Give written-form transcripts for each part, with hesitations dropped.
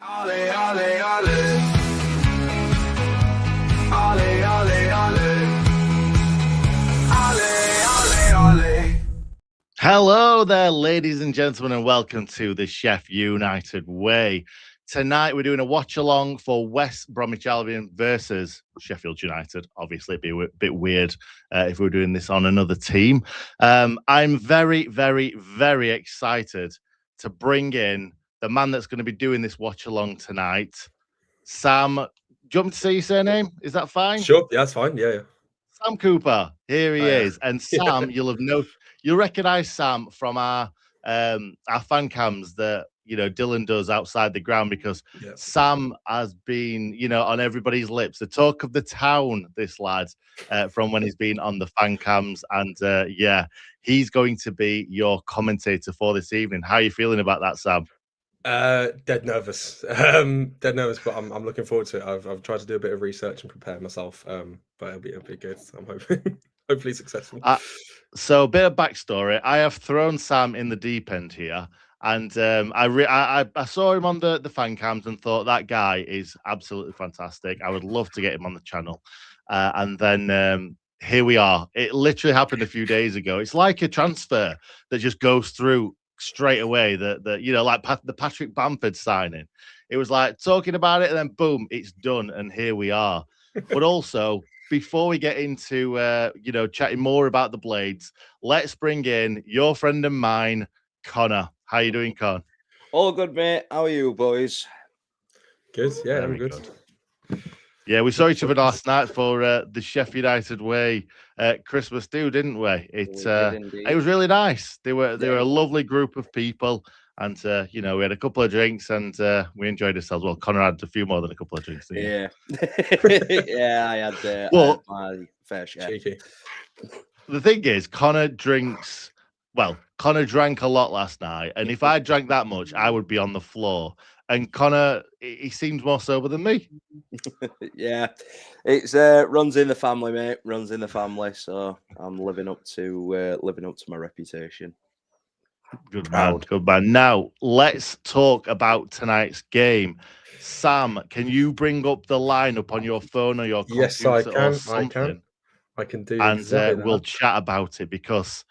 Ole, ole, ole. Ole, ole, ole. Ole, ole, ole. Hello there, ladies and gentlemen, and welcome to the Sheff United Way. Tonight, we're doing a watch-along for West Bromwich Albion versus Sheffield United. Obviously, it'd be a bit weird if we were doing this on another team. I'm very, very, very excited to bring in the man that's going to be doing this watch-along tonight, Sam. Do you want me to say your surname? Is that fine? Sure, yeah, that's fine. Yeah. Sam Cooper, here he is. And Sam, Yeah. you'll recognize Sam from our fan cams that Dylan does outside the ground, because Sam has been on everybody's lips, the talk of the town, this lad, from when he's been on the fan cams. And he's going to be your commentator for this evening. How are you feeling about that, Sam? Dead nervous. But I'm looking forward to it. I've tried to do a bit of research and prepare myself, but it'll be good. I'm hoping hopefully successful. So a bit of backstory. I have thrown Sam in the deep end here, and I saw him on the fan cams and thought that guy is absolutely fantastic. I would love to get him on the channel, and then here we are. It literally happened a few days ago. It's like a transfer that just goes through straight away, like the Patrick Bamford signing. It was like talking about it and then boom, it's done, and here we are. But also, before we get into chatting more about the Blades, let's bring in your friend and mine, Connor. How you doing, Con? All good, mate. How are you, boys? Good. Yeah, Very I'm good. Yeah, we saw each other last night for the Sheff United Way Christmas do, didn't we? It was really nice. They were a lovely group of people, and we had a couple of drinks and we enjoyed ourselves. Well, Connor had a few more than a couple of drinks. Yeah, yeah, I had my fair share. Cheeky. The thing is, Connor drank a lot last night, and if I drank that much, I would be on the floor. And Connor, he seems more sober than me. Yeah, it's runs in the family, mate. Runs in the family, so I'm living up to my reputation. Good man, good man. Now let's talk about tonight's game. Sam, can you bring up the lineup on your phone or your computer? Yes, I can. Or something? I can do. And exactly we'll chat about it, because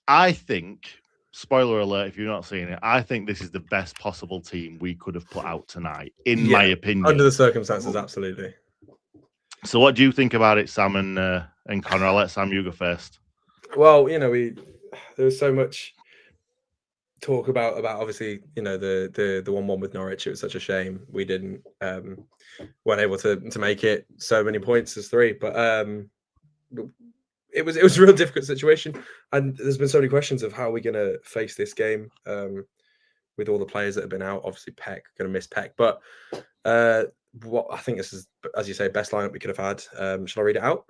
I think. Spoiler alert, if you're not seeing it, I think this is the best possible team we could have put out tonight, in my opinion. Under the circumstances, absolutely. So what do you think about it, Sam and Connor? I'll let Sam, you go first. Well, there was so much talk about obviously, the 1-1 with Norwich. It was such a shame we weren't able to make it so many points as 3. But it was a real difficult situation, and there's been so many questions of how we're going to face this game with all the players that have been out. Obviously, Peck going to miss Peck, but what I think this is, as you say, best lineup we could have had. Shall I read it out?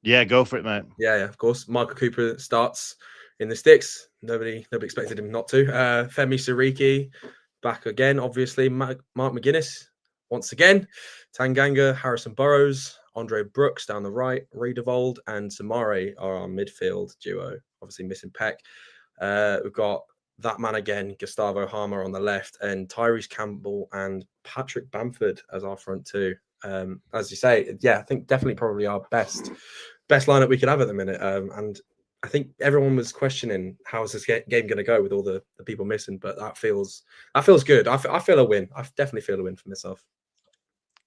Yeah, go for it, mate. Yeah, of course. Michael Cooper starts in the sticks. Nobody expected him not to. Femi Siriki back again, obviously. Mark McGuinness once again. Tanganga, Harrison Burrows, Andre Brooks down the right, Riedewald and Soumare are our midfield duo. Obviously missing Peck. We've got that man again, Gustavo Harmer on the left, and Tyrese Campbell and Patrick Bamford as our front two. As you say, I think definitely probably our best lineup we could have at the minute. And I think everyone was questioning how is this game going to go with all the people missing, but that feels good. I feel a win. I definitely feel a win for myself.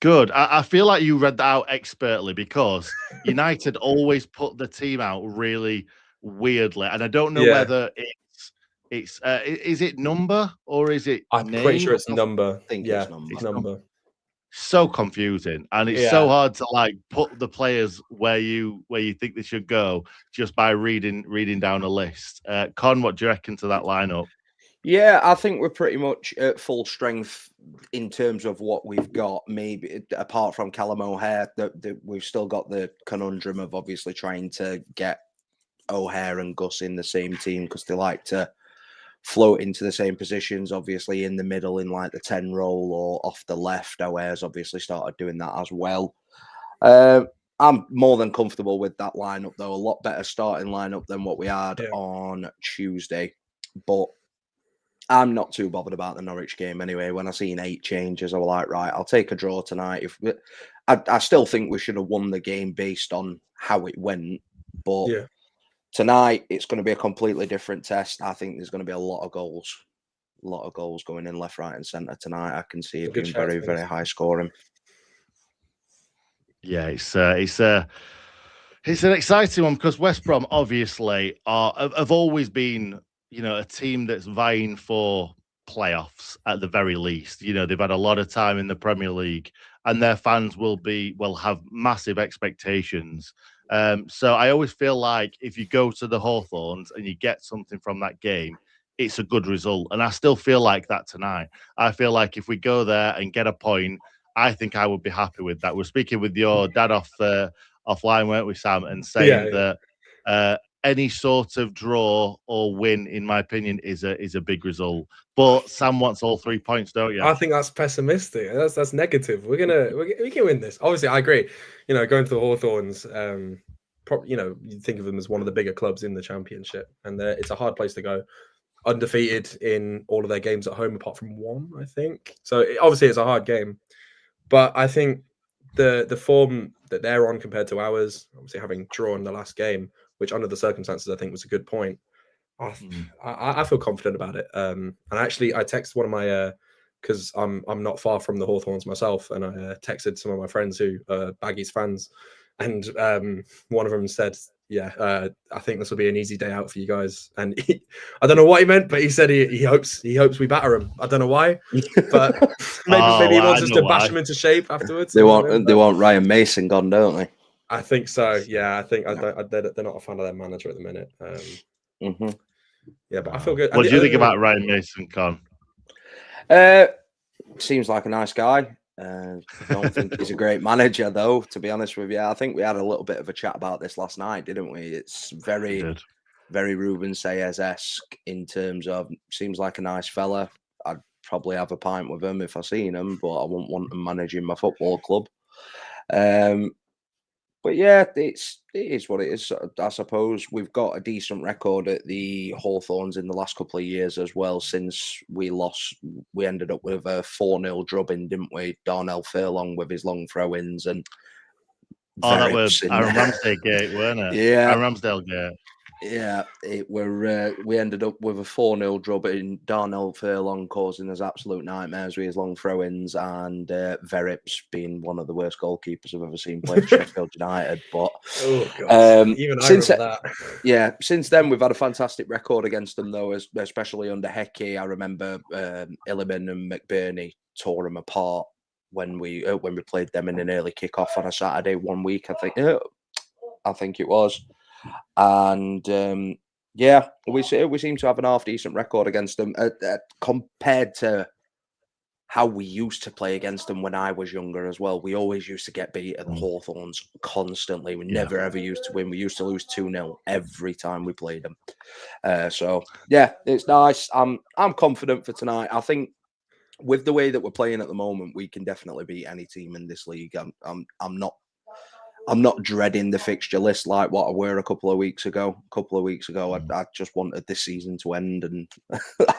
Good. I feel like you read that out expertly, because United always put the team out really weirdly, and I don't know whether it's is it number or is it? I'm pretty sure it's number. I think it's number. So confusing, and it's so hard to put the players where you think they should go just by reading down a list. Con, what do you reckon to that lineup? Yeah, I think we're pretty much at full strength in terms of what we've got. Maybe apart from Callum O'Hare, we've still got the conundrum of obviously trying to get O'Hare and Gus in the same team, because they like to float into the same positions, obviously in the middle in like the 10 role or off the left. O'Hare's obviously started doing that as well. I'm more than comfortable with that lineup, though. A lot better starting lineup than what we had on Tuesday. But I'm not too bothered about the Norwich game anyway. When I seen 8 changes, I was like, right, I'll take a draw tonight. I still think we should have won the game based on how it went, but Yeah. tonight it's going to be a completely different test. I think there's going to be a lot of goals going in left, right, and centre tonight. I can see it being very, very high scoring. Yeah, it's an exciting one because West Brom obviously have always been, a team that's vying for playoffs at the very least. They've had a lot of time in the Premier League, and their fans will have massive expectations. So I always feel like if you go to the Hawthorns and you get something from that game, it's a good result. And I still feel like that tonight. I feel like if we go there and get a point, I think I would be happy with that. We're speaking with your dad offline, weren't we, Sam, and saying that any sort of draw or win, in my opinion, is a big result. But Sam wants all 3 points, don't you? I think that's pessimistic. That's negative. We can win this. Obviously, I agree. Going to the Hawthorns, you think of them as one of the bigger clubs in the Championship, and it's a hard place to go. Undefeated in all of their games at home, apart from one, I think. So obviously, it's a hard game. But I think the form that they're on compared to ours, obviously having drawn the last game, which under the circumstances I think was a good point. I feel confident about it. And actually, I texted one of my because I'm not far from the Hawthorns myself, and I texted some of my friends who are Baggies fans, and one of them said, "Yeah, I think this will be an easy day out for you guys." And I don't know what he meant, but he said he hopes we batter him. I don't know why, but maybe he wants us to bash him into shape afterwards. They want Ryan Mason gone, don't they? I think so. Yeah, I think they're not a fan of their manager at the minute. Yeah, but I feel good. What do you think about Ryan Mason, Con? Seems like a nice guy. Don't think he's a great manager, though, to be honest with you. I think we had a little bit of a chat about this last night, didn't we? It's very, very Ruben Sayers-esque in terms of seems like a nice fella. I'd probably have a pint with him if I seen him, but I wouldn't want him managing my football club. But yeah, it is what it is. I suppose we've got a decent record at the Hawthorns in the last couple of years as well. Since we lost, we ended up with a 4-0 drubbing, didn't we? Darnell Furlong with his long throw-ins and that was Aaron Ramsdale gate, weren't it? Yeah, Aaron Ramsdale gate. Yeah, we ended up with a 4-0 drubbing. Darnell Furlong causing us absolute nightmares with his long throw-ins, and Verrips being one of the worst goalkeepers I've ever seen play for Sheffield United. But even since that. Yeah, since then we've had a fantastic record against them, though, especially under Hecky. I remember Illiman and McBurnie tore them apart when we played them in an early kickoff on a Saturday one week. I think it was. And we seem to have an half decent record against them compared to how we used to play against them when I was younger as well. We always used to get beat at the Hawthorns constantly. We never ever used to win. We used to lose 2-0 every time we played them. So yeah, it's nice. I'm confident for tonight. I think with the way that we're playing at the moment, we can definitely beat any team in this league. I'm not dreading the fixture list like what I were a couple of weeks ago. I just wanted this season to end, and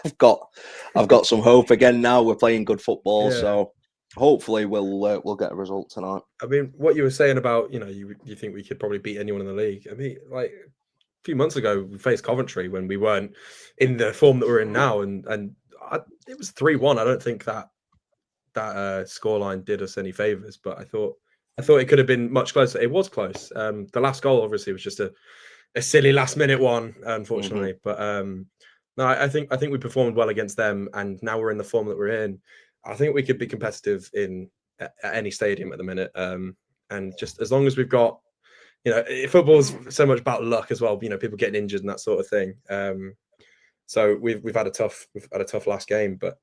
I've got some hope again now. We're playing good football, so hopefully we'll get a result tonight. I mean, what you were saying about you think we could probably beat anyone in the league. I mean, like a few months ago we faced Coventry when we weren't in the form that we're in now, and it was 3-1. I don't think that scoreline did us any favors, but I thought it could have been much closer. It was close. The last goal obviously was just a silly last minute one, unfortunately. But no, I think we performed well against them, and now we're in the form that we're in. I think we could be competitive at any stadium at the minute. And just as long as we've got, football's so much about luck as well. People getting injured and that sort of thing. So we've had a tough last game, but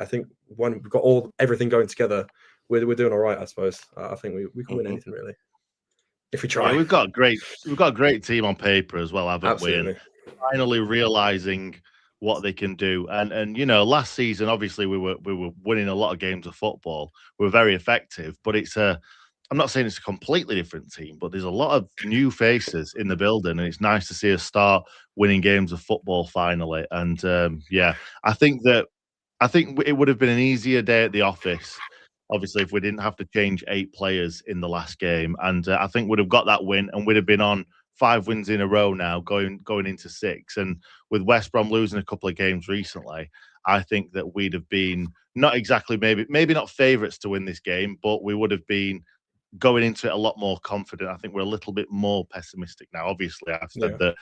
I think when we've got everything going together, we're doing all right, I suppose. I think we can win anything really if we try. Yeah, we've got a great team on paper as well, haven't we? And finally realizing what they can do. And last season obviously we were winning a lot of games of football. We were very effective, but it's a I'm not saying it's a completely different team, but there's a lot of new faces in the building, and it's nice to see us start winning games of football finally. And yeah, I think it would have been an easier day at the office, obviously, if we didn't have to change 8 players in the last game. And I think we'd have got that win, and we'd have been on 5 wins in a row now, going into 6. And with West Brom losing a couple of games recently, I think that we'd have been not exactly maybe not favourites to win this game, but we would have been going into it a lot more confident. I think we're a little bit more pessimistic now. Obviously, I've said that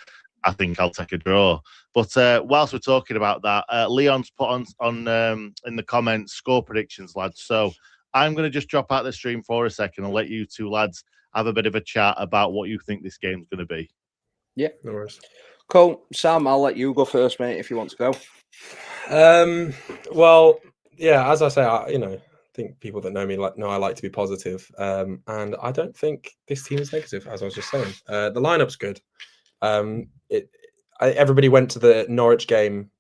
I think I'll take a draw. But whilst we're talking about that, Leon's put on in the comments score predictions, lads. So I'm going to just drop out the stream for a second and let you two lads have a bit of a chat about what you think this game's going to be. Yeah, No worries. Cool. Sam, I'll let you go first, mate, if you want to go. Well, yeah, as I say, I think people that know me know I like to be positive. And I don't think this team is negative, as I was just saying. The lineup's good. Everybody went to the Norwich game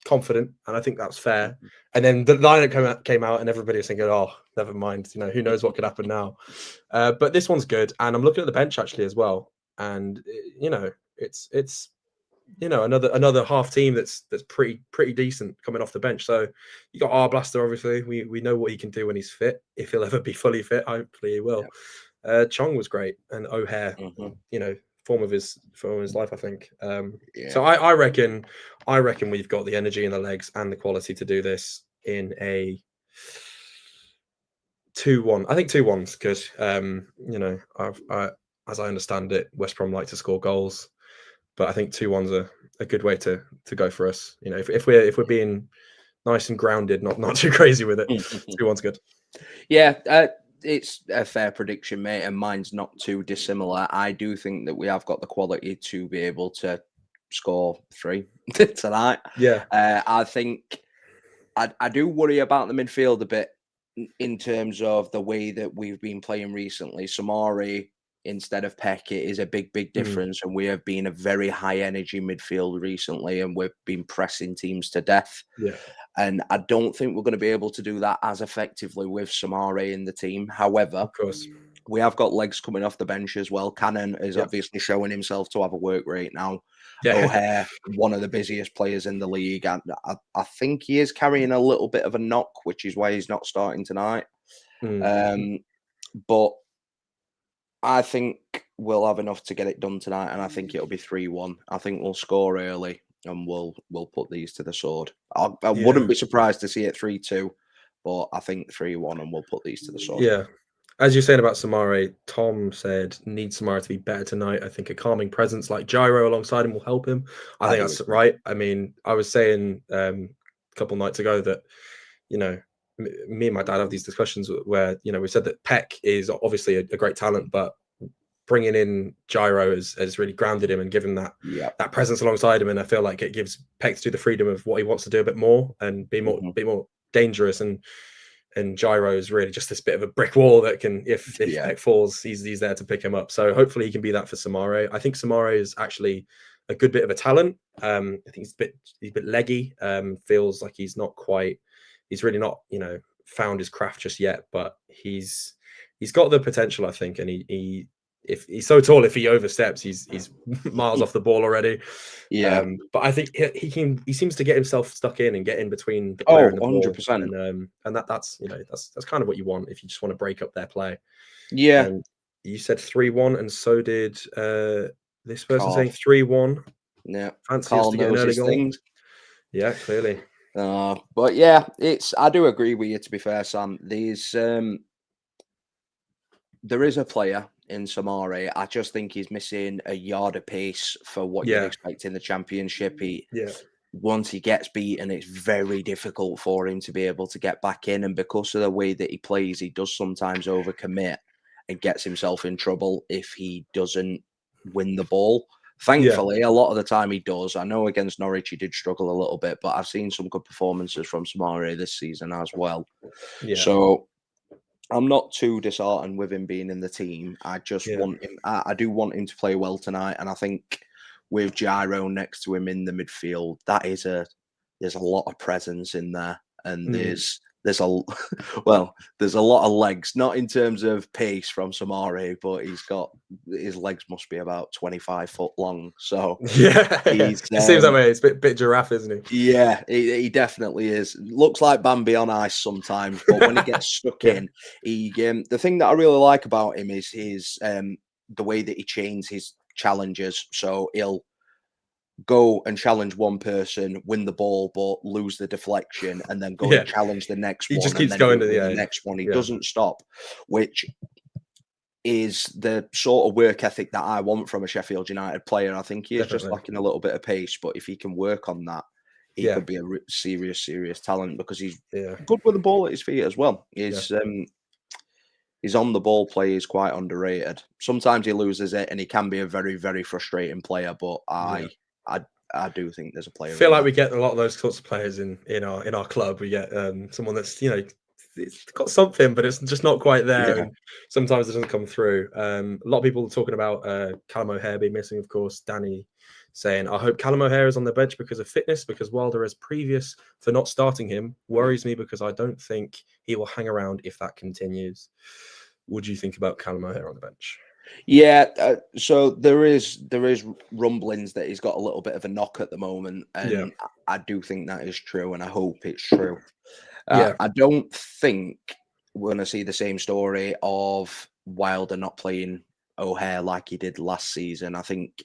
confident, and I think that's fair. And then the lineup came out, and everybody was thinking, "Oh, never mind. Who knows what could happen now." But this one's good, and I'm looking at the bench actually as well. And it's another half team that's pretty decent coming off the bench. So you got Arblaster, obviously. We know what he can do when he's fit, if he'll ever be fully fit. Hopefully he will. Yeah. Chong was great, and O'Hare, form of his life, I think. So I reckon we've got the energy and the legs and the quality to do this in a 2-1. I think 2-1's good. As I understand it, West Brom like to score goals, but I think 2-1's a good way to go for us. If we're being nice and grounded, not too crazy with it, 2-1's good. Yeah, it's a fair prediction, mate, and mine's not too dissimilar. I do think that we have got the quality to be able to score 3 tonight. Yeah. I think I do worry about the midfield a bit in terms of the way that we've been playing recently. Soumare instead of Peckett is a big difference, and we have been a very high energy midfield recently, and we've been pressing teams to death. Yeah. And I don't think we're going to be able to do that as effectively with Soumare in the team. However, of course, we have got legs coming off the bench as well. Cannon is obviously showing himself to have a work rate now. Yeah. O'Hare, one of the busiest players in the league. And I think he is carrying a little bit of a knock, which is why he's not starting tonight. But I think we'll have enough to get it done tonight, and I think it'll be 3-1. I think we'll score early, and we'll put these to the sword. I wouldn't be surprised to see it 3-2, but I think 3-1, and we'll put these to the sword. Yeah. As you're saying about Soumare, Tom said, need Soumare to be better tonight. I think a calming presence like Gyro alongside him will help him. I think that's right. I mean, I was saying a couple nights ago that, me and my dad have these discussions where, we said that Peck is obviously a great talent, but bringing in Gyro has really grounded him and given that presence alongside him. And I feel like it gives Peck to the freedom of what he wants to do a bit more and be more dangerous. And Gyro is really just this bit of a brick wall that can, if Peck falls, he's there to pick him up. So hopefully he can be that for Soumare. I think Soumare is actually a good bit of a talent. I think he's a bit leggy. Feels like he's really not, found his craft just yet, but he's got the potential, I think. And if he's so tall, if he oversteps, he's miles off the ball already. Yeah. But I think he seems to get himself stuck in and get in between the player and the 100%. Ball. And that's kind of what you want if you just want to break up their play. Yeah. You said 3-1, and so did this person saying 3-1. Yeah. Fancy us to get an early goal. Yeah, clearly. But yeah, I do agree with you, to be fair, Sam. There is a player in Soumare. I just think he's missing a yard of pace for what you'd expect in the Championship. Once he gets beaten, it's very difficult for him to be able to get back in. And because of the way that he plays, he does sometimes overcommit and gets himself in trouble if he doesn't win the ball. Thankfully, a lot of the time he does. I know against Norwich he did struggle a little bit, but I've seen some good performances from Soumare this season as well. Yeah. So I'm not too disheartened with him being in the team. I just want him. I do want him to play well tonight, and I think with Gyro next to him in the midfield, there's a lot of presence in there, and there's there's a there's a lot of legs, not in terms of pace from Soumare, but his legs must be about 25 foot long. So Yeah, he's it seems that way. It's a bit giraffe, isn't he? yeah, he definitely is. Looks like Bambi on ice sometimes, but when he gets stuck Yeah. in, the thing that I really like about him is his the way that he chains his challenges. So he'll go and challenge one person, win the ball, but lose the deflection, and then go Yeah. and challenge the next He one, just and keeps then going do to it the with the next one. He yeah. doesn't stop, which is the sort of work ethic that I want from a Sheffield United player. I think he is just Definitely. lacking a little bit of pace, but if he can work on that, he Yeah. could be a serious talent because he's Yeah. good with the ball at his feet as well. His on the ball play is quite underrated. Sometimes he loses it, and he can be a very frustrating player. But I do think there's a player. I feel like we get a lot of those sorts of players in our club. We get someone that's it's got something, but it's just not quite there, Yeah. and sometimes it doesn't come through. A lot of people are talking about Callum O'Hare being missing, of course. Danny saying, "I hope Callum O'Hare is on the bench because of fitness, because Wilder is previous for not starting him. Worries me because I don't think he will hang around if that continues." What do you think about Callum O'Hare on the bench? Yeah, so there is rumblings that he's got a little bit of a knock at the moment, and I do think that is true, and I hope it's true. I don't think we're going to see the same story of Wilder not playing O'Hare like he did last season. I think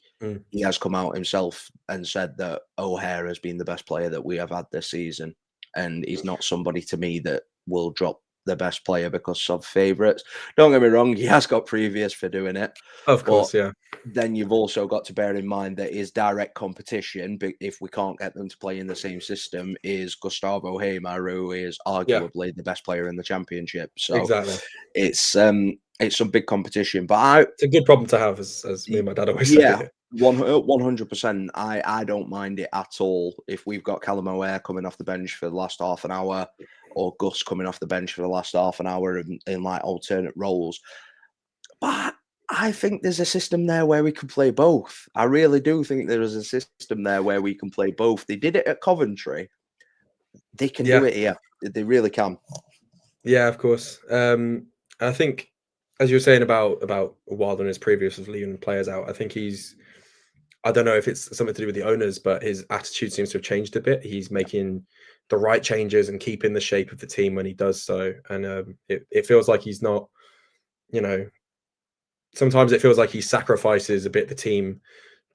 he has come out himself and said that O'Hare has been the best player that we have had this season, and he's not somebody to me that will drop the best player because of favourites. Don't get me wrong, he has got previous for doing it. Of course, yeah. Then you've also got to bear in mind that his direct competition, if we can't get them to play in the same system, is Gustavo Heymar, who is arguably the best player in the championship. So Exactly. it's some big competition. But it's a good problem to have, as me and my dad always say. 100%. I don't mind it at all if we've got Callum O'Hare coming off the bench for the last half an hour, or Gus coming off the bench for the last half an hour in like alternate roles. But I think there's a system there where we can play both. I really do think there is a system there where we can play both. They did it at Coventry. They can do it here. They really can. Yeah, of course. I think, as you were saying about Wilder and his previous of leaving players out, I think I don't know if it's something to do with the owners, but his attitude seems to have changed a bit. He's making the right changes and keeping the shape of the team when he does so. And it feels like he's not, sometimes it feels like he sacrifices a bit the team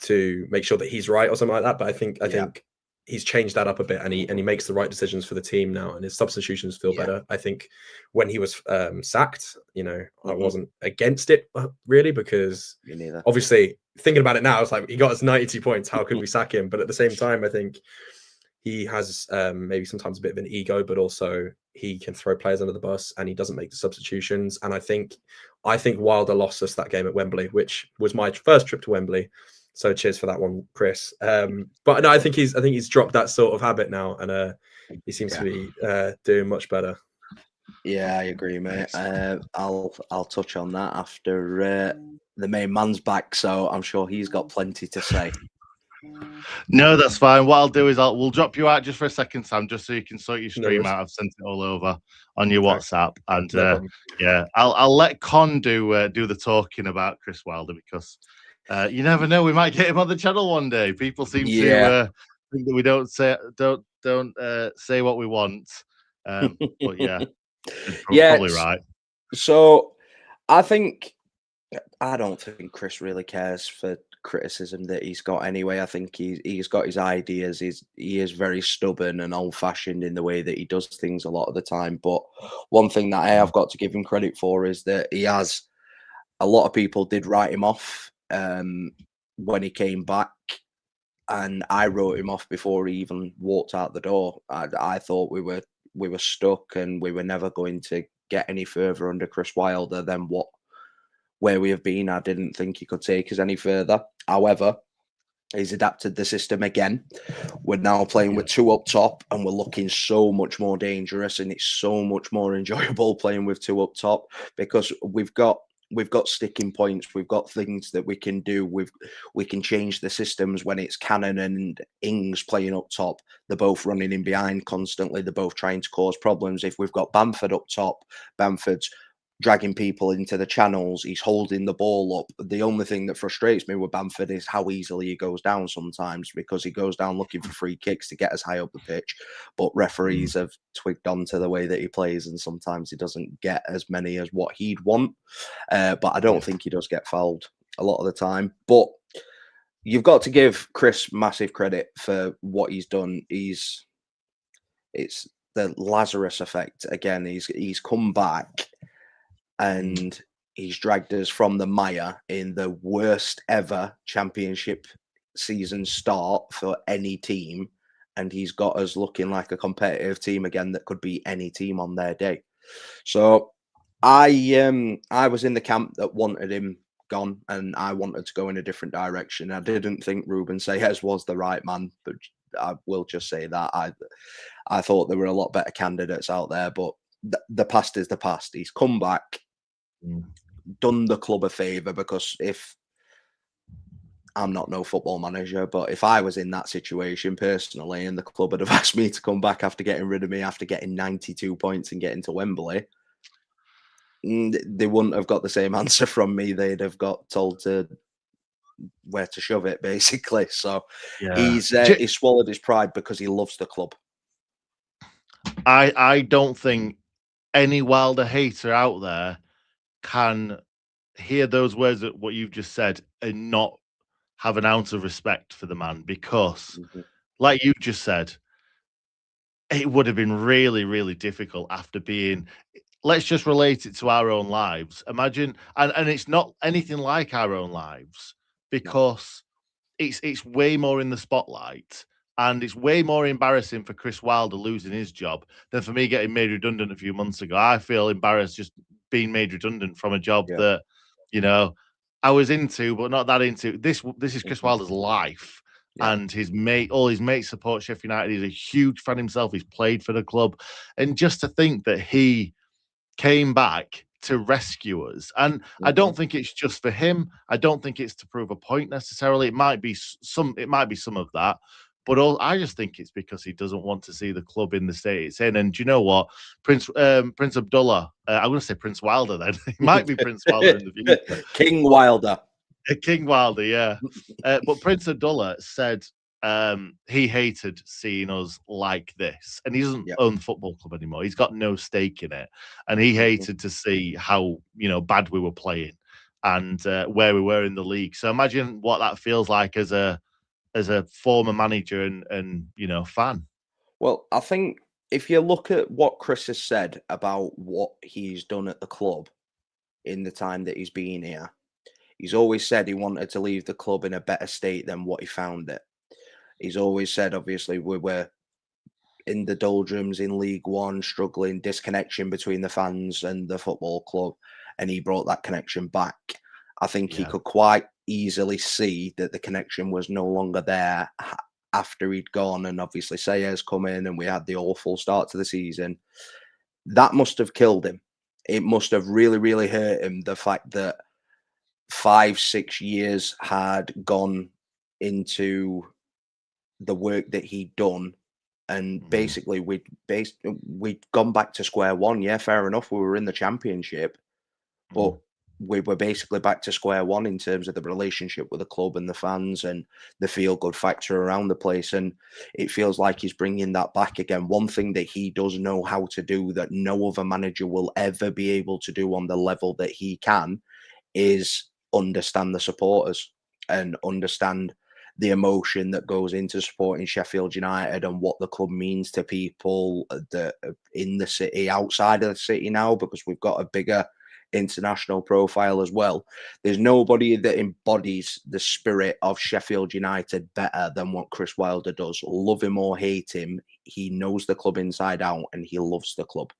to make sure that he's right or something like that. But I think he's changed that up a bit, and he makes the right decisions for the team now, and his substitutions feel better. I think when he was sacked, I wasn't against it really, because obviously thinking about it now, it's like he got us 92 points. How could we sack him? But at the same time, I think he has maybe sometimes a bit of an ego, but also he can throw players under the bus, and he doesn't make the substitutions. And I think Wilder lost us that game at Wembley, which was my first trip to Wembley. So cheers for that one, Chris. But no, I think he's dropped that sort of habit now, and he seems to be doing much better. Yeah, I agree, mate. I'll touch on that after the main man's back, so I'm sure he's got plenty to say. No, that's fine. What I'll do is we'll drop you out just for a second, Sam, just so you can sort your stream out. I've sent it all over on your WhatsApp, and I'll let Con do the talking about Chris Wilder, because you never know, we might get him on the channel one day. People seem to think that we don't say what we want, but you're probably right. So I don't think Chris really cares for criticism that he's got anyway. I think he's got his ideas. He is very stubborn and old-fashioned in the way that he does things a lot of the time. But one thing that I have got to give him credit for is that a lot of people did write him off when he came back, and I wrote him off before he even walked out the door. I thought we were stuck, and we were never going to get any further under Chris Wilder than where we have been. I didn't think he could take us any further. However, he's adapted the system again. We're now playing with two up top, and we're looking so much more dangerous, and it's so much more enjoyable playing with two up top, because we've got we've got sticking points. We've got things that we can do. We can change the systems when it's Cannon and Ings playing up top. They're both running in behind constantly. They're both trying to cause problems. If we've got Bamford up top, Bamford's dragging people into the channels. He's holding the ball up. The only thing that frustrates me with Bamford is how easily he goes down sometimes, because he goes down looking for free kicks to get as high up the pitch. But referees have twigged on to the way that he plays, and sometimes he doesn't get as many as what he'd want. But I don't think he does get fouled a lot of the time. But you've got to give Chris massive credit for what he's done. It's the Lazarus effect again. He's come back and he's dragged us from the mire in the worst ever championship season start for any team, and he's got us looking like a competitive team again that could beat any team on their day. So I was in the camp that wanted him gone, and I wanted to go in a different direction. I didn't think Ruben Sayers was the right man, but I will just say that I thought there were a lot better candidates out there, but the past is the past. He's come back, done the club a favour, because if I'm not no football manager, but if I was in that situation personally and the club had have asked me to come back after getting rid of me, after getting 92 points and getting to Wembley, they wouldn't have got the same answer from me. They'd have got told to where to shove it, basically. So he's swallowed his pride because he loves the club. I don't think any Wilder hater out there can hear those words of what you've just said and not have an ounce of respect for the man, because like you just said, it would have been really, really difficult after being, let's just relate it to our own lives. Imagine, and it's not anything like our own lives, because it's way more in the spotlight, and it's way more embarrassing for Chris Wilder losing his job than for me getting made redundant a few months ago. I feel embarrassed just being made redundant from a job that, you know, I was into, but not that into. This is Chris Wilder's life, and all his mates support Sheffield United. He's a huge fan himself. He's played for the club, and just to think that he came back to rescue us, and I don't think it's just for him. I don't think it's to prove a point necessarily. It might be some of that, but I just think it's because he doesn't want to see the club in the state it's in. And do you know what, Prince Abdullah? I'm going to say Prince Wilder. Then it might be Prince Wilder in the future. King Wilder. King Wilder, yeah. But Prince Abdullah said he hated seeing us like this, and he doesn't own the football club anymore. He's got no stake in it, and he hated to see how bad we were playing and where we were in the league. So imagine what that feels like as a former manager and fan. Well, I think if you look at what Chris has said about what he's done at the club in the time that he's been here, he's always said he wanted to leave the club in a better state than what he found it. He's always said, obviously, we were in the doldrums in League One, struggling, disconnection between the fans and the football club, and he brought that connection back. I think he could quite easily see that the connection was no longer there after he'd gone, and obviously Sayers come in and we had the awful start to the season. That must have killed him. It must have really, really hurt him, the fact that 5-6 years had gone into the work that he'd done, and basically we'd gone back to square one. Yeah, fair enough, we were in the championship, but we were basically back to square one in terms of the relationship with the club and the fans and the feel-good factor around the place. And it feels like he's bringing that back again. One thing that he does know how to do that no other manager will ever be able to do on the level that he can is understand the supporters and understand the emotion that goes into supporting Sheffield United and what the club means to people that in the city, outside of the city now, because we've got a bigger international profile as well. There's nobody that embodies the spirit of Sheffield United better than what Chris Wilder does. Love him or hate him, he knows the club inside out and he loves the club.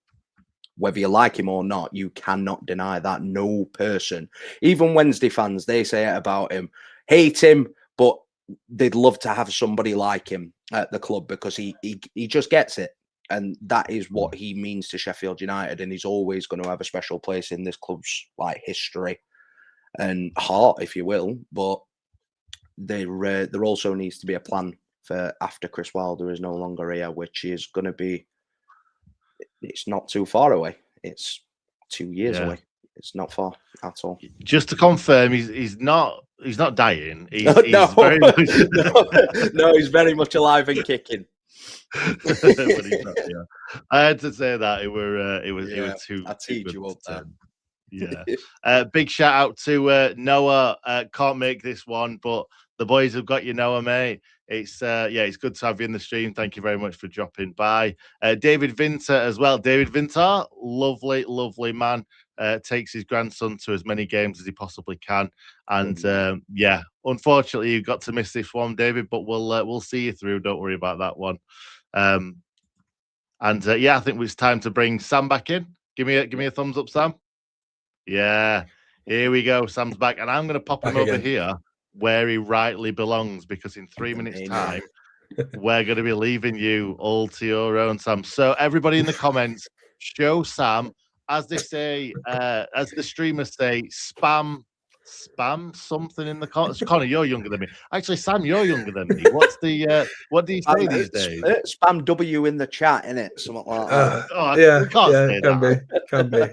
Whether you like him or not, you cannot deny that. No person, even Wednesday fans, they say it about him, hate him, but they'd love to have somebody like him at the club because he just gets it. And that is what he means to Sheffield United, and he's always going to have a special place in this club's like history and heart, if you will. But there also needs to be a plan for after Chris Wilder is no longer here, which is going to be. It's not too far away. It's 2 years away. It's not far at all. Just to confirm, he's not dying. He's No, very much... no, he's very much alive and kicking. But he's not, I had to say that it was too. I teed you up there. Yeah. Big shout out to Noah. Can't make this one, but the boys have got you, Noah, mate. It's it's good to have you in the stream. Thank you very much for dropping by. David Vinter as well. David Vinter, lovely man. Takes his grandson to as many games as he possibly can. And unfortunately you got to miss this one, David, but we'll see you through. Don't worry about that one. I think it's time to bring Sam back in. Give me a thumbs up, Sam. Yeah, here we go. Sam's back, and I'm going to pop him over here where he rightly belongs, because in 3 minutes' time, we're going to be leaving you all to your own, Sam. So everybody in the comments, show Sam, as they say, as the streamers say, spam something in the comments. Connor, you're younger than me. Actually, Sam, you're younger than me. What do you say these days? Spam W in the chat, innit? Something like that. Can be.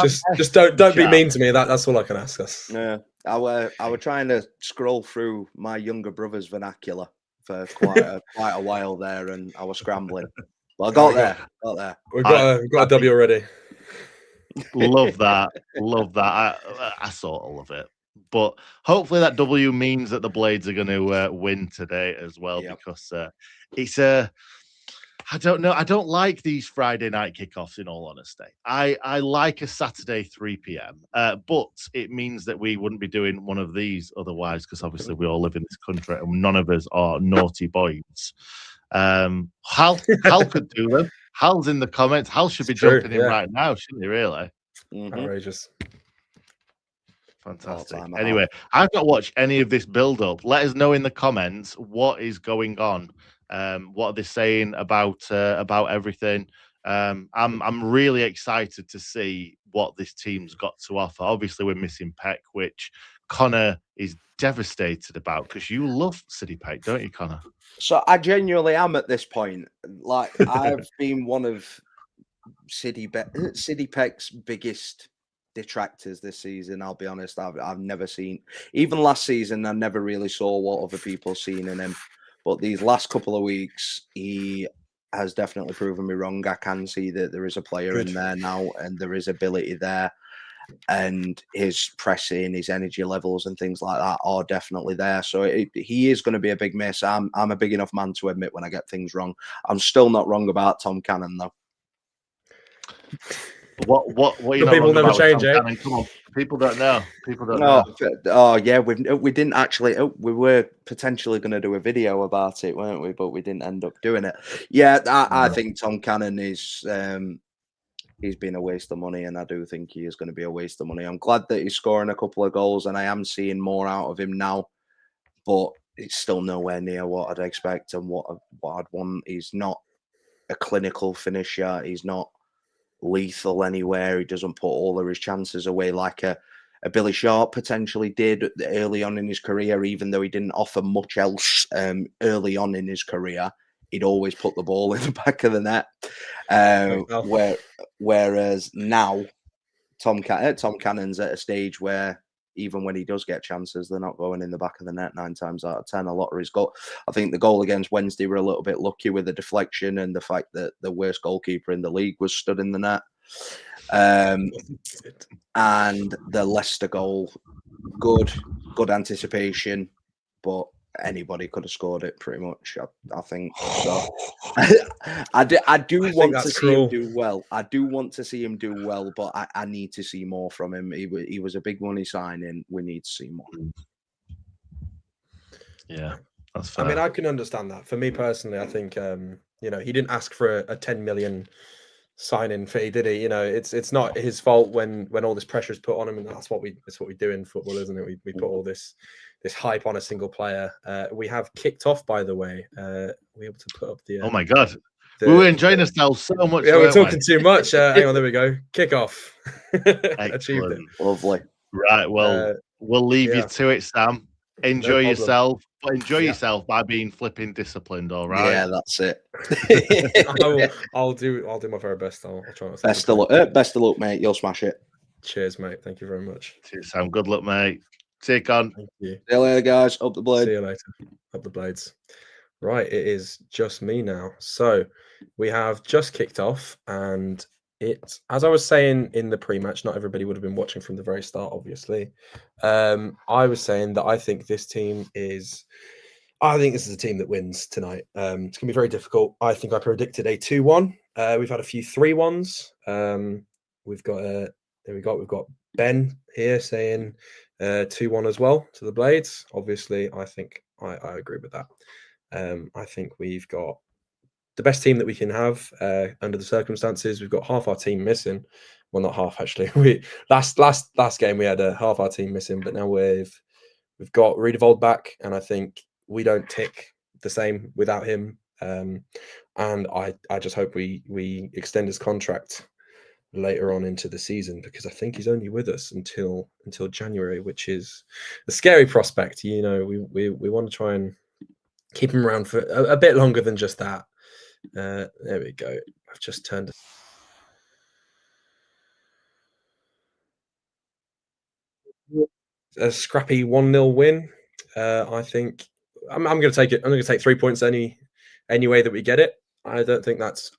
Just don't be mean to me. That's all I can ask us. Yeah, I were trying to scroll through my younger brother's vernacular for quite a while there, and I was scrambling. But I got there. We've got a W already. Love that. I sort of love it. But hopefully that W means that the Blades are going to win today as well, because it's I don't know. I don't like these Friday night kickoffs, in all honesty. I like a Saturday 3 p.m, but it means that we wouldn't be doing one of these otherwise, because obviously we all live in this country and none of us are naughty boys. Hal could do them. Hal's in the comments. Hal should be jumping in right now, shouldn't he, really? Outrageous. Fantastic. Anyway, I've not watched any of this build-up. Let us know in the comments what is going on. What are they saying about everything? I'm really excited to see what this team's got to offer. Obviously, we're missing Peck, which Connor is devastated about, because you love City Peck, don't you, Connor? So I genuinely am at this point. Like, I've been one of City Peck's biggest detractors this season. I'll be honest. I've never seen, even last season, I never really saw what other people seen in him. But these last couple of weeks, he has definitely proven me wrong. I can see that there is a player in there now, and there is ability there. And his pressing, his energy levels and things like that are definitely there. So he is going to be a big miss. I'm a big enough man to admit when I get things wrong. I'm still not wrong about Tom Cannon, though. What you know? People never change, eh? Come on, people don't know. People don't know. Oh yeah, we didn't actually. We were potentially going to do a video about it, weren't we? But we didn't end up doing it. Yeah, I think Tom Cannon is. He's been a waste of money, and I do think he is going to be a waste of money. I'm glad that he's scoring a couple of goals, and I am seeing more out of him now. But it's still nowhere near what I'd expect and what I'd want. He's not a clinical finisher. He's not lethal anywhere. He doesn't put all of his chances away like a Billy Sharp potentially did early on in his career, even though he didn't offer much else early on in his career. He'd always put the ball in the back of the net. Whereas now, Tom Cannon's at a stage where even when he does get chances, they're not going in the back of the net 9 times out of 10. A lot of his goal, I think the goal against Wednesday were a little bit lucky with the deflection and the fact that the worst goalkeeper in the league was stood in the net. And the Leicester goal, good anticipation, but anybody could have scored it pretty much. I think so. I do want to see him do well. I do want to see him do well, but I need to see more from him. He was a big money signing. We need to see more. Yeah, that's fair. I mean, I can understand that. For me personally, I think he didn't ask for a 10 million signing fee, did he? It's not his fault when all this pressure is put on him, and that's what we do in football, isn't it? We put all this hype on a single player. We have kicked off, by the way. We able to put up the oh my god, We were enjoying ourselves so much. Yeah, we're weren't we? talking too much. Hang on, there we go. Kickoff. Achieved it. Excellent. Lovely. Right. Well, we'll leave you yeah. to it, Sam. Enjoy problem. yourself, but enjoy Yeah. yourself by being flipping disciplined. All right. Yeah, that's it. I'll do my very best. I'll try not to. Best of luck. Best of luck, mate. You'll smash it. Cheers, mate. Thank you very much. Cheers, Sam. Good luck, mate. Take on. Thank you. See you later, guys. Up the blade. See you later. Up the blades. Right, it is just me now. So we have just kicked off, and it, as I was saying in the pre-match, not everybody would have been watching from the very start, obviously. I was saying that I think this is a team that wins tonight. It's gonna be very difficult. I think I predicted a 2-1. We've had a few 3-1s. We've got Ben here saying 2-1 as well to the Blades. Obviously, I think I agree with that. I think we've got the best team that we can have under the circumstances. We've got half our team missing. Well, not half actually. We last game we had half our team missing, but now we've got Riedewald back, and I think we don't tick the same without him. And I just hope we extend his contract later on into the season, because I think he's only with us until January, which is a scary prospect. You know, we want to try and keep him around for a bit longer than just that. There we go. I've just turned a scrappy 1-0 win. I think I'm going to take it. I'm going to take 3 points any way that we get it. I don't think that's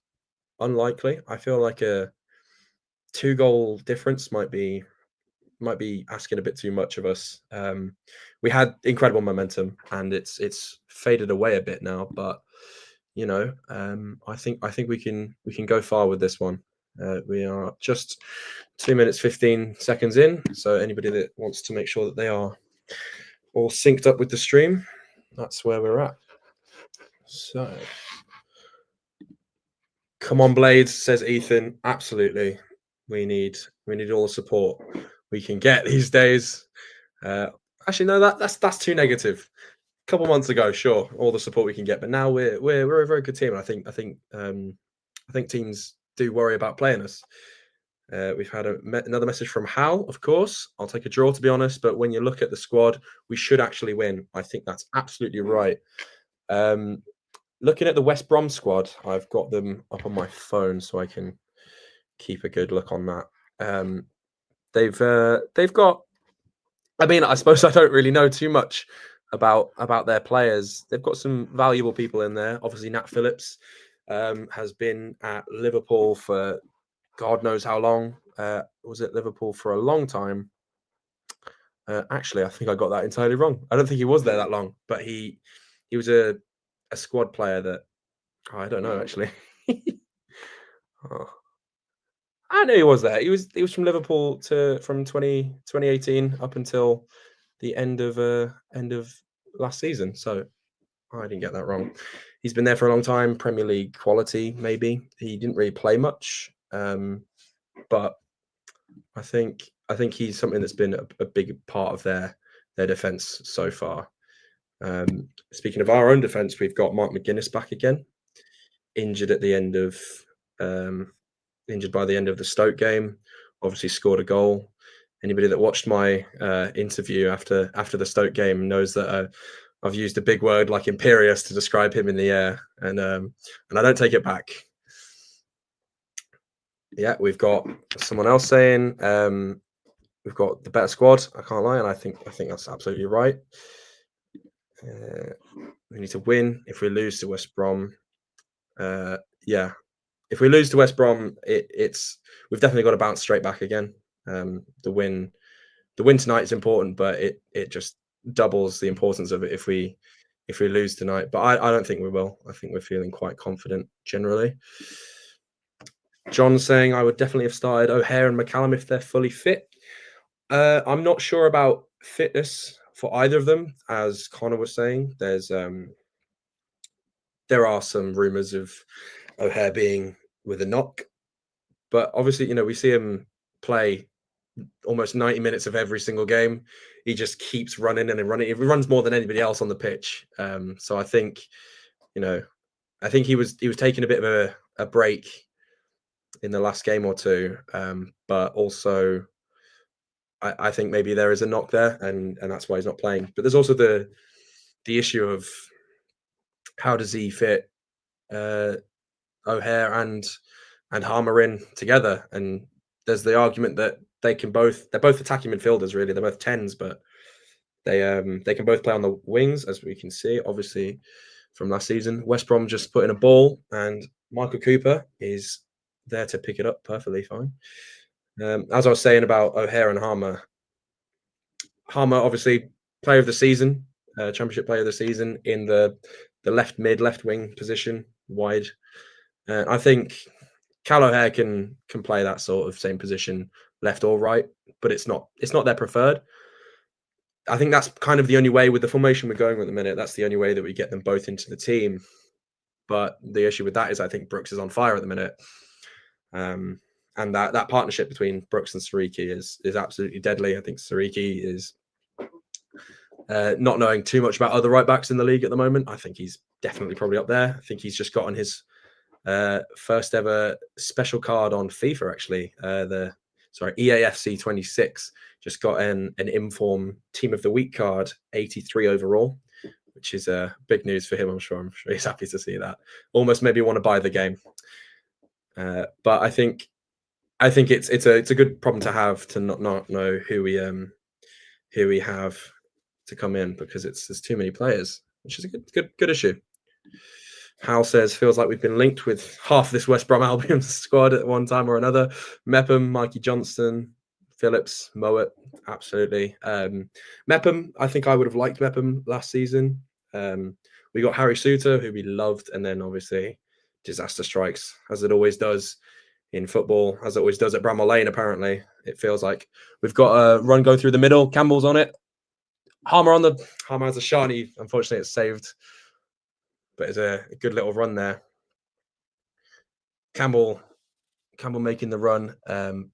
unlikely. I feel like a 2-goal difference might be asking a bit too much of us. We had incredible momentum, and it's faded away a bit now. But you know, I think we can go far with this one. We are just 2 minutes 15 seconds in. So anybody that wants to make sure that they are all synced up with the stream, that's where we're at. So come on, Blades, says Ethan. Absolutely. We need all the support we can get these days. Actually, no, that's too negative. A couple months ago, sure, all the support we can get, but now we're a very good team. I think teams do worry about playing us. We've had another message from Hal. Of course, I'll take a draw, to be honest. But when you look at the squad, we should actually win. I think that's absolutely right. Looking at the West Brom squad, I've got them up on my phone so I can keep a good look on that. They've got. I mean, I suppose I don't really know too much about their players. They've got some valuable people in there. Obviously, Nat Phillips has been at Liverpool for God knows how long. Was at Liverpool for a long time. Actually, I think I got that entirely wrong. I don't think he was there that long, but he was a squad player that I don't know actually. I know he was there. He was from Liverpool from 2018 up until the end of last season. So I didn't get that wrong. He's been there for a long time. Premier League quality, maybe. He didn't really play much, but I think he's something that's been a big part of their defense so far. Speaking of our own defense, we've got Mark McGuinness back again, injured by the end of the Stoke game. Obviously scored a goal. Anybody that watched my interview after the Stoke game knows that I've used a big word like imperious to describe him in the air, and I don't take it back. Yeah, we've got someone else saying we've got the better squad. I can't lie, and I think that's absolutely right. We need to win. If we lose to West Brom, if we lose to West Brom, we've definitely got to bounce straight back again. The win tonight is important, but it just doubles the importance of it if we lose tonight. But I don't think we will. I think we're feeling quite confident generally. John saying I would definitely have started O'Hare and McCallum if they're fully fit. I'm not sure about fitness for either of them. As Connor was saying, there are some rumours of O'Hare being with a knock, but obviously, we see him play almost 90 minutes of every single game. He just keeps running and running. He runs more than anybody else on the pitch. So I think, I think he was taking a bit of a break in the last game or two, but also I think maybe there is a knock there, and that's why he's not playing. But there's also the issue of how does he fit O'Hare and Harmer in together, and there's the argument that they're both attacking midfielders, really. They're both 10s, but they can both play on the wings, as we can see, obviously, from last season. West Brom just put in a ball, and Michael Cooper is there to pick it up perfectly fine. As I was saying about O'Hare and Harmer obviously player of the season, championship player of the season in the left mid, left wing position, wide. I think Cal O'Hare can play that sort of same position, left or right, but it's not their preferred. I think that's kind of the only way with the formation we're going with at the minute. That's the only way that we get them both into the team. But the issue with that is I think Brooks is on fire at the minute. And that partnership between Brooks and Siriki is absolutely deadly. I think Siriki is not knowing too much about other right backs in the league at the moment. I think he's definitely probably up there. I think he's just gotten his first ever special card on FIFA, actually. EAFC 26 just got an Inform Team of the Week card, 83 overall, which is big news for him. I'm sure he's happy to see that. Almost maybe want to buy the game. But I think it's a good problem to have, to not know who we have to come in, because there's too many players, which is a good issue. Hal says, feels like we've been linked with half this West Brom Albion squad at one time or another. Mepham, Mikey Johnston, Phillips, Mowat, absolutely. Mepham, I think I would have liked Mepham last season. We got Harry Suter, who we loved, and then obviously disaster strikes, as it always does in football, as it always does at Bramall Lane, apparently. It feels like we've got a run going through the middle. Campbell's on it. Harmer has a shot. Unfortunately, it's saved. But it's a good little run there. Campbell making the run,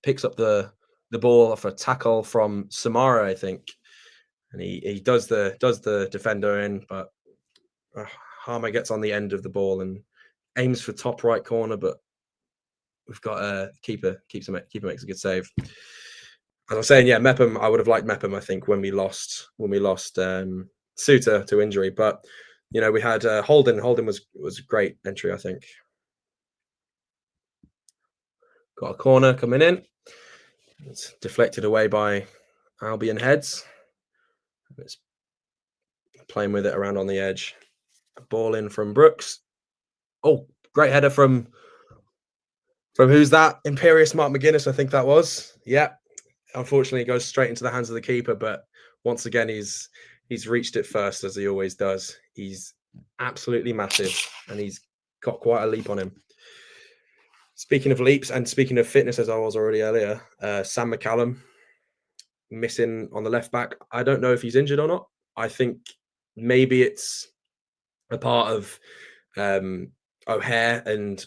picks up the ball off a tackle from Soumare, I think, and he does the defender in, but Harmer gets on the end of the ball and aims for top right corner, but we've got a keeper makes a good save. As I was saying, yeah, Mepham, I would have liked Mepham, I think, when we lost Suter to injury, but you know, we had Holden. Holden was a great entry, I think. Got a corner coming in. It's deflected away by Albion heads. It's playing with it around on the edge. A ball in from Brooks. Oh, great header from who's that? Imperious Mark McGuinness, I think that was. Yeah. Unfortunately, it goes straight into the hands of the keeper, but once again, he's reached it first, as he always does. He's absolutely massive, and he's got quite a leap on him. Speaking of leaps and speaking of fitness, as I was already earlier, Sam McCallum missing on the left back. I don't know if he's injured or not. I think maybe it's a part of O'Hare and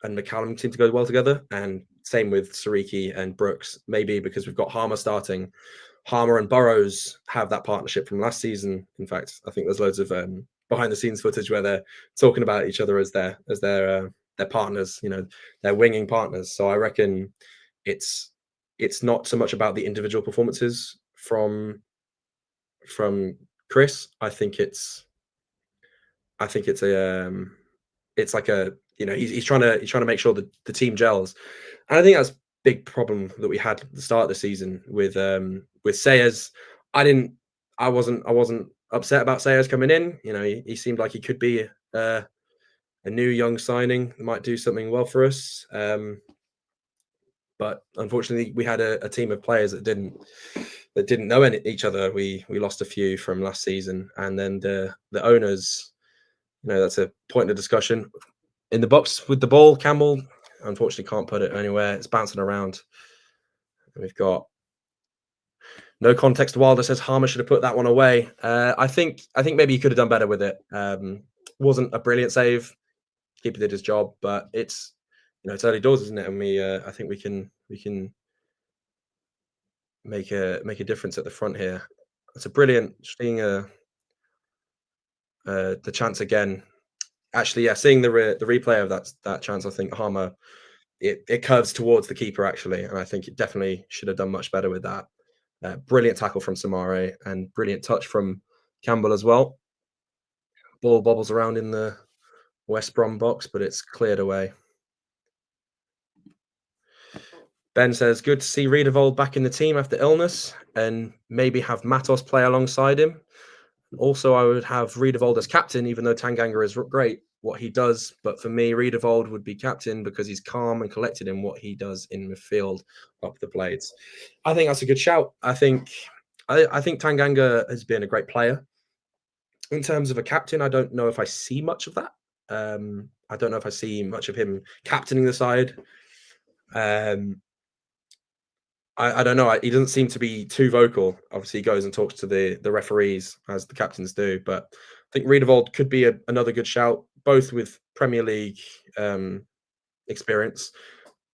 McCallum seem to go well together, and same with Siriki and Brooks. Maybe because we've got Harmer starting. Harmer and Burrows have that partnership from last season. In fact, I think there's loads of behind the scenes footage where they're talking about each other as their partners, you know, their winging partners. So I reckon it's not so much about the individual performances from Chris. I think it's like a, you know, he's trying to make sure that the team gels. And I think that's a big problem that we had at the start of the season with Sayers. I wasn't upset about Sayers coming in. You know, he seemed like he could be a new young signing that might do something well for us. But unfortunately, we had a team of players that didn't know each other. We lost a few from last season, and then the owners, you know, that's a point of discussion. In the box with the ball, Campbell unfortunately can't put it anywhere. It's bouncing around. We've got no context. Wilder says Harmer should have put that one away. I think maybe he could have done better with it. Wasn't a brilliant save. Keeper did his job, but it's, you know, it's early doors, isn't it? And I think we can make a difference at the front here. It's a brilliant seeing the chance again. actually, yeah, seeing the replay of that chance, I think Harmer it curves towards the keeper actually, and I think it definitely should have done much better with that. Brilliant tackle from Soumare and brilliant touch from Campbell as well. Ball bobbles around in the West Brom box, but it's cleared away. Ben says, good to see Riedewald back in the team after illness and maybe have Matos play alongside him. Also, I would have Riedewald as captain, even though Tanganga is great what he does. But for me, Riedewald would be captain because he's calm and collected in what he does in midfield up the blades. I think that's a good shout. I think Tanganga has been a great player. In terms of a captain, I don't know if I see much of that. I don't know if I see much of him captaining the side. I don't know. He doesn't seem to be too vocal. Obviously, he goes and talks to the referees, as the captains do. But I think Riedewald could be another good shout, both with Premier League experience,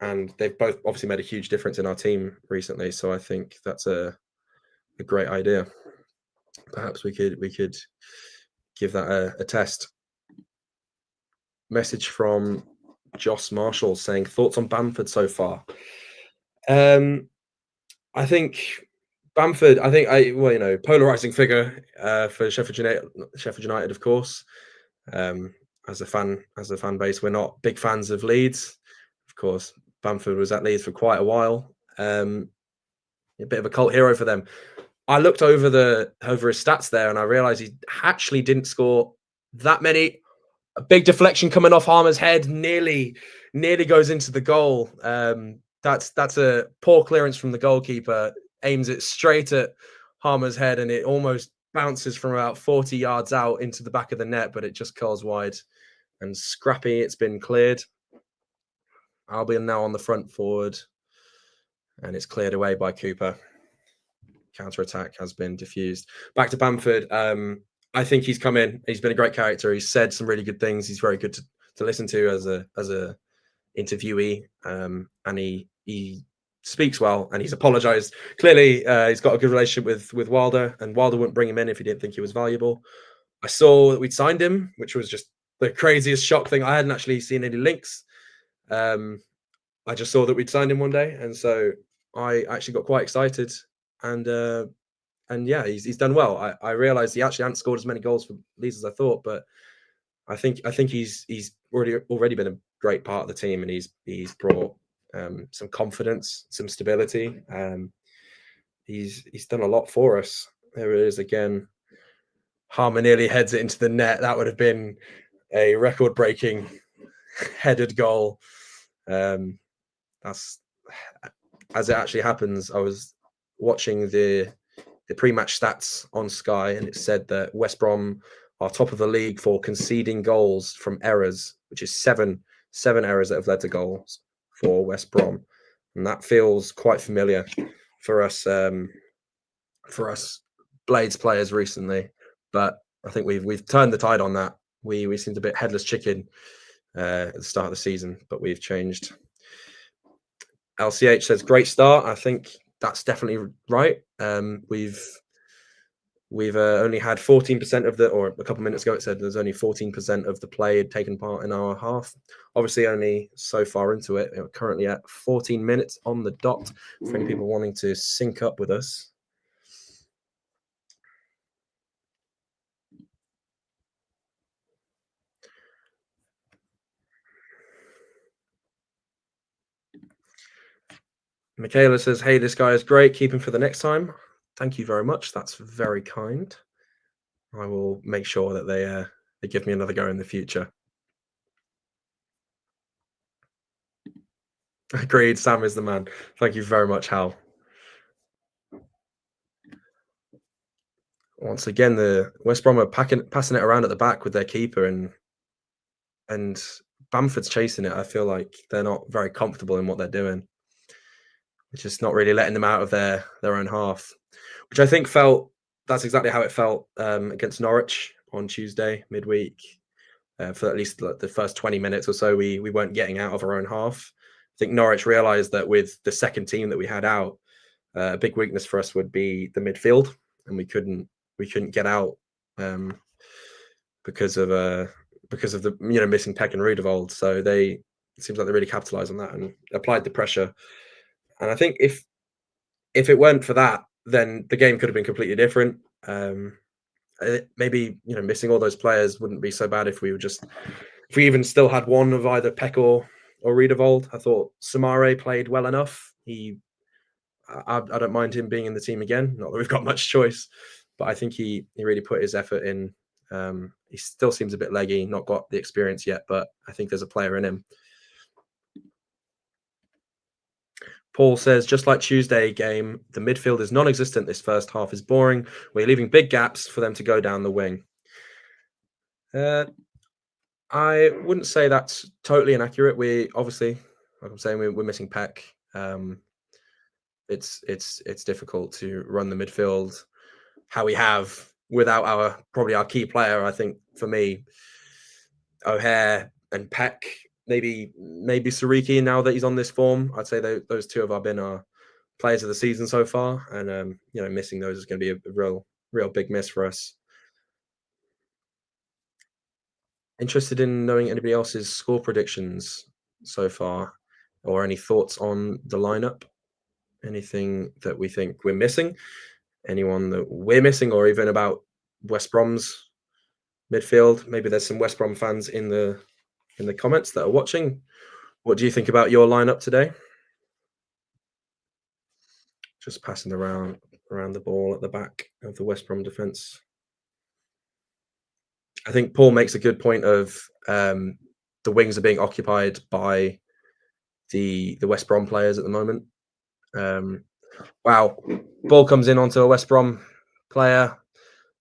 and they've both obviously made a huge difference in our team recently. So I think that's a great idea. Perhaps we could give that a test. Message from Joss Marshall saying, thoughts on Bamford so far? I think Bamford, polarizing figure for Sheffield United, of course. As a fan base, we're not big fans of Leeds. Of course, Bamford was at Leeds for quite a while. A bit of a cult hero for them. I looked over his stats there, and I realized he actually didn't score that many. A big deflection coming off Harmer's head, nearly goes into the goal. That's a poor clearance from the goalkeeper. Aims it straight at Harmer's head, and it almost bounces from about 40 yards out into the back of the net, but it just curls wide. And scrappy, it's been cleared. Albion now on the front forward, and it's cleared away by Cooper. Counter-attack has been diffused. Back to Bamford. I think he's come in. He's been a great character. He's said some really good things. He's very good to listen to as a interviewee, and he speaks well, and he's apologized. Clearly, he's got a good relationship with Wilder, and Wilder wouldn't bring him in if he didn't think he was valuable. I saw that we'd signed him, which was just the craziest shock thing. I hadn't actually seen any links. I just saw that we'd signed him one day, and so I actually got quite excited. And yeah, he's done well. I realized he actually hadn't scored as many goals for Leeds as I thought, but I think he's already been a great part of the team, and he's brought some confidence, some stability. He's done a lot for us. There it is again. Harmer nearly heads it into the net. That would have been a record-breaking headed goal. That's as it actually happens. I was watching the pre-match stats on Sky, and it said that West Brom are top of the league for conceding goals from errors, which is seven errors that have led to goals for West Brom, and that feels quite familiar for us Blades players recently. But I think we've turned the tide on that. We seemed a bit headless chicken at the start of the season, but we've changed. LCH says great start. I think that's definitely right. We've only had 14% or a couple of minutes ago it said there's only 14% of the play had taken part in our half. Obviously only so far into it. We're currently at 14 minutes on the dot for any people wanting to sync up with us. Michaela says, hey, this guy is great. Keep him for the next time. Thank you very much. That's very kind. I will make sure that they give me another go in the future. Agreed. Sam is the man. Thank you very much, Hal. Once again, the West Brom are passing it around at the back with their keeper, and Bamford's chasing it. I feel like they're not very comfortable in what they're doing. It's just not really letting them out of their own half, which I think that's exactly how it felt against Norwich on Tuesday midweek. For at least the first 20 minutes or so, we weren't getting out of our own half. I think Norwich realised that with the second team that we had out, a big weakness for us would be the midfield, and we couldn't get out because of because of the missing Peck and Rudavold. So it seems like they really capitalised on that and applied the pressure. And I think if it weren't for that, then the game could have been completely different. Maybe missing all those players wouldn't be so bad if we even still had one of either Peck or Rudavold. I thought Soumare played well enough. I don't mind him being in the team again. Not that we've got much choice, but I think he really put his effort in. He still seems a bit leggy, not got the experience yet, but I think there's a player in him. Paul says, just like Tuesday game, the midfield is non-existent. This first half is boring. We're leaving big gaps for them to go down the wing. I wouldn't say that's totally inaccurate. We obviously, like I'm saying, we're missing Peck. It's difficult to run the midfield how we have without probably our key player. I think for me, O'Hare and Peck, maybe Sariki, now that he's on this form, I'd say those two have been our players of the season so far, and missing those is going to be a real big miss for us. Interested in knowing anybody else's score predictions so far, or any thoughts on the lineup? Anything that we think we're missing? Anyone that we're missing, or even about West Brom's midfield? Maybe there's some West Brom fans in the comments that are watching. What do you think about your lineup today? Just passing around the ball at the back of the West Brom defence. I think Paul makes a good point of the wings are being occupied by the West Brom players at the moment. Wow, ball comes in onto a West Brom player,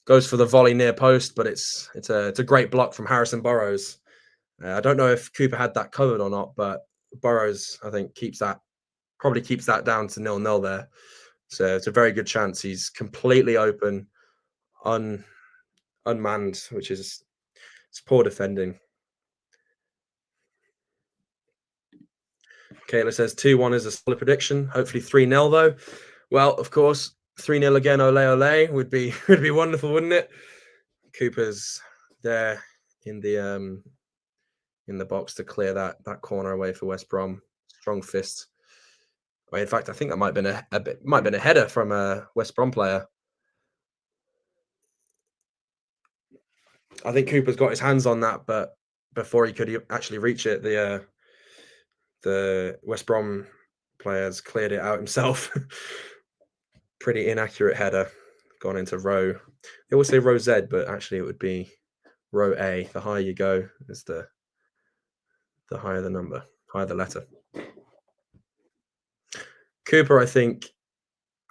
goes for the volley near post, but it's a great block from Harrison Burrows. I don't know if Cooper had that covered or not, but Burrows, I think, probably keeps that down to 0-0 there. So it's a very good chance. He's completely open, unmanned, which is poor defending. Kayla says 2-1 is a solid prediction. Hopefully 3-0 though. Well, of course, 3-0 again. Ole ole would be wonderful, wouldn't it? Cooper's there in the box to clear that corner away for West Brom. Strong fist. In fact, I think that might have been a header from a West Brom player. I think Cooper's got his hands on that, but before he could actually reach it, the West Brom players cleared it out himself. Pretty inaccurate header, gone into row. They always say row Z, but actually it would be row A. The higher you go, is the higher the number, higher the letter. Cooper, I think,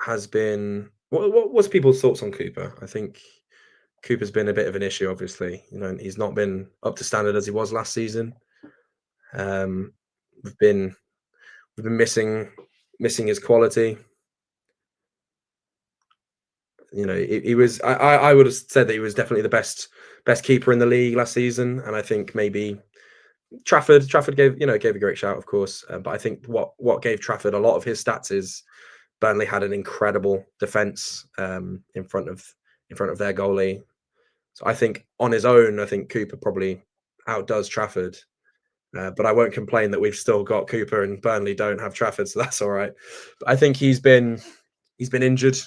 has been. What was people's thoughts on Cooper? I think Cooper's been a bit of an issue. Obviously, he's not been up to standard as he was last season. We've been missing his quality. He was. I would have said that he was definitely the best keeper in the league last season, and I think maybe Trafford gave a great shout, of course. But I think what gave Trafford a lot of his stats is Burnley had an incredible defense in front of their goalie. So I think on his own, I think Cooper probably outdoes Trafford. But I won't complain that we've still got Cooper and Burnley don't have Trafford, so that's all right. But I think he's been injured.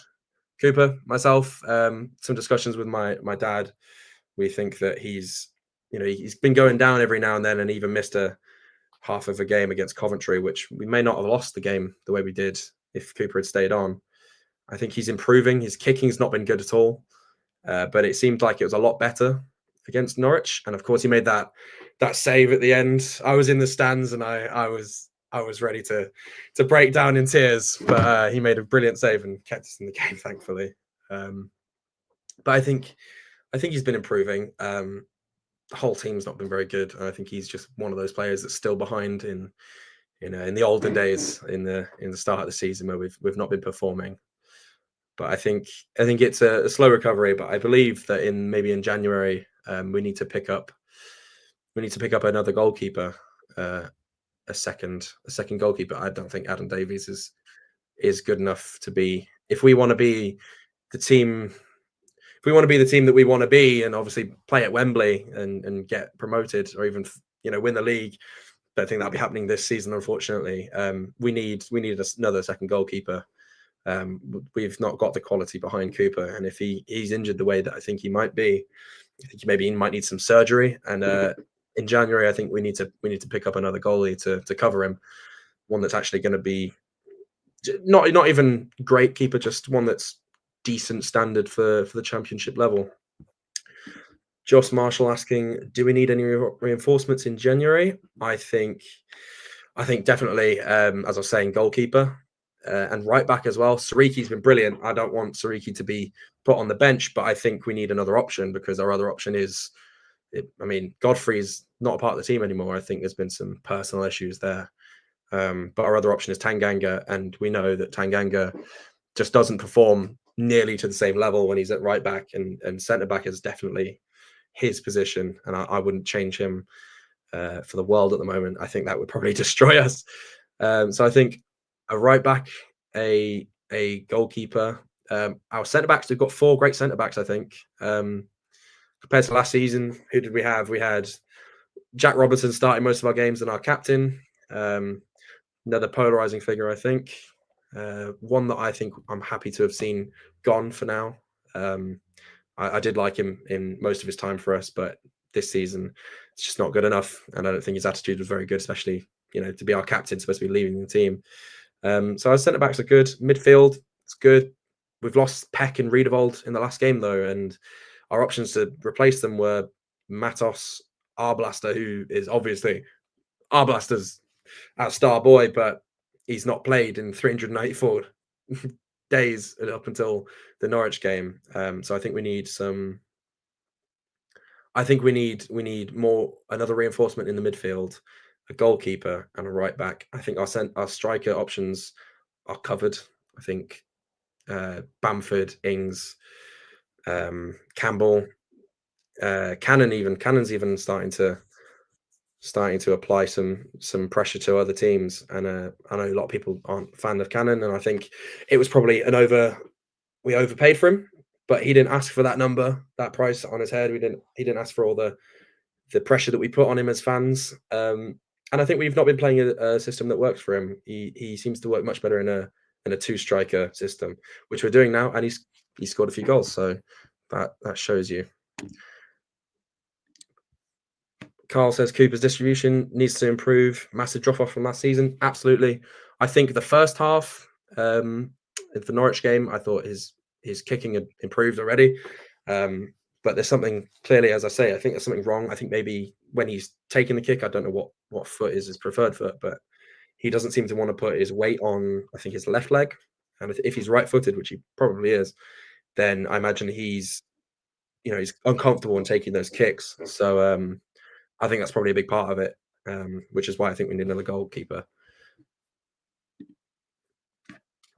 Cooper, myself, some discussions with my dad. We think that he's been going down every now and then, and even missed a half of a game against Coventry, which we may not have lost the game the way we did if Cooper had stayed on. I think he's improving. His kicking's not been good at all, but it seemed like it was a lot better against Norwich. And of course, he made that save at the end. I was in the stands, and I was ready to break down in tears, but he made a brilliant save and kept us in the game, thankfully. But I think he's been improving. The whole team's not been very good, and I think he's just one of those players that's still behind in the olden days, in the start of the season where we've not been performing. But I think it's a slow recovery. But I believe that in January we need to pick up another goalkeeper, a second goalkeeper. I don't think Adam Davies is good enough to be. If we want to be the team, if we want to be the team that we want to be, and obviously play at Wembley and get promoted, or even win the league. Don't think that'll be happening this season, unfortunately. We need another second goalkeeper. We've not got the quality behind Cooper, and if he's injured the way that I think he might be, I think maybe he might need some surgery. And in January, I think we need to pick up another goalie to cover him, one that's actually going to be not even great keeper, just one that's decent standard for the Championship level. Josh Marshall asking, do we need any reinforcements in January? I think definitely, as I was saying, goalkeeper and right back as well. Sariki's been brilliant. I don't want Sariki to be put on the bench, but I think we need another option, because our other option is, Godfrey's not a part of the team anymore. I think there's been some personal issues there. But our other option is Tanganga, and we know that Tanganga just doesn't perform nearly to the same level when he's at right back, and centre back is definitely his position, and I wouldn't change him for the world at the moment. I think that would probably destroy us. So I think a right back, a goalkeeper. Our centre backs, we've got 4 great centre backs, I think. Compared to last season, who did we have? We had Jack Robertson starting most of our games and our captain. Another polarizing figure, I think. One that I think I'm happy to have seen gone for now. I did like him in most of his time for us, but this season it's just not good enough, and I don't think his attitude was very good, especially to be our captain, supposed to be leading the team. So our centre backs are good. Midfield, it's good. We've lost Peck and Riedewald in the last game though, and our options to replace them were Matos, Arblaster, who is obviously Arblaster's our star boy, but he's not played in 394 days up until the Norwich game. So I think we need some. I think we need another reinforcement in the midfield, a goalkeeper and a right back. I think our striker options are covered. I think Bamford, Ings, Campbell, Cannon's even starting to apply some pressure to other teams, and I know a lot of people aren't a fan of Cannon, and I think it was probably we overpaid for him, but he didn't ask for that price on his head. He didn't ask for all the pressure that we put on him as fans, and I think we've not been playing a system that works for him. He seems to work much better in a 2-striker system, which we're doing now, and he scored a few goals, so that shows you. Carl says Cooper's distribution needs to improve. Massive drop off from last season. Absolutely. I think the first half in the Norwich game, I thought his kicking had improved already. But there's something, clearly, as I say, I think there's something wrong. I think maybe when he's taking the kick, I don't know what foot is his preferred foot, but he doesn't seem to want to put his weight on, I think, his left leg. And if he's right-footed, which he probably is, then I imagine he's uncomfortable in taking those kicks. So I think that's probably a big part of it, which is why I think we need another goalkeeper.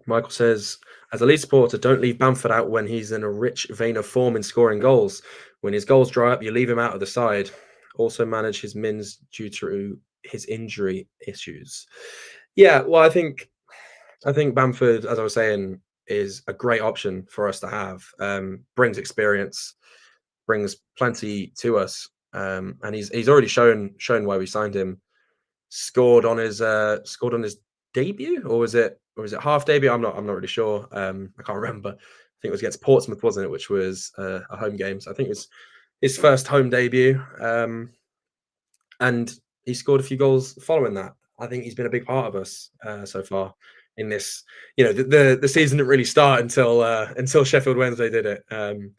Michael says, as a Leeds supporter, don't leave Bamford out when he's in a rich vein of form in scoring goals. When his goals dry up, you leave him out of the side. Also manage his mins due to his injury issues. Yeah, well, I think Bamford, as I was saying, is a great option for us to have. Brings experience, brings plenty to us. And he's already shown why we signed him. Scored on his debut, or was it half debut? I'm not really sure. I can't remember. I think it was against Portsmouth, wasn't it? Which was a home game. So I think it was his first home debut. And he scored a few goals following that. I think he's been a big part of us so far in this. The season didn't really start until Sheffield Wednesday did it. And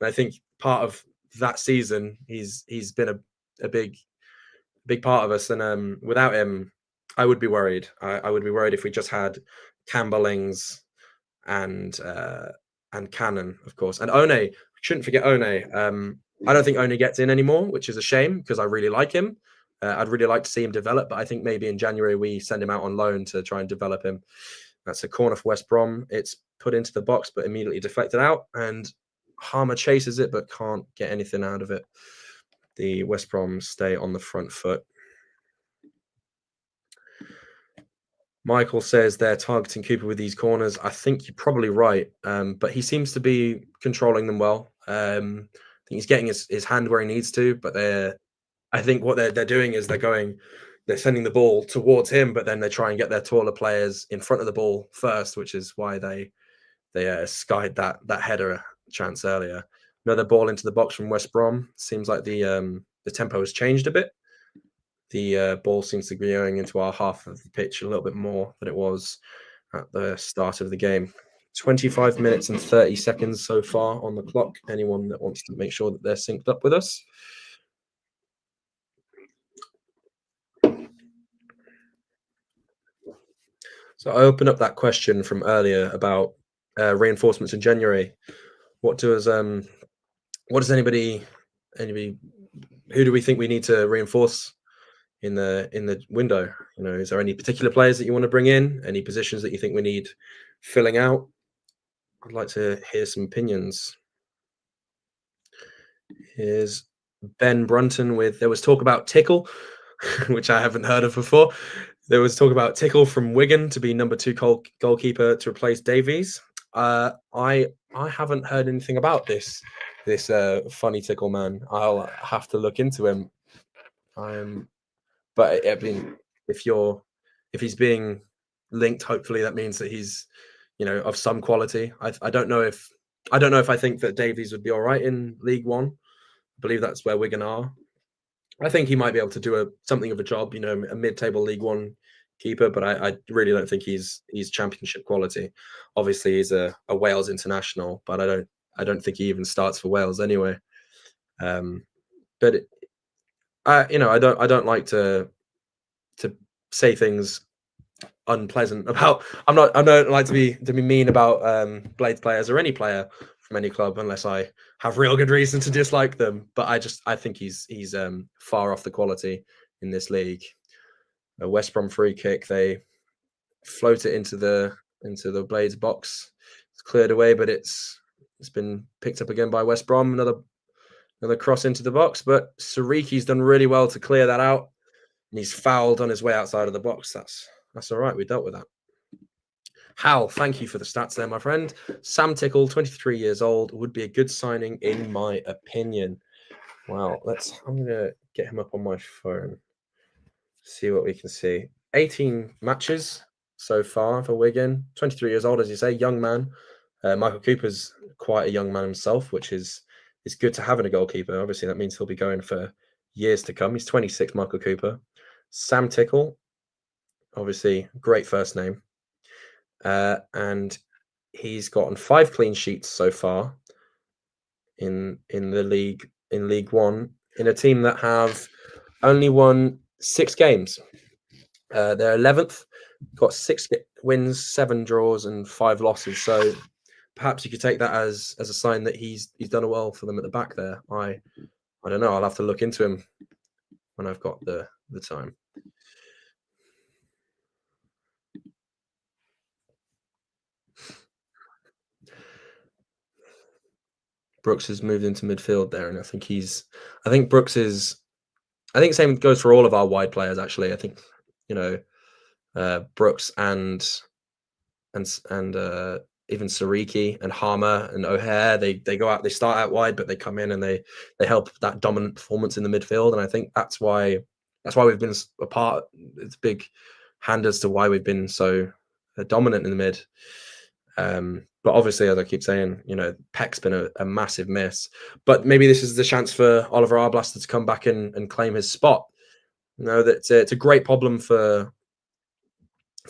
I think part of that season, he's been a big part of us, and without him, I would be worried. I would be worried if we just had Campbellings and Cannon, of course, and One. Shouldn't forget One. I don't think One gets in anymore, which is a shame because I really like him. I'd really like to see him develop, but I think maybe in January we send him out on loan to try and develop him. That's a corner for West Brom. It's put into the box, but immediately deflected out, and Harmer chases it, but can't get anything out of it. The West Brom stay on the front foot. Michael says they're targeting Cooper with these corners. I think you're probably right, but he seems to be controlling them well. I think he's getting his hand where he needs to, but I think what they're doing is they're sending the ball towards him, but then they try and get their taller players in front of the ball first, which is why they skied that header chance earlier. Another ball into the box from West Brom. Seems like the tempo has changed a bit. The ball seems to be going into our half of the pitch a little bit more than it was at the start of the game. 25 minutes and 30 seconds so far on the clock. Anyone that wants to make sure that they're synced up with us. So I opened up that question from earlier about reinforcements in January. What does anybody who do we think we need to reinforce in the window? You know, is there any particular players that you want to bring in? Any positions that you think we need filling out? I'd like to hear some opinions. Here's Ben Brunton with, there was talk about Tickle, which I haven't heard of before. There was talk about Tickle from Wigan to be number 2 goalkeeper to replace Davies. I haven't heard anything about this funny Tickle man. I'll have to look into him. But I mean, if he's being linked, hopefully that means that he's, you know, of some quality. I don't know if I think that Davies would be all right in League One. I believe that's where Wigan are. I think he might be able to do something of a job, you know, a mid-table League One keeper, but I really don't think he's championship quality. Obviously, he's a Wales international, but I don't think he even starts for Wales anyway. But you know, I don't like to say things unpleasant about. I don't like to be mean about Blades players or any player from any club unless I have real good reason to dislike them. But I think he's far off the quality in this league. A West Brom free kick, they float it into the Blades box. It's cleared away, but it's been picked up again by West Brom. Another cross into the box, but Sariki's done really well to clear that out, and he's fouled on his way outside of the box. That's all right. We dealt with that. Hal, thank you for the stats there, my friend. Sam Tickle, 23 years old, would be a good signing in my opinion. Wow, I'm gonna get him up on my phone. See what we can see. 18 matches so far for Wigan. 23 years old, as you say, young man. Michael Cooper's quite a young man himself, which is good to have in a goalkeeper. Obviously, that means he'll be going for years to come. He's 26, Michael Cooper. Sam Tickle, obviously, great first name. And he's gotten 5 clean sheets so far in the league, in League One, in a team that have only won 6 games. They're 11th, got 6 wins, 7 draws, and 5 losses. So perhaps you could take that as a sign that he's done well for them at the back there. I don't know. I'll have to look into him when I've got the time. Brooks has moved into midfield there, and I think the same goes for all of our wide players. Actually, I think, you know, Brooks and even Sariki and Harmer and O'Hare, they go out, they start out wide, but they come in and they help that dominant performance in the midfield. And I think that's why we've been a part. It's a big hand as to why we've been so dominant in the mid. But obviously, as I keep saying, you know, Peck's been a massive miss. But maybe this is the chance for Oliver Arblaster to come back and claim his spot. You know, that it's a great problem for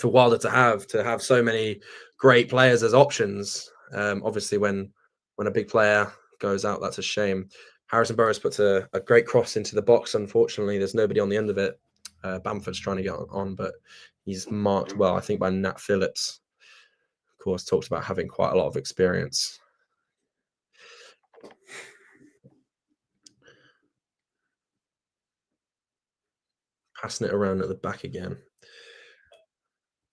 Wilder to have so many great players as options. Obviously, when a big player goes out, that's a shame. Harrison Burrows puts a great cross into the box. Unfortunately, there's nobody on the end of it. Bamford's trying to get on, but he's marked well, I think, by Nat Phillips. Of course, talks about having quite a lot of experience. Passing it around at the back again.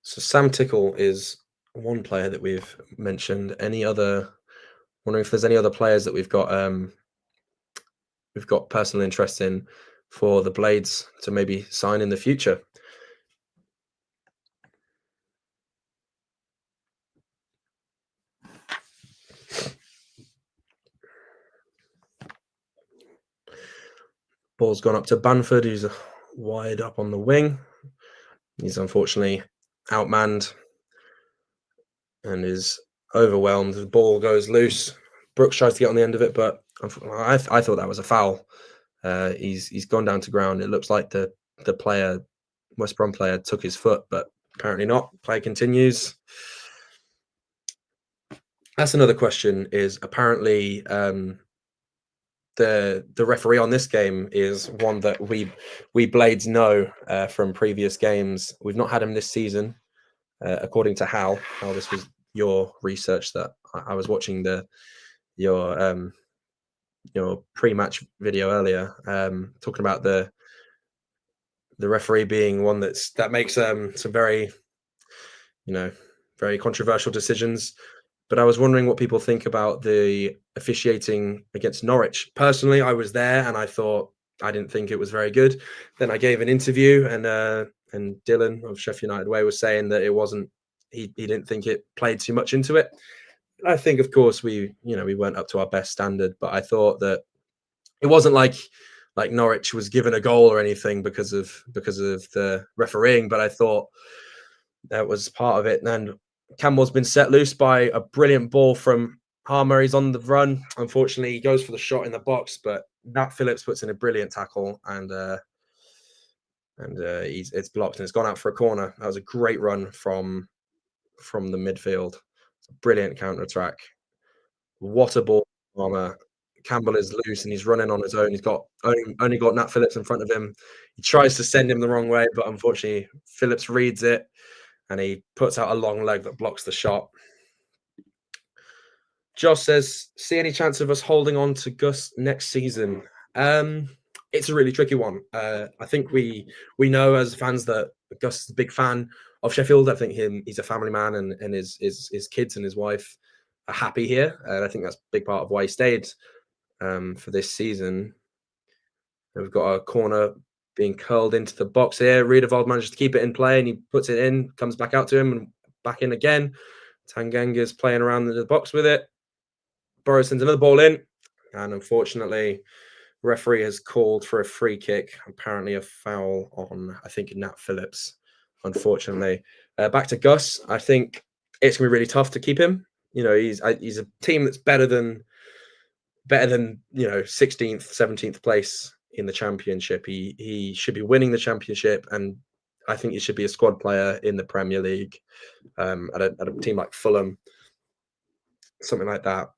So Sam Tickle is one player that we've mentioned. Wondering if there's any other players that we've got personal interest in for the Blades to maybe sign in the future. Ball's gone up to Bamford, who's wide up on the wing. He's unfortunately outmanned and is overwhelmed. The ball goes loose. Brooks tries to get on the end of it, but I thought that was a foul. He's gone down to ground. It looks like the player, West Brom player, took his foot, but apparently not. Play continues. That's another question. Is apparently the referee on this game is one that we Blades know from previous games. We've not had him this season, according to Hal. Hal, this was your research that I was watching your pre-match video earlier, talking about the referee being one that makes some very very controversial decisions. But I was wondering what people think about the officiating against Norwich. Personally, I was there and I didn't think it was very good. Then I gave an interview and Dylan of Sheff United Way was saying that it wasn't. He didn't think it played too much into it. I think, of course, we weren't up to our best standard, but I thought that it wasn't like Norwich was given a goal or anything because of the refereeing. But I thought that was part of it. And Campbell's been set loose by a brilliant ball from Soumare. He's on the run. Unfortunately, he goes for the shot in the box, but Nat Phillips puts in a brilliant tackle, and it's blocked and it's gone out for a corner. That was a great run from the midfield. It's a brilliant counter attack. What a ball! Campbell is loose and he's running on his own. He's got only got Nat Phillips in front of him. He tries to send him the wrong way, but unfortunately, Phillips reads it. And he puts out a long leg that blocks the shot. Josh says, see any chance of us holding on to Gus next season? It's a really tricky one. I think we know as fans that Gus is a big fan of Sheffield. I think he's a family man and his kids and his wife are happy here. And I think that's a big part of why he stayed for this season. We've got a corner being curled into the box here. Riedewald manages to keep it in play and he puts it in, comes back out to him and back in again. Tanganga's playing around the box with it. Burrows sends another ball in. And unfortunately, referee has called for a free kick. Apparently a foul on, I think, Nat Phillips, unfortunately. Back to Gus. I think it's going to be really tough to keep him. He's a team that's better than 16th, 17th place in the championship. He should be winning the championship, and I think he should be a squad player in the Premier League at a team like Fulham, something like that.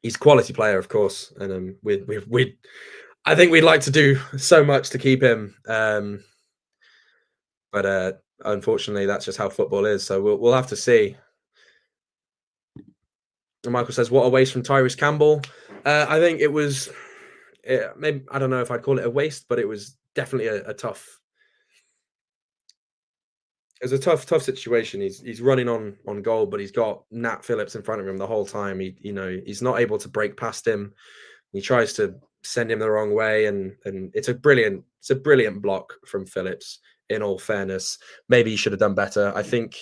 He's a quality player, of course, and I think we'd like to do so much to keep him, but unfortunately, that's just how football is. So we'll have to see. And Michael says, "What a waste from Tyrese Campbell." I think it was. Maybe I don't know if I'd call it a waste, but it was definitely a tough. It was a tough situation. He's running on goal, but he's got Nat Phillips in front of him the whole time. He's not able to break past him. He tries to send him the wrong way, and it's a brilliant block from Phillips. In all fairness, maybe he should have done better. I think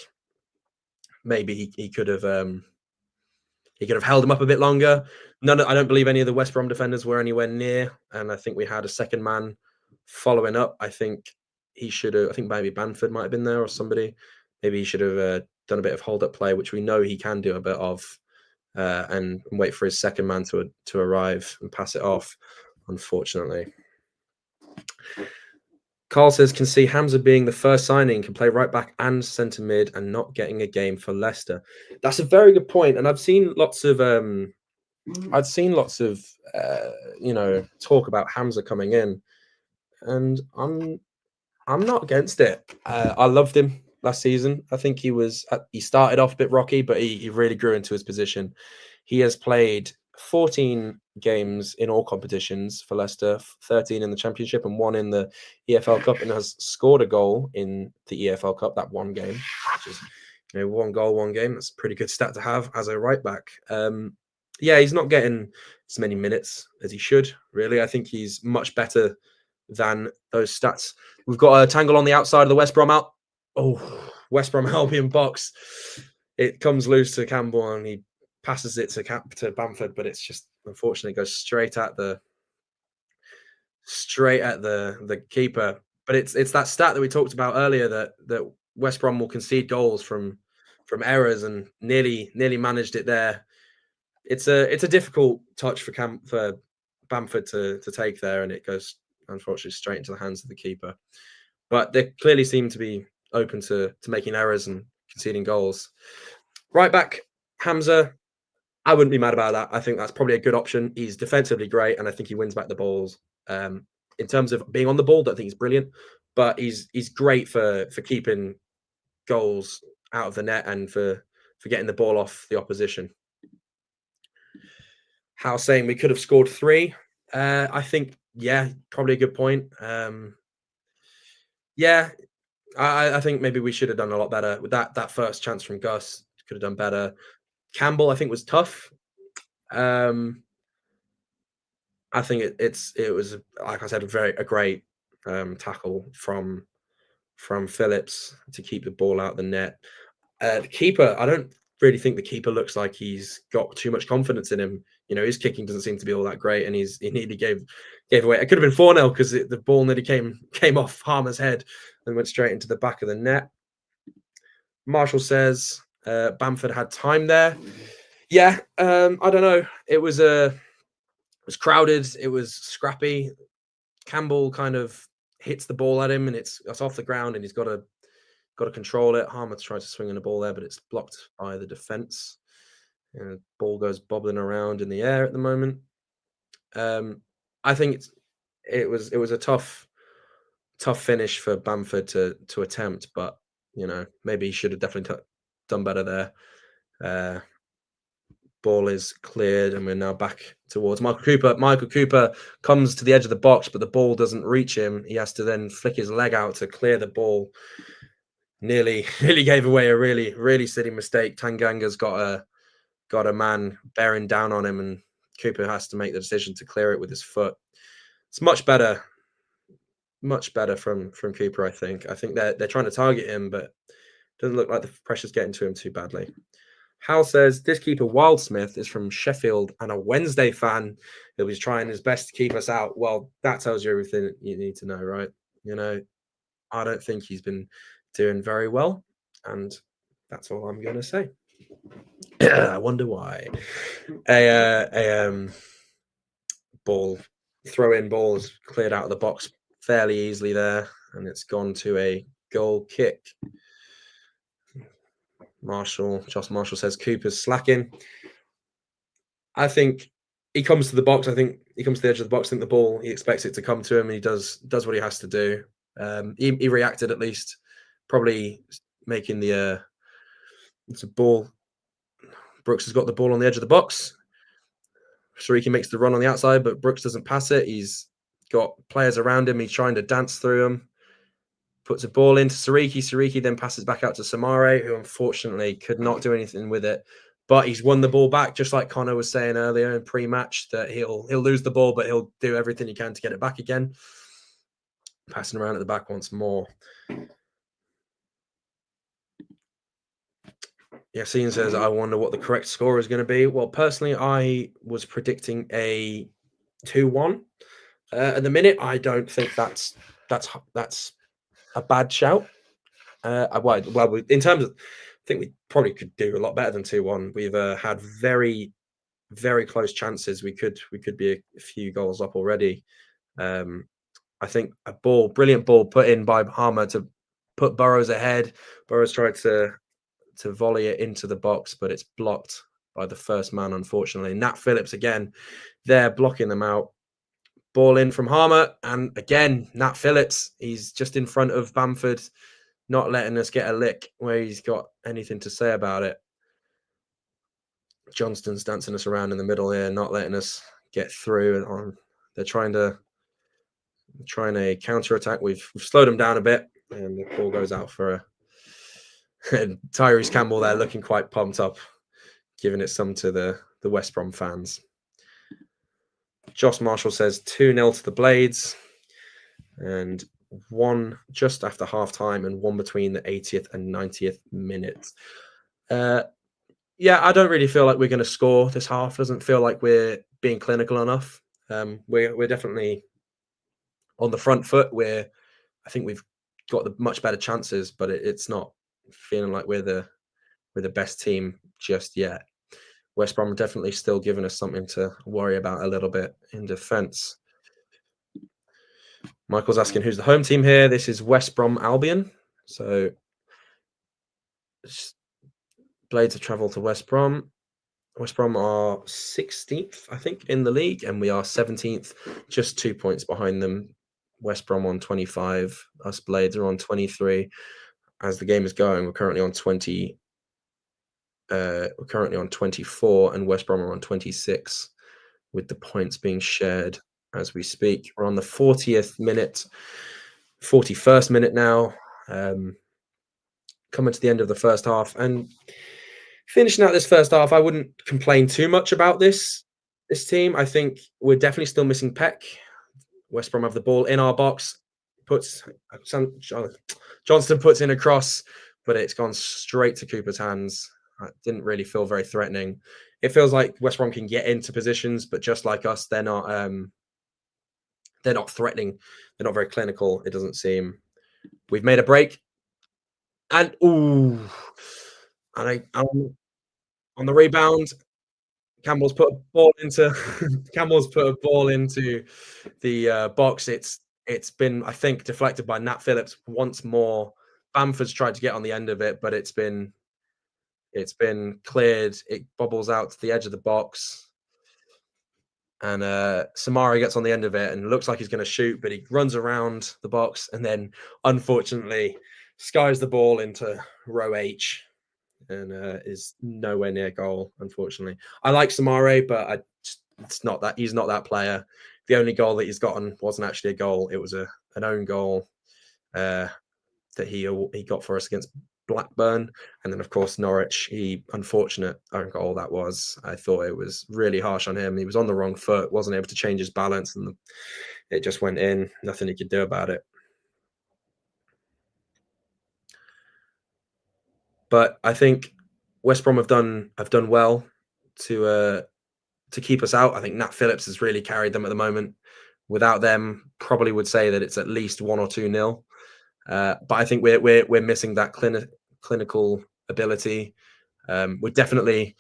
maybe he could have. He could have held him up a bit longer. I don't believe any of the West Brom defenders were anywhere near, and I think we had a second man following up. I think he should have. I think maybe Bamford might have been there or somebody. Maybe he should have done a bit of hold-up play, which we know he can do a bit of, and wait for his second man to arrive and pass it off. Unfortunately, Carl says, can see Hamza being the first signing, can play right back and centre mid and not getting a game for Leicester. That's a very good point. And I've seen lots of talk about Hamza coming in, and I'm not against it. I loved him last season. I think he started off a bit rocky, but he really grew into his position. He has played 14 games in all competitions for Leicester, 13 in the Championship and 1 in the EFL Cup, and has scored a goal in the EFL Cup that one game, which is 1 goal, 1 game. That's a pretty good stat to have as a right back. He's not getting as many minutes as he should, really. I think he's much better than those stats. We've got a tangle on the outside of the West Brom West Brom Albion box. It comes loose to Campbell and he passes it to Bamford, but it's just unfortunately goes straight at the straight at the keeper. But it's that stat that we talked about earlier that West Brom will concede goals from errors, and nearly managed it there. It's a difficult touch for Bamford to take there, and it goes unfortunately straight into the hands of the keeper. But they clearly seem to be open to making errors and conceding goals. Right back, Hamza. I wouldn't be mad about that. I think that's probably a good option. He's defensively great, and I think he wins back the balls. In terms of being on the ball, I don't think he's brilliant, but he's great for keeping goals out of the net and for getting the ball off the opposition. How saying we could have scored 3. I think, yeah, probably a good point. Yeah, I think maybe we should have done a lot better with that first chance from Gus. Could have done better. Campbell, I think, was tough. I think it was, like I said, a great tackle from Phillips to keep the ball out of the net. The keeper, I don't really think the keeper looks like he's got too much confidence in him. You know, his kicking doesn't seem to be all that great, and he nearly gave away. It could have been 4-0 because the ball nearly came off Harmer's head and went straight into the back of the net. Marshall says Bamford had time there. Yeah, I don't know. It was crowded. It was scrappy. Campbell kind of hits the ball at him, and it's off the ground, and he's got to control it. Harmer tries to swing in the ball there, but it's blocked by the defense. And the ball goes bobbling around in the air at the moment. I think it was a tough finish for Bamford to attempt, but you know, maybe he should have definitely done better there. Ball is cleared, and we're now back towards Michael Cooper. Michael Cooper comes to the edge of the box, but the ball doesn't reach him. He has to then flick his leg out to clear the ball. Nearly gave away a really silly mistake. Tanganga's got a man bearing down on him, and Cooper has to make the decision to clear it with his foot. It's much better from Cooper. I think they're trying to target him, but it doesn't look like the pressure's getting to him too badly. Hal says this keeper Wildsmith is from Sheffield and a Wednesday fan who was trying his best to keep us out. Well, that tells you everything you need to know, right? You know, I don't think he's been doing very well, and that's all I'm going to say. I wonder why. A throw-in ball is cleared out of the box fairly easily there, and it's gone to a goal kick. Josh Marshall says Cooper's slacking. I think he comes to the box. I think he comes to the edge of the box. I think the ball, he expects it to come to him, and he does what he has to do. He reacted at least, probably making it's a ball. Brooks has got the ball on the edge of the box. Shariki makes the run on the outside, but Brooks doesn't pass it. He's got players around him. He's trying to dance through them. Puts a ball into Siriki. Siriki then passes back out to Soumare, who unfortunately could not do anything with it. But he's won the ball back, just like Connor was saying earlier in pre-match, that he'll lose the ball, but he'll do everything he can to get it back again. Passing around at the back once more. Yassine says, I wonder what the correct score is going to be. Well, personally, I was predicting a 2-1. At the minute, I don't think that's a bad shout. Well, in terms of, I think we probably could do a lot better than 2-1. We've had very, very close chances. We could be a few goals up already. I think a brilliant ball put in by Harmer to put Burrows ahead. Burrows tried to volley it into the box, but it's blocked by the first man, unfortunately. Nat Phillips again, they're blocking them out. Ball in from Harmer, and again, Nat Phillips, he's just in front of Bamford, not letting us get a lick where he's got anything to say about it. Johnston's dancing us around in the middle here, not letting us get through. They're trying a counter-attack. We've slowed them down a bit, and the ball goes out for a and Tyrese Campbell there looking quite pumped up, giving it some to the West Brom fans. Josh Marshall says 2-0 to the Blades, and one just after half time and one between the 80th and 90th minute. Yeah, I don't really feel like we're going to score this half. Doesn't feel like we're being clinical enough. We're definitely on the front foot. I think we've got the much better chances, but it's not feeling like we're the best team just yet. West Brom are definitely still giving us something to worry about a little bit in defence. Michael's asking who's the home team here. This is West Brom Albion. So Blades have travelled to West Brom. West Brom are 16th, I think, in the league, and we are 17th, just 2 points behind them. West Brom on 25. Us Blades are on 23. As the game is going, we're currently on 20. We're currently on 24, and West Brom are on 26, with the points being shared as we speak. We're on the 40th minute, 41st minute now. Coming to the end of the first half, and finishing out this first half, I wouldn't complain too much about this team. I think we're definitely still missing Peck. West Brom have the ball in our box. Johnston puts in a cross, but it's gone straight to Cooper's hands. It didn't really feel very threatening. It feels like West Brom can get into positions, but just like us, they're not threatening. They're not very clinical, it doesn't seem. We've made a break. And on the rebound, Campbell's put a ball into the box. It's been, I think, deflected by Nat Phillips once more. Bamford's tried to get on the end of it, but it's been cleared. It bobbles out to the edge of the box, and Soumare gets on the end of it and looks like he's going to shoot, but he runs around the box and then, unfortunately, skies the ball into row H and is nowhere near goal, unfortunately. I like Soumare, but it's not that. He's not that player. The only goal that he's gotten wasn't actually a goal. It was an own goal that he got for us against Blackburn. And then, of course, Norwich, unfortunate own goal that was. I thought it was really harsh on him. He was on the wrong foot, wasn't able to change his balance, and it just went in. Nothing he could do about it. But I think West Brom have done well to keep us out. I think Nat Phillips has really carried them at the moment. Without them, probably would say that it's at least 1 or 2-0. But I think we're missing that clinical ability. We're definitely,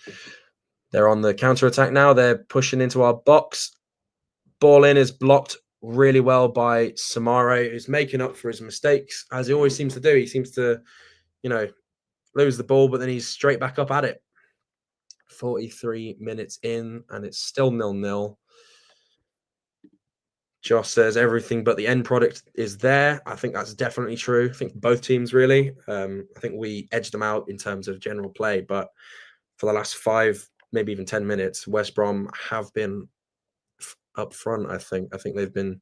they're on the counter attack now. They're pushing into our box. Ball in is blocked really well by Soumare, who's making up for his mistakes, as he always seems to do. He seems to, lose the ball, but then he's straight back up at it. 43 minutes in, and it's still 0-0. Josh says everything but the end product is there. I think that's definitely true. I think both teams really. I think we edged them out in terms of general play, but for the last 5, maybe even 10 minutes, West Brom have been up front. I think they've been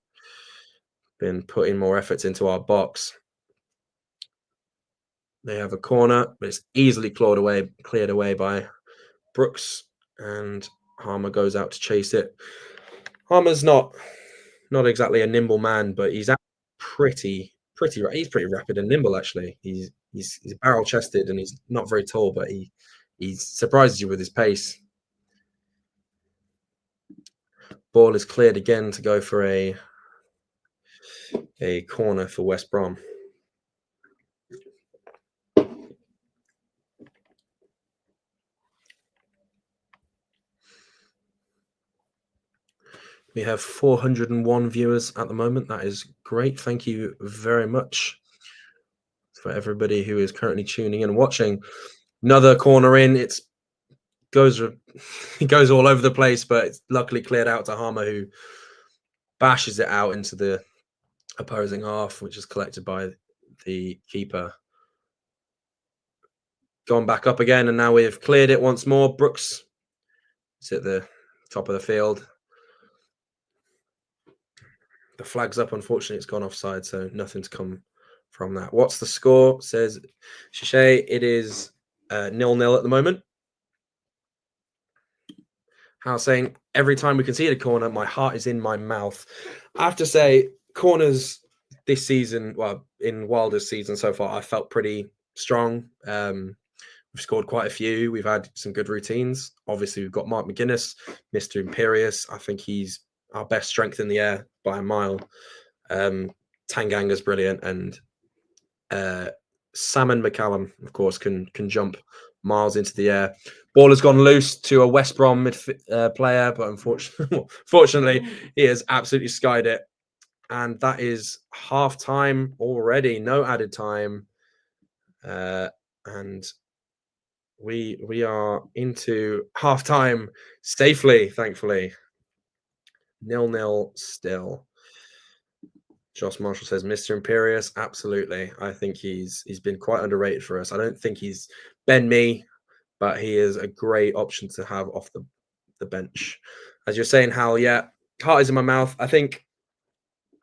putting more efforts into our box. They have a corner, but it's easily cleared away by Brooks, and Harmer goes out to chase it. Harmer's not exactly a nimble man, but he's pretty rapid and nimble actually. He's barrel chested and he's not very tall, but he surprises you with his pace. Ball is cleared again to go for a corner for West Brom. We have 401 viewers at the moment. That is great. Thank you very much for everybody who is currently tuning in and watching. Another corner in. It goes all over the place, but it's luckily cleared out to Harmer, who bashes it out into the opposing half, which is collected by the keeper. Gone back up again, and now we've cleared it once more. Brooks is at the top of the field. The flag's up. Unfortunately, it's gone offside, so nothing to come from that. What's the score? Says Shishay. It is 0-0 at the moment. How saying every time we concede a corner, my heart is in my mouth. I have to say, corners this season, well, in Wilder's season so far, I felt pretty strong. We've scored quite a few. We've had some good routines. Obviously, we've got Mark McGuinness, Mr. Imperious. I think he's our best strength in the air by a mile. Tanganga's brilliant, and Sam and McCallum, of course, can jump miles into the air. Ball has gone loose to a West Brom player, but unfortunately, he has absolutely skied it. And that is half time already, no added time. And we are into half time safely, thankfully. 0-0 still. Josh Marshall says, Mr. Imperious, absolutely. I think he's been quite underrated for us. I don't think he's Ben Mee, but he is a great option to have off the bench. As you're saying, Hal, yeah, heart is in my mouth. I think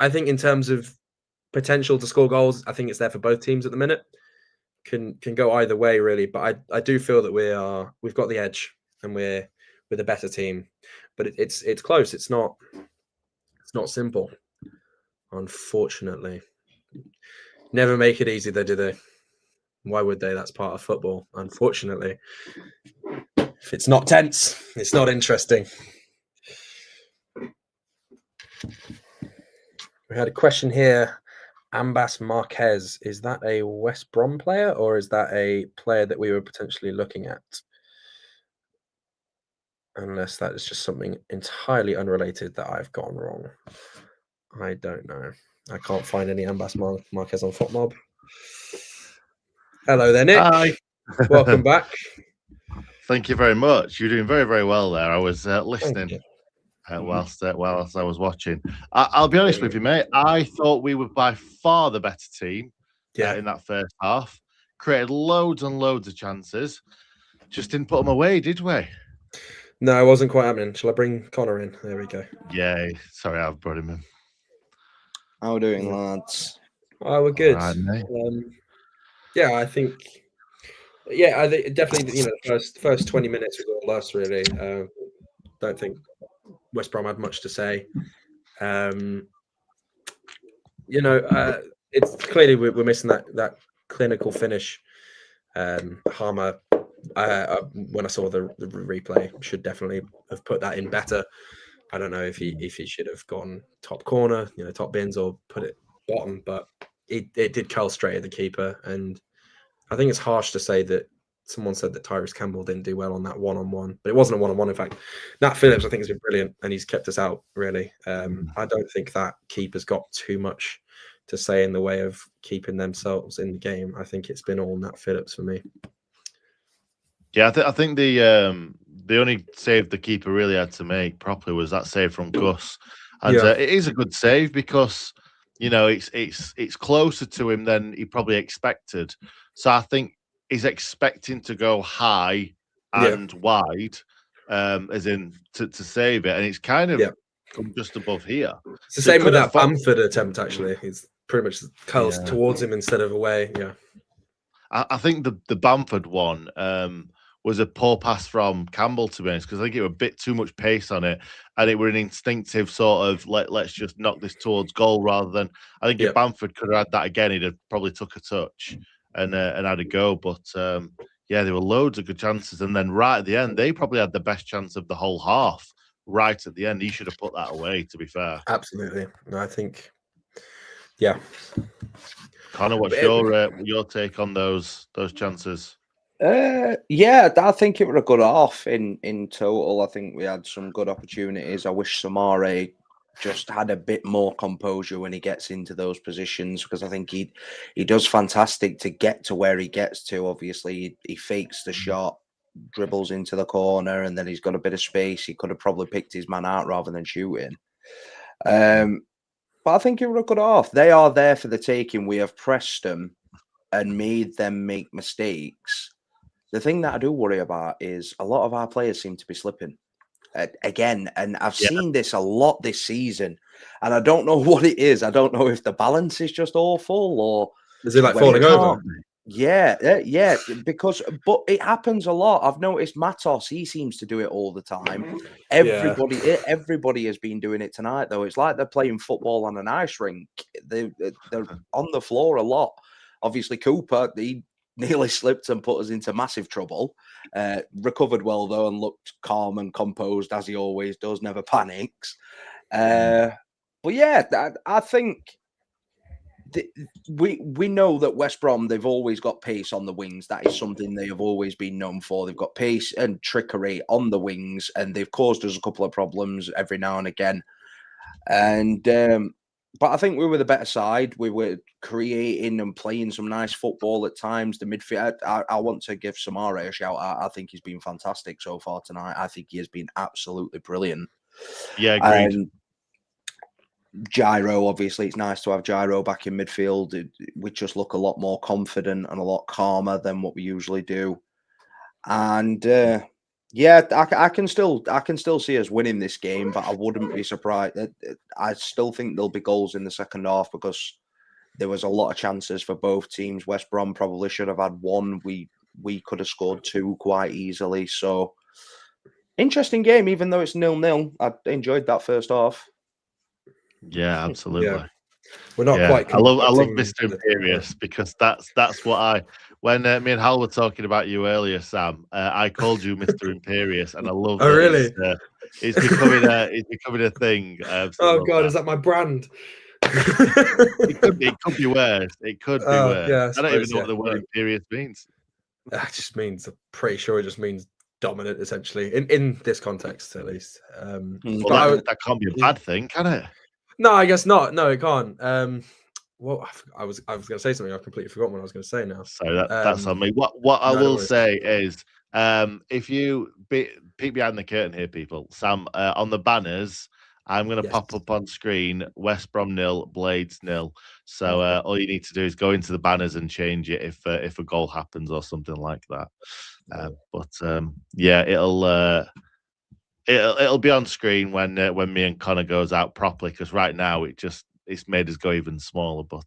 in terms of potential to score goals, I think it's there for both teams at the minute. Can go either way, really. But I do feel that we've got the edge and we're the better team. But it's close. It's not simple. Unfortunately, never make it easy, though, do they? Why would they? That's part of football. Unfortunately, if it's not tense, it's not interesting. We had a question here. Ambas Marquez, is that a West Brom player or is that a player that we were potentially looking at? Unless that is just something entirely unrelated that I've gotten wrong. I don't know. I can't find any Ambas Marquez on FotMob. Hello there, Nick. Hi. Welcome back. Thank you very much. You're doing very, very well there. I was listening whilst I was watching. I'll be honest with you, mate. I thought we were by far the better team in that first half. Created loads and loads of chances. Just didn't put them away, did we? No, it wasn't quite happening. Shall I bring Connor in? There we go. Yeah, sorry, I've brought him in. How are we doing, lads? Oh, we're good. Right, mate. I think. Yeah, I think definitely. The first 20 minutes was all us, really. Don't think West Brom had much to say. It's clearly we're missing that clinical finish. Harmer, when I saw the replay, should definitely have put that in better. I don't know if he should have gone top corner, top bins, or put it bottom, but it did curl straight at the keeper. And I think it's harsh to say that someone said that Tyrese Campbell didn't do well on that one-on-one, but it wasn't a one-on-one. In fact, Nat Phillips, I think, has been brilliant, and he's kept us out, really. I don't think that keeper's got too much to say in the way of keeping themselves in the game. I think it's been all Nat Phillips for me. Yeah, I think the only save the keeper really had to make properly was that save from Gus, and it is a good save because it's closer to him than he probably expected. So I think he's expecting to go high and wide, as in to save it, and it's kind of come just above here. It's the same with that Bamford attempt. Actually, he's pretty much curls towards him instead of away. Yeah, I think the Bamford one was a poor pass from Campbell, to be honest, because I think it was a bit too much pace on it, and it were an instinctive sort of let's just knock this towards goal rather than. I think if Bamford could have had that again, he'd have probably took a touch and had a go. But there were loads of good chances, and then right at the end, they probably had the best chance of the whole half. Right at the end, he should have put that away. To be fair, absolutely. No, I think, Connor, what's your take on those chances? I think it was a good half in total. I think we had some good opportunities. I wish Soumare just had a bit more composure when he gets into those positions, because I think he does fantastic to get to where he gets to. Obviously, he fakes the shot, dribbles into the corner, and then he's got a bit of space. He could have probably picked his man out rather than shooting. But I think it was a good half. They are there for the taking. We have pressed them and made them make mistakes. The thing that I do worry about is a lot of our players seem to be slipping again. And I've seen this a lot this season. And I don't know what it is. I don't know if the balance is just awful or... Is it like falling over? Yeah. But it happens a lot. I've noticed Matos, he seems to do it all the time. Everybody has been doing it tonight, though. It's like they're playing football on an ice rink. They're on the floor a lot. Obviously, Cooper, he nearly slipped and put us into massive trouble. Recovered well, though, and looked calm and composed, as he always does, never panics. But yeah, I think we know that West Brom, they've always got pace on the wings. That is something they have always been known for. They've got pace and trickery on the wings, and they've caused us a couple of problems every now and again. And but I think we were the better side. We were creating and playing some nice football at times. The midfield, I want to give Soumare a shout out. I think he's been fantastic so far tonight. I think he has been absolutely brilliant. Yeah, agreed. And Gyro, obviously, it's nice to have Gyro back in midfield. We just look a lot more confident and a lot calmer than what we usually do. And yeah, I can still see us winning this game, but I wouldn't be surprised. I still think there'll be goals in the second half because there was a lot of chances for both teams. West Brom probably should have had one. We could have scored two quite easily. So interesting game, even though it's 0-0. I enjoyed that first half. Yeah, absolutely. Yeah. We're not quite. I love Mr. Imperious because that's what when me and Hal were talking about you earlier, Sam. I called you Mr. Imperious, and I love. Oh, really? It's becoming a thing. Oh God, is that my brand? It could be worse. It could be worse. Yeah, I don't even know what the word imperious means. That just means, I'm pretty sure it just means dominant, essentially, in this context at least. Well, that can't be a bad thing, can it? No, I guess not. No, it can't. Well, I was going to say something. I've completely forgotten what I was going to say now. So that's on me. What I will say is, if you peek behind the curtain here, people, Sam, on the banners, I'm going to pop up on screen West Brom 0, Blades 0. So all you need to do is go into the banners and change it if a goal happens or something like that. Yeah, it'll be on screen when me and Connor goes out properly, because right now it's made us go even smaller. But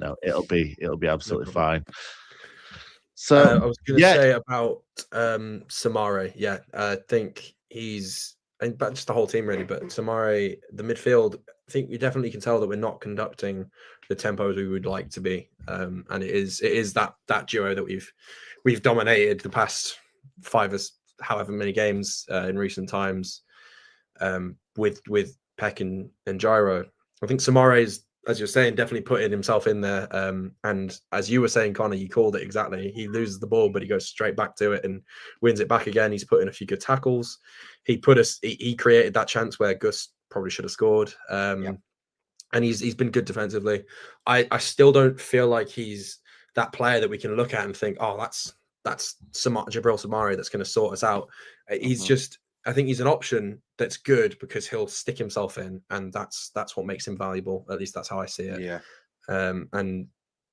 no, it'll be absolutely fine. So I was going to say about Soumare. Yeah, I think but just the whole team really. But Soumare, the midfield, I think we definitely can tell that we're not conducting the tempos we would like to be. And it is that duo that we've dominated the past however many games in recent times, with Peck and Gyro. I think Soumare is, as you're saying, definitely putting himself in there. And as you were saying, Connor, you called it exactly. He loses the ball, but he goes straight back to it and wins it back again. He's put in a few good tackles. He created that chance where Gus probably should have scored. And he's been good defensively. I still don't feel like he's that player that we can look at and think, oh, that's Jabril Soumare that's going to sort us out. He's just, I think he's an option that's good because he'll stick himself in, and that's what makes him valuable. At least that's how I see it. Yeah. And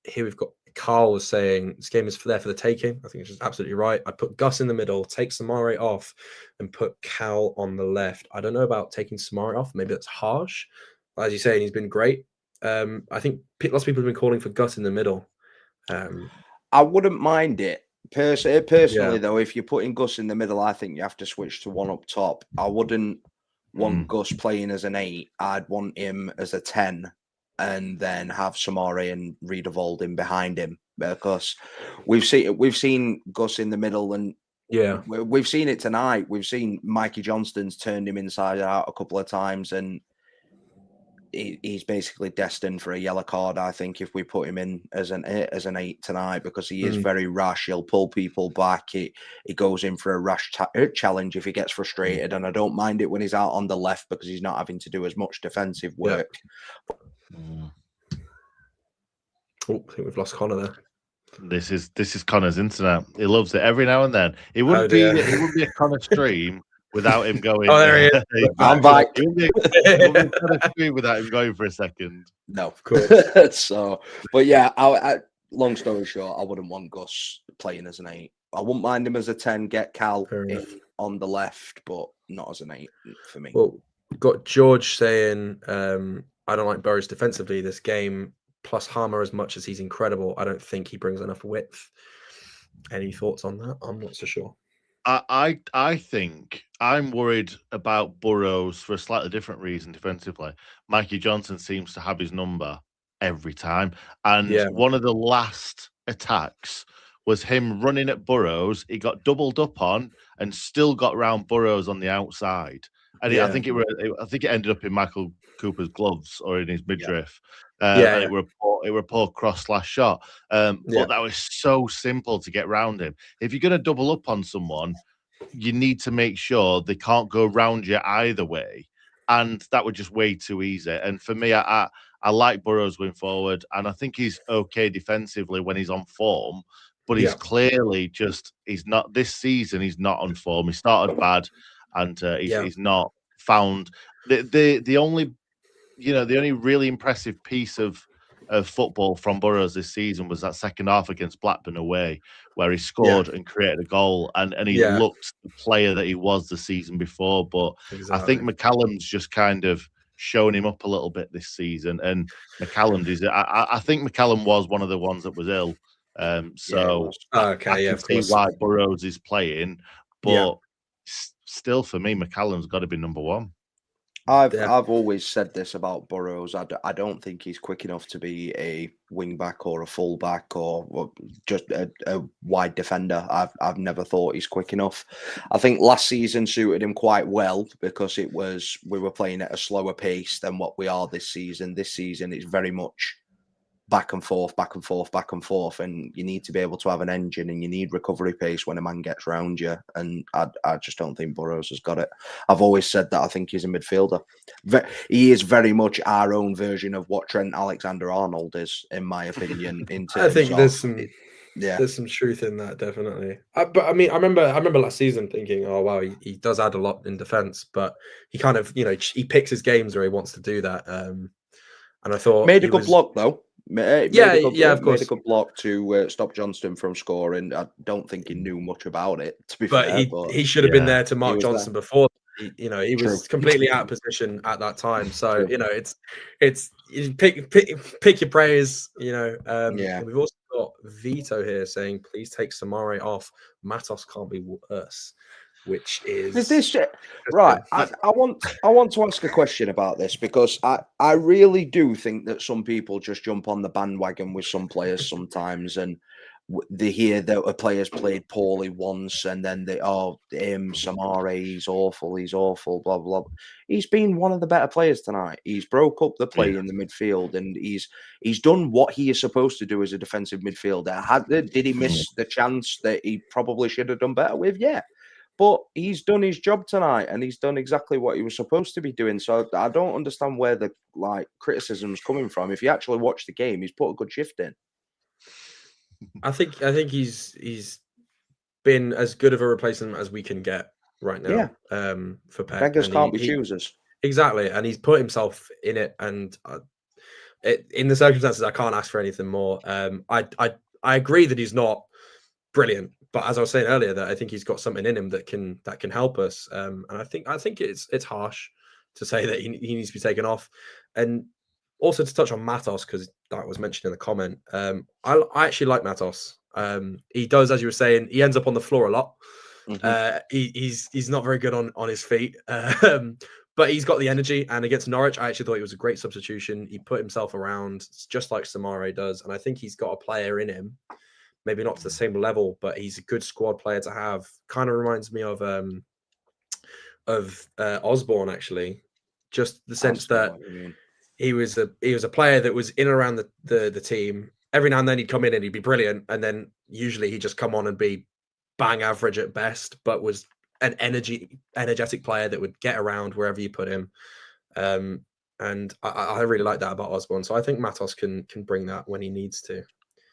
here we've got Carl was saying this game is there for the taking. I think it's just absolutely right. I'd put Gus in the middle, take Soumare off, and put Cal on the left. I don't know about taking Soumare off. Maybe that's harsh. But as you say, he's been great. I think lots of people have been calling for Gus in the middle. I wouldn't mind it. Personally, though, if you're putting Gus in the middle, I think you have to switch to one up top. I wouldn't want Gus playing as an 8. I'd want him as a 10, and then have Soumare and Riedewald in behind him, because we've seen Gus in the middle, and we've seen it tonight. We've seen Mikey Johnston's turned him inside out a couple of times, and he's basically destined for a yellow card, I think, if we put him in as an 8 tonight, because he is very rash. He'll pull people back. He goes in for a rash challenge if he gets frustrated, and I don't mind it when he's out on the left because he's not having to do as much defensive work. Oh, I think we've lost Connor there. This is Connor's internet. He loves it every now and then. It wouldn't be a Connor stream without him going. Oh, there he is. I'm back. It wouldn't be a Connor stream without him going for a second. No, of course. So, but yeah, I long story short, I wouldn't want Gus playing as an 8. I wouldn't mind him as a 10. Get Cal on the left, but not as an 8 for me. Well, we've got George saying, I don't like Burrows defensively this game. Plus Harmer, as much as he's incredible, I don't think he brings enough width. Any thoughts on that? I'm not so sure. I think I'm worried about Burrows for a slightly different reason defensively. Mikey Johnson seems to have his number every time. And one of the last attacks was him running at Burrows. He got doubled up on and still got round Burrows on the outside. and Yeah. I think it ended up in Michael Cooper's gloves or in his midriff. Yeah, And yeah. it were a poor cross / shot. Yeah. But that was so simple to get round him. If you're going to double up on someone, you need to make sure they can't go round you either way. And that was just way too easy. And for me, I like Burrows going forward, and I think he's okay defensively when he's on form. But he's Yeah. clearly he's not this season. He's not on form. He started bad, and Yeah. he's not found the only the only really impressive piece of football from Burrows this season was that second half against Blackburn away, where he scored and created a goal, and he Yeah. looked the player that he was the season before. But I think Exactly. McCallum's just kind of shown him up a little bit this season, and McCallum is. I think McCallum was one of the ones that was ill, so Okay, I yeah, can of see course. why Burrows is playing, Yeah. but still, for me, McCallum's got to be number one. I've always said this about Burrows. I don't think he's quick enough to be a wing back or a full back or just a wide defender. I've never thought he's quick enough. I think last season suited him quite well because we were playing at a slower pace than what we are this season. This season it's very much back and forth, back and forth, back and forth, and you need to be able to have an engine, and you need recovery pace when a man gets round you. And I just don't think Burrows has got it. I've always said that I think he's a midfielder. He is very much our own version of what Trent Alexander-Arnold is, in my opinion. In terms I think there's some yeah, there's some truth in that, definitely. But I mean, I remember last season thinking, oh wow, he does add a lot in defense, but he kind of he picks his games where he wants to do that. And I thought made a good block though. Made of course. Made a good block to stop Johnston from scoring. I don't think he knew much about it, to be fair. But he should have been there to mark was Johnston before. He True. was completely out of position at that time. So it's you pick your praise. And we've also got Vito here saying, "Please take Soumare off. Matos can't be worse." Which is this right? I want to ask a question about this because I really do think that some people just jump on the bandwagon with some players sometimes, and they hear that a player's played poorly once, and then Soumare, he's awful, blah blah. He's been one of the better players tonight. He's broke up the play in the midfield, and he's done what he is supposed to do as a defensive midfielder. Did he miss the chance that he probably should have done better with? Yeah. But he's done his job tonight, and he's done exactly what he was supposed to be doing. So I don't understand where the criticism's coming from. If you actually watch the game, he's put a good shift in. I think he's been as good of a replacement as we can get right now. For Pep. Beggars can't be choosers. Exactly, and he's put himself in it, and in the circumstances, I can't ask for anything more. I agree that he's not brilliant, but as I was saying earlier, that I think he's got something in him that can help us. And I think it's harsh to say that he needs to be taken off. And also to touch on Matos, because that was mentioned in the comment. I actually like Matos. He does, as you were saying, he ends up on the floor a lot. Mm-hmm. He's not very good on his feet. But he's got the energy, and against Norwich, I actually thought he was a great substitution. He put himself around just like Soumare does, and I think he's got a player in him. Maybe not to the same level, but he's a good squad player to have. Kind of reminds me of Osborne, actually. Just the sense that he was a player that was in and around the team. Every now and then he'd come in and he'd be brilliant, and then usually he'd just come on and be bang average at best, but was an energetic player that would get around wherever you put him. And I really like that about Osborne. So I think Matos can bring that when he needs to.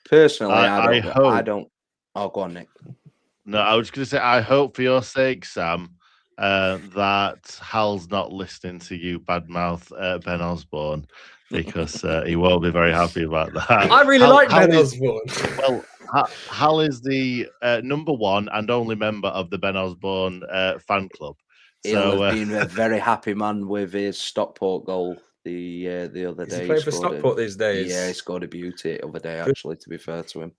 Personally, I don't. Oh, go on, Nick. No, I was going to say, I hope for your sake, Sam, that Hal's not listening to you badmouth Ben Osborne, because he won't be very happy about that. I really like Ben Osborne. Well, Hal is the number one and only member of the Ben Osborne fan club. He'll have been a very happy man with his Stockport goal the other day. He's playing for Stockport these days. Yeah, he scored a beauty the other day, actually, to be fair to him.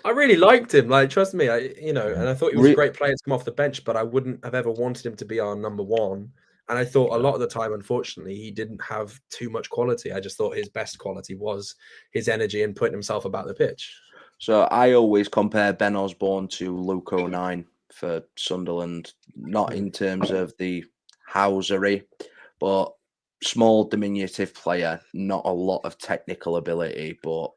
I really liked him. Like, trust me, and I thought he was a great player to come off the bench, but I wouldn't have ever wanted him to be our number one. And I thought a lot of the time, unfortunately, he didn't have too much quality. I just thought his best quality was his energy and putting himself about the pitch. So I always compare Ben Osborne to Luke O'Nien for Sunderland, not in terms of the housery, but small, diminutive player, not a lot of technical ability, but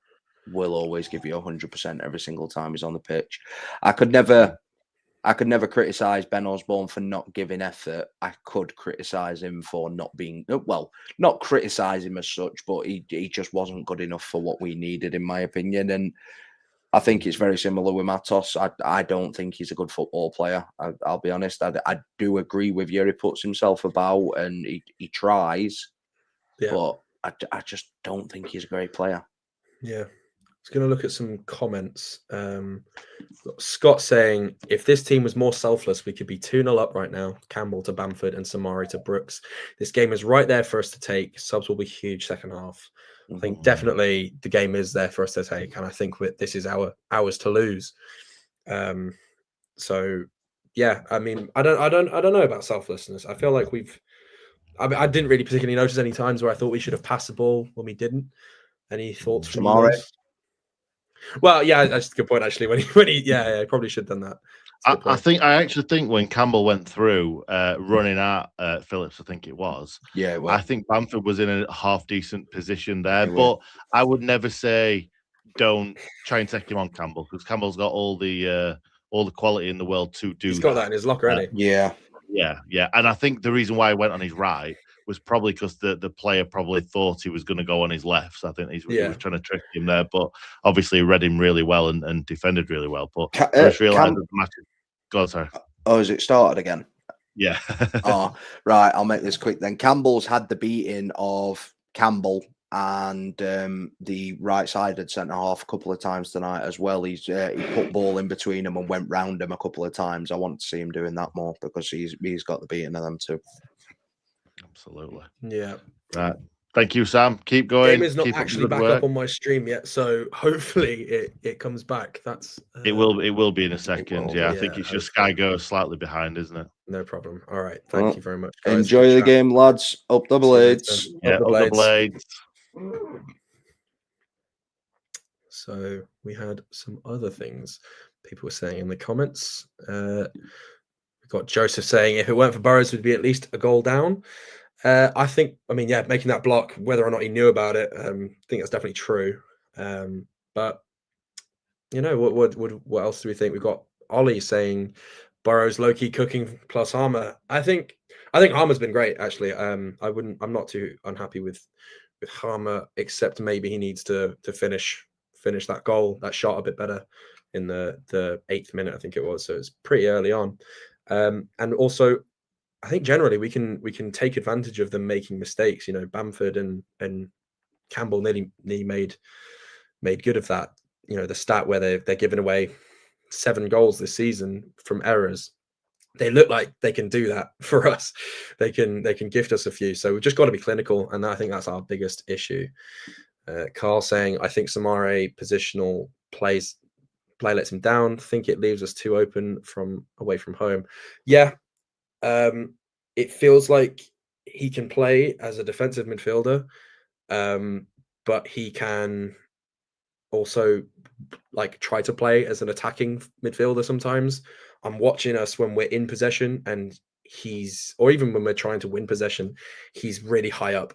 will always give you 100% every single time he's on the pitch. I could never criticize Ben Osborne for not giving effort. I could criticize him for not being, well, not criticize him as such, but he just wasn't good enough for what we needed, in my opinion. And I think it's very similar with Matos. I don't think he's a good football player. I'll be honest. I do agree with you. He puts himself about and he tries, but I just don't think he's a great player. Yeah. I was going to look at some comments. Scott saying, if this team was more selfless, we could be 2-0 up right now. Campbell to Bamford and Soumare to Brooks. This game is right there for us to take. Subs will be huge second half. I think definitely the game is there for us to take, and I think this is ours to lose. So yeah, I mean, I don't know about selflessness. I feel like I didn't really particularly notice any times where I thought we should have passed the ball when we didn't. Any thoughts from you guys? Well, yeah, that's a good point. Actually, when he probably should have done that. I actually think when Campbell went through running at Phillips, I think it was. Yeah, well, I think Bamford was in a half decent position there, but I would never say don't try and take him on Campbell, because Campbell's got all the quality in the world to do. He's got that in his locker, hasn't he? Yeah. And I think the reason why he went on his right was probably because the player probably thought he was going to go on his left. So I think he was trying to trick him there, but obviously he read him really well and defended really well. But I just realised that the match. Go on, sorry. Oh, has it started again? Yeah. Oh, right. I'll make this quick then. Campbell's had the beating of Campbell and the right-sided centre-half a couple of times tonight as well. He put ball in between them and went round them a couple of times. I want to see him doing that more because he's got the beating of them too. Absolutely. Yeah. Right. Thank you, Sam. Keep going. Game is not actually back up on my stream yet, so hopefully it comes back. That's it will be in a second. Yeah, I think it's just Sky goes slightly behind, isn't it? No problem. All right. Thank you very much, guys. Enjoy the game, lads. Up the blades. Yeah, up the blades. So we had some other things people were saying in the comments. We got Joseph saying, if it weren't for Burrows, we'd be at least a goal down. Making that block, whether or not he knew about it, I think that's definitely true. But you know, what else do we think? We've got Ollie saying Burrows low-key cooking plus Harmer. I think Harmer's been great, actually. I'm not too unhappy with Harmer, except maybe he needs to finish that goal, that shot a bit better in the 8th minute, I think it was. So it's pretty early on. And also, I think generally we can take advantage of them making mistakes. You know, Bamford and Campbell nearly made good of that. You know, the stat where they're giving away 7 goals this season from errors. They look like they can do that for us. They can gift us a few. So we've just got to be clinical, and I think that's our biggest issue. Carl saying, I think Soumare positional play lets him down. Think it leaves us too open from away from home. Yeah. It feels like he can play as a defensive midfielder, but he can also try to play as an attacking midfielder sometimes. I'm watching us when we're in possession and or even when we're trying to win possession, he's really high up.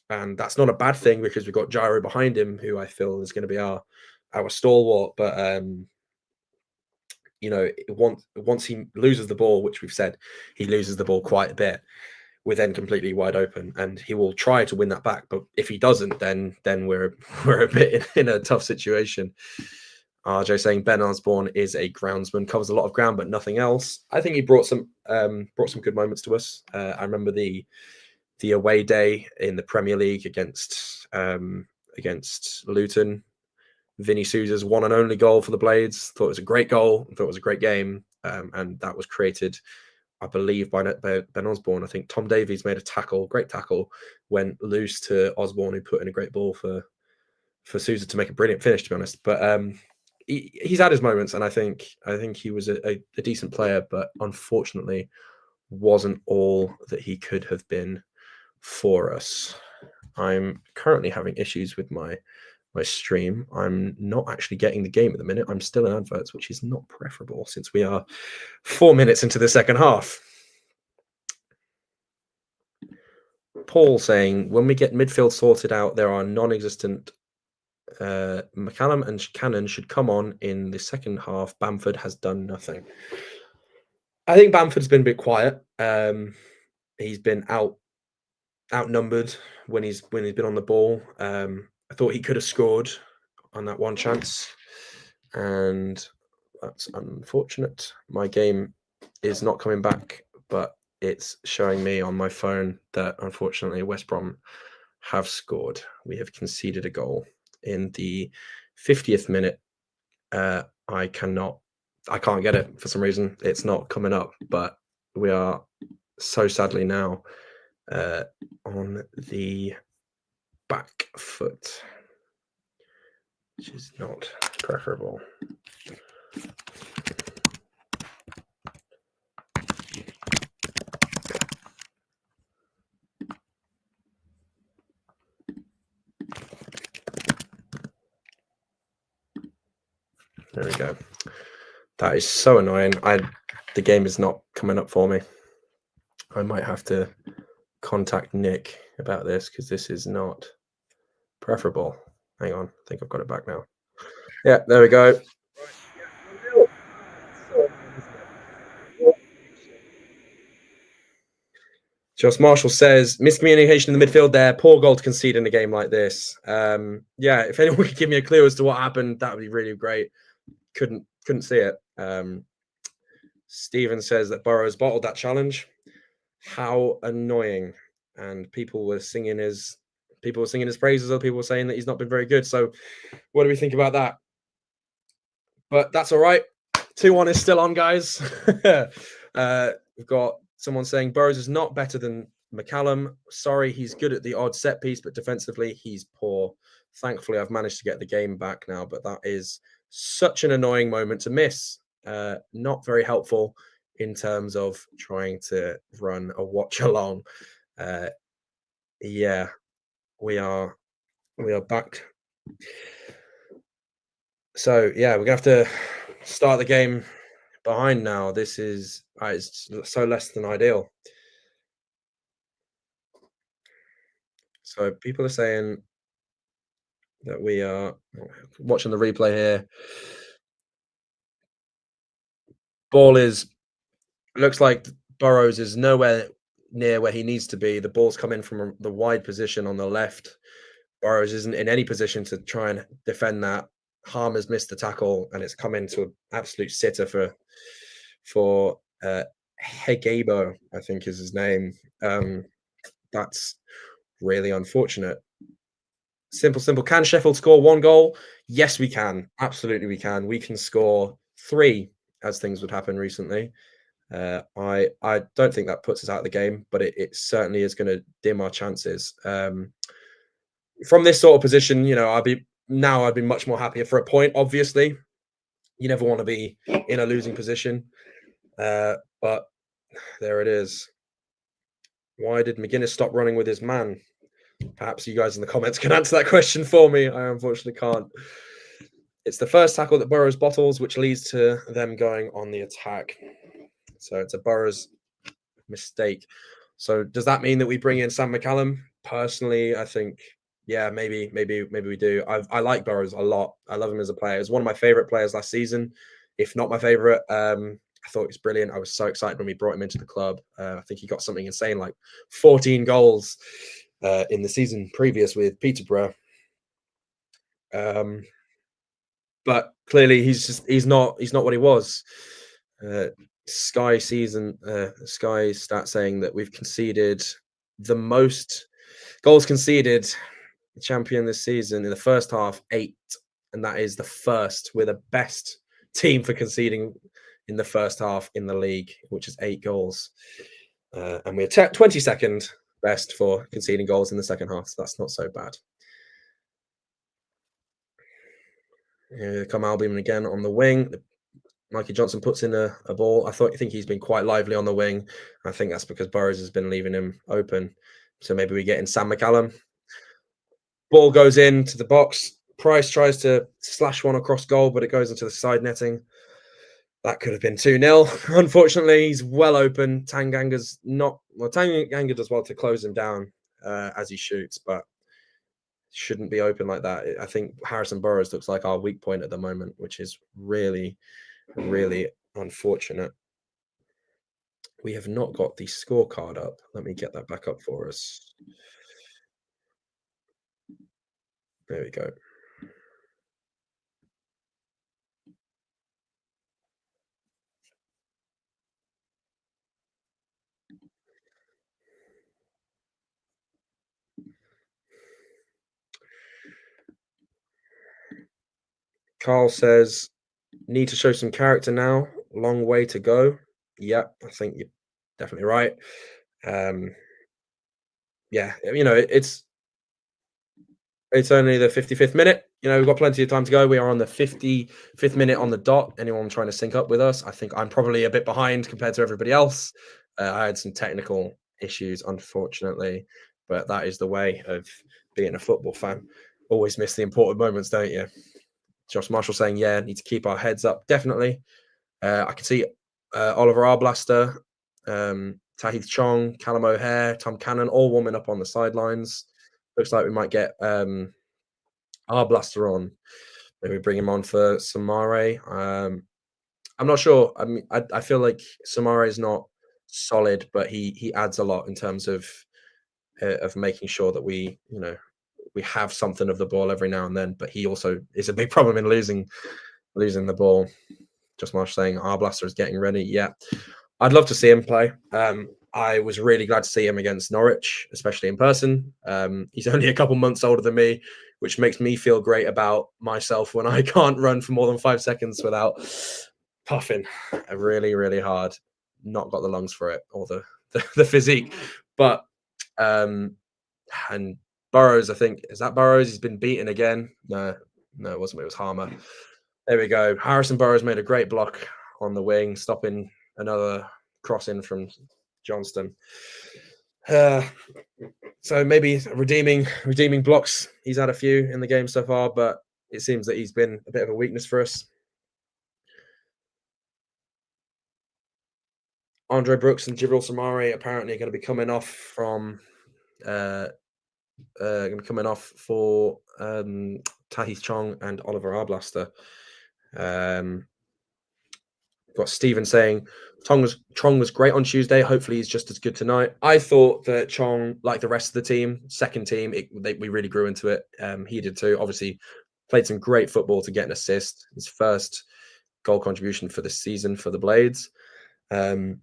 And that's not a bad thing because we've got Gyro behind him, who I feel is going to be our stalwart. But you know, once he loses the ball, which we've said he loses the ball quite a bit, we're then completely wide open, and he will try to win that back. But if he doesn't, then we're a bit in a tough situation. RJ saying Ben Osborne is a groundsman, covers a lot of ground but nothing else. I think he brought some good moments to us. I remember the away day in the Premier League against Luton. Vinny Souza's one and only goal for the Blades. Thought it was a great goal. Thought it was a great game. And that was created, I believe, by Ben Osborne. I think Tom Davies made a great tackle, went loose to Osborne, who put in a great ball for Souza to make a brilliant finish, to be honest. But he's had his moments, and I think he was a decent player, but unfortunately wasn't all that he could have been for us. I'm currently having issues with my stream. I'm not actually getting the game at the minute. I'm still in adverts, which is not preferable since we are 4 minutes into the second half. Paul saying, when we get midfield sorted out, there are non-existent. McCallum and Cannon should come on in the second half. Bamford has done nothing. I think Bamford's been a bit quiet. He's been outnumbered when he's been on the ball. I thought he could have scored on that one chance, and that's unfortunate. My game is not coming back, but it's showing me on my phone that unfortunately West Brom have scored. We have conceded a goal in the 50th minute. I can't get it for some reason. It's not coming up, but we are so sadly now on the back foot, which is not preferable. There we go. That is so annoying. The game is not coming up for me. I might have to contact Nick about this because this is not preferable. Hang on, I think I've got it back now. Yeah, there we go. Josh Marshall says, miscommunication in the midfield there. Poor goal to concede in a game like this. Yeah, if anyone could give me a clue as to what happened, that would be really great. Couldn't see it. Stephen says that Burrows bottled that challenge. How annoying. And people were singing his praises. Other people were saying that he's not been very good. So what do we think about that? But that's all right. 2-1 is still on, guys. We've got someone saying Burrows is not better than McCallum. Sorry, he's good at the odd set piece, but defensively he's poor. Thankfully, I've managed to get the game back now, but that is such an annoying moment to miss. Not very helpful in terms of trying to run a watch along. Yeah, we are back. So yeah, we're gonna have to start the game behind now. This is it's so less than ideal. So people are saying that we are watching the replay here. Ball looks like Burrows is nowhere near where he needs to be. The ball's come in from the wide position on the left. Burrows isn't in any position to try and defend that. Harmer's missed the tackle, and it's come into an absolute sitter for Hegebo, I think is his name. That's really unfortunate. Simple. Can Sheffield score 1 goal? Yes, we can. Absolutely, we can. We can score 3, as things would happen recently. I don't think that puts us out of the game, but it certainly is going to dim our chances. From this sort of position, I'd be much more happier for a point. Obviously, you never want to be in a losing position, but there it is. Why did McGuinness stop running with his man? Perhaps you guys in the comments can answer that question for me. I unfortunately can't. It's the first tackle that Burrows bottles, which leads to them going on the attack. So it's a Burrows mistake. So does that mean that we bring in Sam McCallum? Personally, I think, yeah, maybe we do. I like Burrows a lot. I love him as a player. He was one of my favorite players last season, if not my favorite. I thought he was brilliant. I was so excited when we brought him into the club. I think he got something insane, like 14 goals in the season previous with Peterborough. But clearly he's not what he was. Sky stat saying that we've conceded the most goals conceded champion this season in the first half, 8, and that is the first. We're the best team for conceding in the first half in the league, which is 8 goals, and we're 22nd best for conceding goals in the second half. So that's not so bad. Here come Albion again on the wing. Mikey Johnson puts in a ball. I think he's been quite lively on the wing. I think that's because Burrows has been leaving him open. So maybe we get in Sam McCallum. Ball goes into the box. Price tries to slash one across goal, but it goes into the side netting. That could have been 2-0. Unfortunately, he's well open. Tanganga does well to close him down. as he shoots, but shouldn't be open like that. I think Harrison Burrows looks like our weak point at the moment, which is really, really unfortunate. We have not got the scorecard up. Let me get that back up for us. There we go. Carl says, need to show some character now. Long way to go. Yep, I think you're definitely right. Yeah, it's only the 55th minute. We've got plenty of time to go. We are on the 55th minute on the dot. Anyone trying to sync up with us? I think I'm probably a bit behind compared to everybody else. I had some technical issues, unfortunately, but that is the way of being a football fan. Always miss the important moments, don't you? Josh Marshall saying, yeah, need to keep our heads up. Definitely. I can see Oliver Arblaster, Tahith Chong, Callum O'Hare, Tom Cannon, all warming up on the sidelines. Looks like we might get Arblaster on. Maybe bring him on for Soumare. I'm not sure. I mean, I feel like Soumare is not solid, but he adds a lot in terms of making sure that we have something of the ball every now and then. But he also is a big problem in losing the ball. Just Marsh saying Arblaster is getting ready. Yeah, I'd love to see him play. I was really glad to see him against Norwich, especially in person. He's only a couple months older than me, which makes me feel great about myself when I can't run for more than 5 seconds without puffing really, really hard. Not got the lungs for it or the physique. But and Burrows, I think, is that Burrows? He's been beaten again. No, it wasn't. It was Harmer. There we go. Harrison Burrows made a great block on the wing, stopping another cross in from Johnston. So maybe redeeming blocks. He's had a few in the game so far, but it seems that he's been a bit of a weakness for us. Andre Brooks and Jibril Soumare apparently are going to be coming off for Tahith Chong and Oliver Arblaster. Got Stephen saying Chong was great on Tuesday. Hopefully he's just as good tonight. I thought that Chong, like the rest of the team, second team, we really grew into it. He did too. Obviously, played some great football to get an assist. His first goal contribution for the season for the Blades. And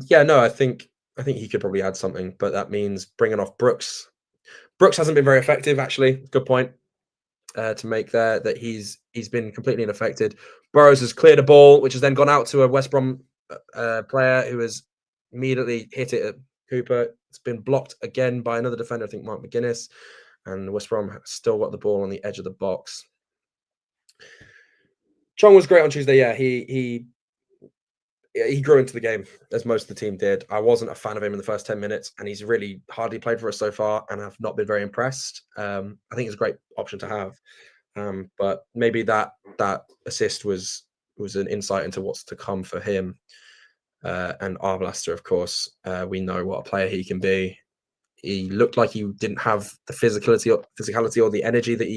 yeah, no, I think he could probably add something, but that means bringing off Brooks. Brooks hasn't been very effective, actually. Good point to make there, that he's been completely unaffected. Burrows has cleared a ball, which has then gone out to a West Brom player who has immediately hit it at Cooper. It's been blocked again by another defender, I think Mark McGuinness, and West Brom still got the ball on the edge of the box. Chong was great on Tuesday. Yeah, he grew into the game, as most of the team did. I wasn't a fan of him in the first 10 minutes, and he's really hardly played for us so far, and I've not been very impressed. I think it's a great option to have. But maybe that assist was an insight into what's to come for him. And Arblaster, of course, we know what a player he can be. He looked like he didn't have the physicality or the energy that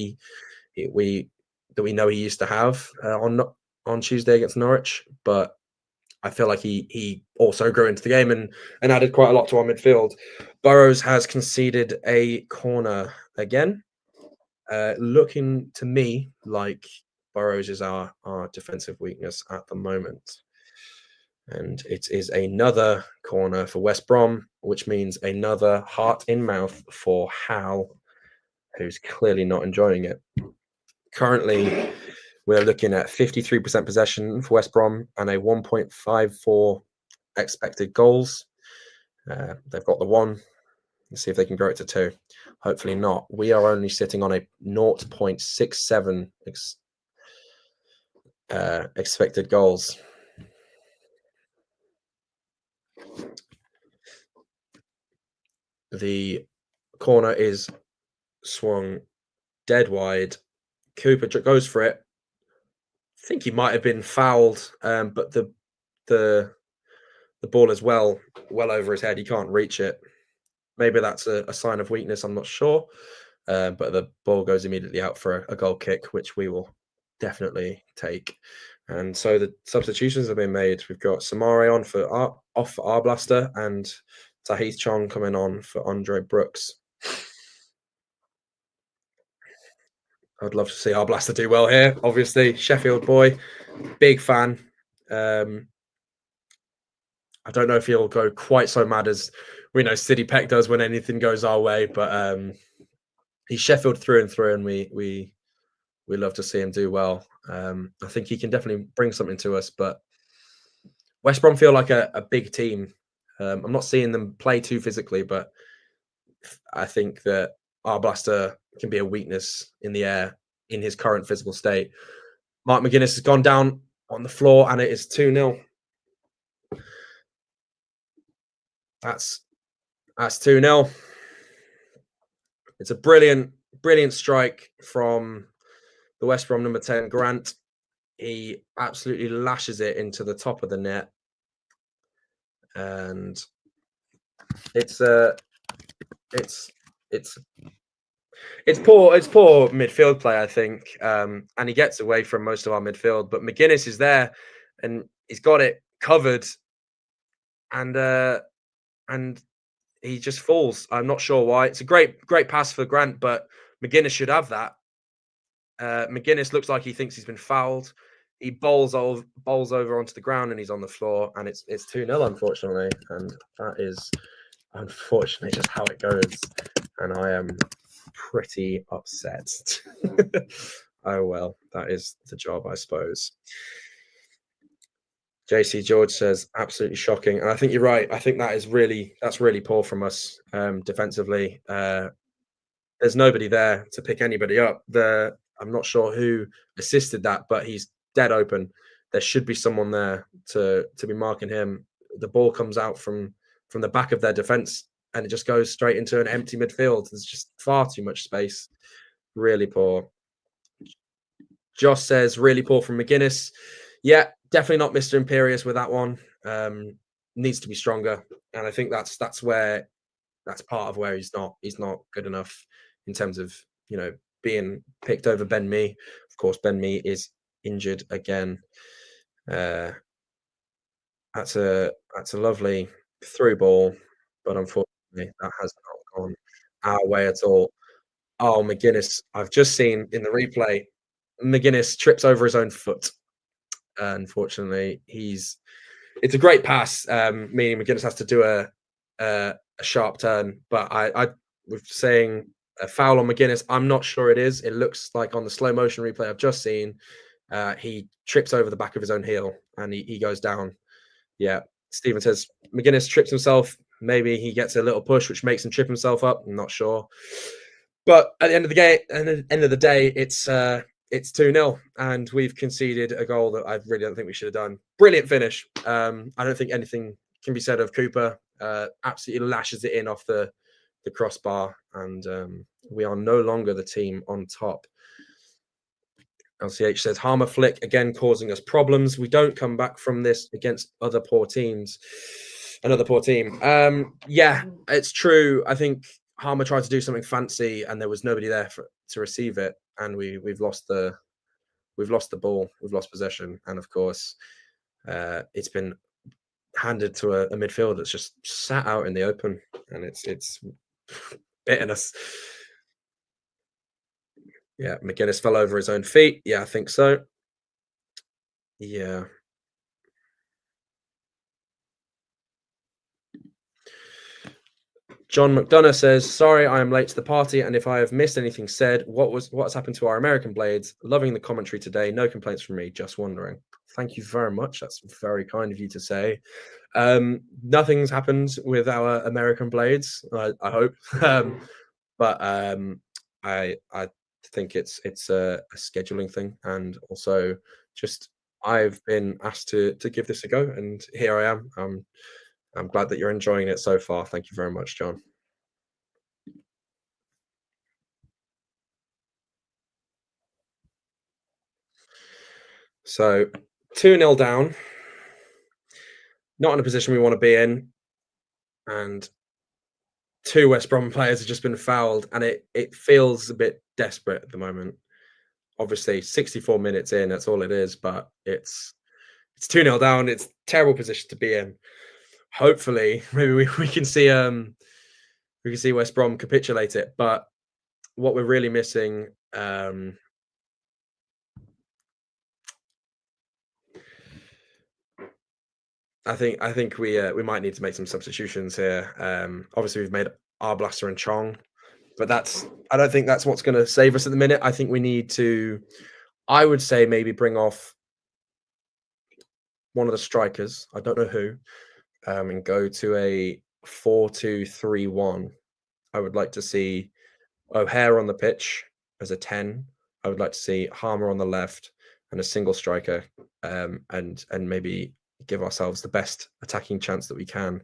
we know he used to have on Tuesday against Norwich, but I feel like he also grew into the game and added quite a lot to our midfield. Burrows has conceded a corner again. Looking to me like Burrows is our defensive weakness at the moment. And it is another corner for West Brom, which means another heart in mouth for Hal, who's clearly not enjoying it. Currently, we're looking at 53% possession for West Brom and a 1.54 expected goals. They've got the 1. Let's see if they can grow it to 2. Hopefully not. We are only sitting on a 0.67 expected goals. The corner is swung dead wide. Cooper goes for it. I think he might have been fouled, but the ball is well over his head. He can't reach it. Maybe that's a sign of weakness. I'm not sure. But the ball goes immediately out for a goal kick, which we will definitely take. And so the substitutions have been made. We've got Soumare on off for Arblaster and Tahith Chong coming on for Andre Brooks. I'd love to see Arblaster do well here. Obviously, Sheffield boy, big fan. I don't know if he'll go quite so mad as we know City Peck does when anything goes our way, but he's Sheffield through and through, and we love to see him do well. I think he can definitely bring something to us, but West Brom feel like a big team. I'm not seeing them play too physically, but I think that Arblaster can be a weakness in the air in his current physical state. Mark McGuinness has gone down on the floor, and it is 2-0. That's 2-0. It's a brilliant strike from the West Brom number 10, Grant. He absolutely lashes it into the top of the net, and it's poor midfield play, I think, and he gets away from most of our midfield. But McGuinness is there, and he's got it covered, and he just falls. I'm not sure why. It's a great pass for Grant, but McGuinness should have that. McGuinness looks like he thinks he's been fouled. He bowls over onto the ground, and he's on the floor, and it's 2-0, unfortunately, and that is unfortunately just how it goes, and I am pretty upset. Oh well, that is the job, I suppose. JC George says absolutely shocking, and I think you're right. I think that's really poor from us defensively. There's nobody there to pick anybody up. I'm not sure who assisted that, but he's dead open. There should be someone there to be marking him. The ball comes out from the back of their defense, and it just goes straight into an empty midfield. There's just far too much space. Really poor. Josh says really poor from McGuinness. Yeah, definitely not Mr. Imperious with that one. Needs to be stronger, and I think that's part of where he's not good enough in terms of being picked over Ben Mee. Of course, Ben Mee is injured again. That's a lovely through ball, but unfortunately that has not gone our way at all. Oh, McGuinness! I've just seen in the replay, McGuinness trips over his own foot. Unfortunately, it's a great pass, meaning McGuinness has to do a sharp turn, but I was saying a foul on McGuinness. I'm not sure it is. It looks like on the slow motion replay I've just seen, he trips over the back of his own heel and he goes down. Yeah, Stephen says McGuinness trips himself. Maybe he gets a little push which makes him trip himself up. I'm not sure, but at the end of the day, it's 2-0, and we've conceded a goal that I really don't think we should have done. Brilliant finish. I don't think anything can be said of Cooper. Absolutely lashes it in off the crossbar, and we are no longer the team on top. LCH says Harmer flick again causing us problems. We don't come back from this against other poor teams. Another poor team. Yeah, it's true. I think Harmer tried to do something fancy, and there was nobody there to receive it, and we've lost the ball. We've lost possession, and of course, it's been handed to a midfield that's just sat out in the open, and it's bitten us. Yeah, McGuinness fell over his own feet. Yeah, I think so. Yeah. John McDonough says, sorry, I am late to the party, and if I have missed anything said, what's happened to our American Blades? Loving the commentary today. No complaints from me, just wondering. Thank you very much. That's very kind of you to say. Nothing's happened with our American Blades, I hope. But I think it's a scheduling thing, and also just I've been asked to give this a go, and here I am. I'm glad that you're enjoying it so far. Thank you very much, John. So 2-0 down. Not in a position we want to be in. And 2 West Brom players have just been fouled, and it feels a bit desperate at the moment. Obviously, 64 minutes in, that's all it is, but it's 2-0 down. It's a terrible position to be in. Hopefully, maybe we can see West Brom capitulate it. But what we're really missing, I think we might need to make some substitutions here. Obviously, we've made Arblaster and Chong, but I don't think that's what's going to save us at the minute. I think we need to, I would say, maybe bring off one of the strikers. I don't know who, and go to a 4-2-3-1. I would like to see O'Hare on the pitch as a 10. I would like to see Harmer on the left and a single striker, and maybe give ourselves the best attacking chance that we can.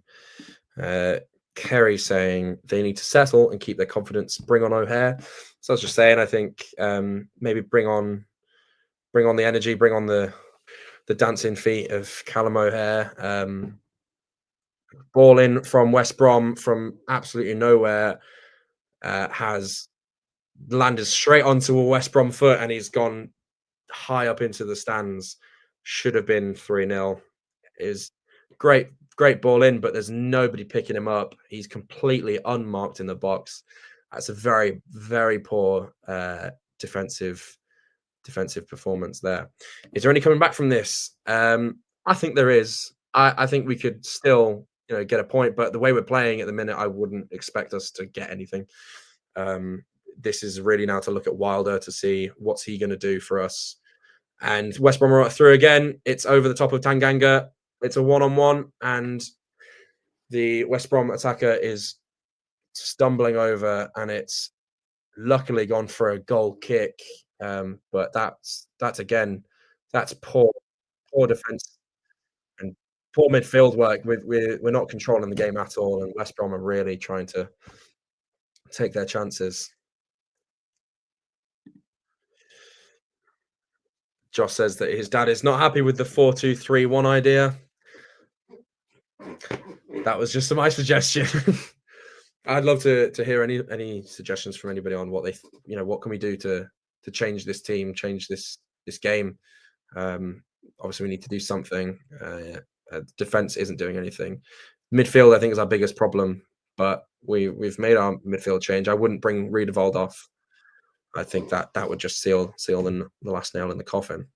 Kerry saying they need to settle and keep their confidence. Bring on O'Hare. So I was just saying, I think maybe bring on the energy, bring on the dancing feet of Callum O'Hare. Ball in from West Brom from absolutely nowhere, has landed straight onto a West Brom foot, and he's gone high up into the stands. Should have been 3-0. Is great ball in, but there's nobody picking him up. He's completely unmarked in the box. That's a very, very poor defensive performance there. Is there any coming back from this? I think there is. I think we could still, get a point, but the way we're playing at the minute, I wouldn't expect us to get anything. This is really now to look at Wilder to see what's he going to do for us. And West Brom are through again. It's over the top of Tanganga. It's a 1-on-1, and the West Brom attacker is stumbling over, and it's luckily gone for a goal kick. But that's poor defense and poor midfield work. We're not controlling the game at all, and West Brom are really trying to take their chances. Josh says that his dad is not happy with the 4-2-3-1 idea. That was just my suggestion. I'd love to hear any suggestions from anybody on what what can we do to change this team, change this game. Obviously, we need to do something. Defense isn't doing anything. Midfield, I think, is our biggest problem, but we've made our midfield change. I wouldn't bring Riedewald off. I think that would just seal the last nail in the coffin.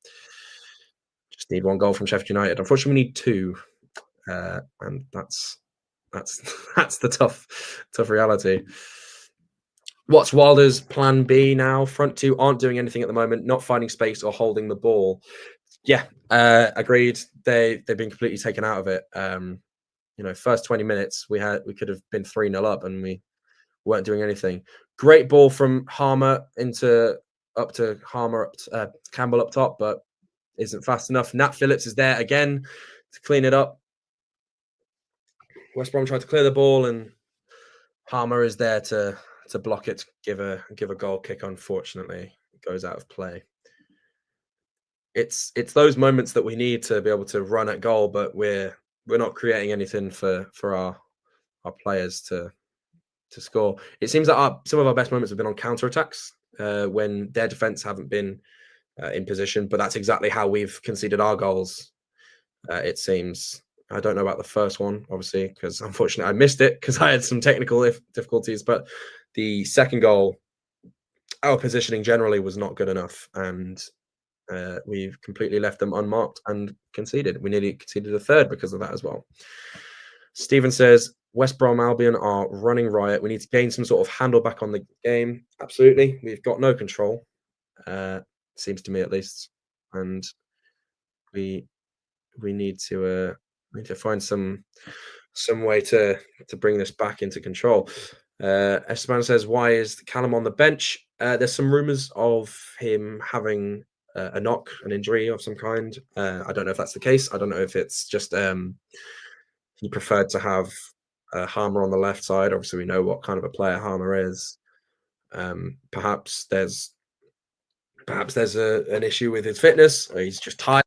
Just need 1 goal from Sheffield United. Unfortunately, we need 2, and that's the tough reality. What's Wilder's plan B now? Front 2 aren't doing anything at the moment, not finding space or holding the ball. Yeah, agreed. They've been completely taken out of it. First 20 minutes we could have been 3-0 up, and we weren't doing anything. Great ball from Harmer up to Campbell up top, but isn't fast enough. Nat Phillips is there again to clean it up. West Brom tried to clear the ball, and Harmer is there to block it, give a goal kick. Unfortunately, it goes out of play. It's those moments that we need to be able to run at goal, but we're not creating anything for our players to score. It seems that some of our best moments have been on counter-attacks when their defense haven't been in position, but that's exactly how we've conceded our goals, it seems. I don't know about the first one, obviously, because unfortunately I missed it because I had some technical difficulties, but the second goal, our positioning generally was not good enough, and we've completely left them unmarked and conceded. We nearly conceded a third because of that as well. Stephen says, West Brom Albion are running riot. We need to gain some sort of handle back on the game. Absolutely. We've got no control, seems to me at least. And we need to find some way to bring this back into control. Esteban says, why is Callum on the bench? There's some rumours of him having a knock, an injury of some kind. I don't know if that's the case. I don't know if it's just he preferred to have Harmer on the left side. Obviously, we know what kind of a player Harmer is. Perhaps there's an issue with his fitness, or he's just tired.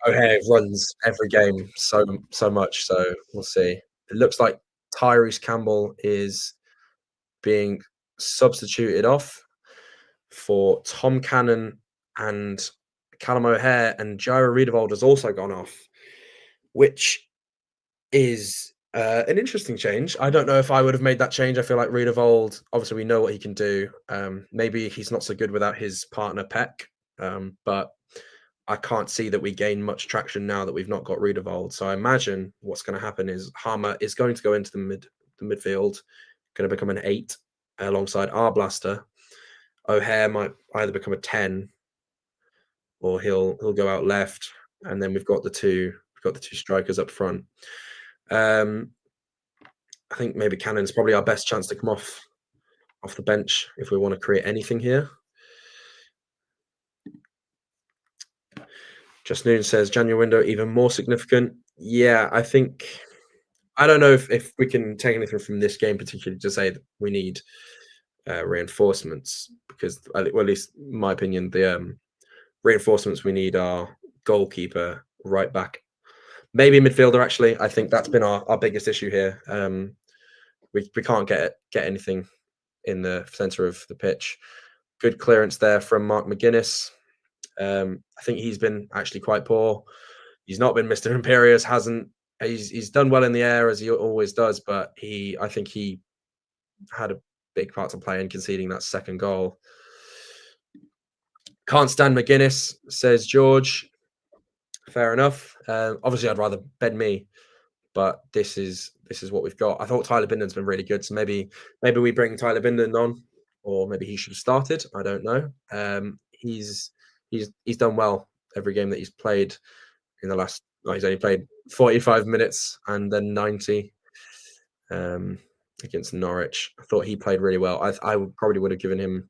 O'Hare runs every game so much, so we'll see. It looks like Tyrese Campbell is being substituted off for Tom Cannon and Callum O'Hare, and Jairo Riedewald has also gone off, which is an interesting change. I don't know if I would have made that change. I feel like Riedewald, obviously we know what he can do. Maybe he's not so good without his partner Peck, but I can't see that we gain much traction now that we've not got Riedewald. So I imagine what's going to happen is Harmer is going to go into the midfield, going to become an 8 alongside Arblaster. O'Hare might either become a 10 or he'll go out left, and then we've got the two strikers up front. I think maybe Cannon's probably our best chance to come off the bench if we want to create anything here. Just Noon says January window even more significant. Yeah, I think I don't know if we can take anything from this game particularly to say that we need reinforcements, because well, at least in my opinion, the reinforcements we need are goalkeeper, right back, maybe midfielder. Actually, I think that's been our biggest issue here. We can't get anything in the center of the pitch. Good clearance there from Mark McGuinness. I think he's been actually quite poor. He's not been Mr. Imperious. He's done well in the air as he always does, but I think he had a big part to play in conceding that second goal. Can't stand McGuinness, says George. Fair enough. Obviously, I'd rather Ben me, but this is what we've got. I thought Tyler Binden's been really good, so maybe we bring Tyler Binden on, or maybe he should have started. I don't know. He's done well every game that he's played in the last. He's only played 45 minutes and then 90 against Norwich. I thought he played really well. I probably would have given him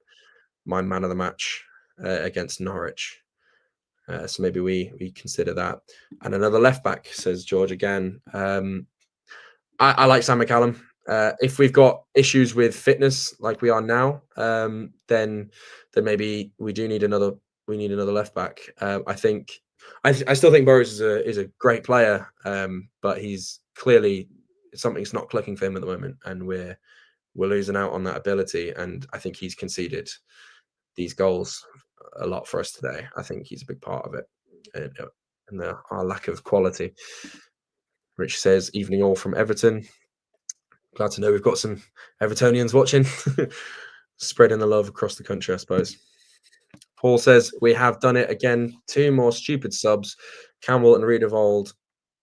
my man of the match against Norwich. So maybe we consider that. And another left back, says George again. I like Sam McCallum. If we've got issues with fitness like we are now, then maybe we do need another. We need another left back. I still think Burrows is a great player, but he's clearly something's not clicking for him at the moment, and we're losing out on that ability. And I think he's conceded these goals a lot for us today. I think he's a big part of it, and our lack of quality. Rich says, evening all from Everton. Glad to know we've got some Evertonians watching. Spreading the love across the country, I suppose. Paul says, we have done it again. 2 more stupid subs. Campbell and Riedewald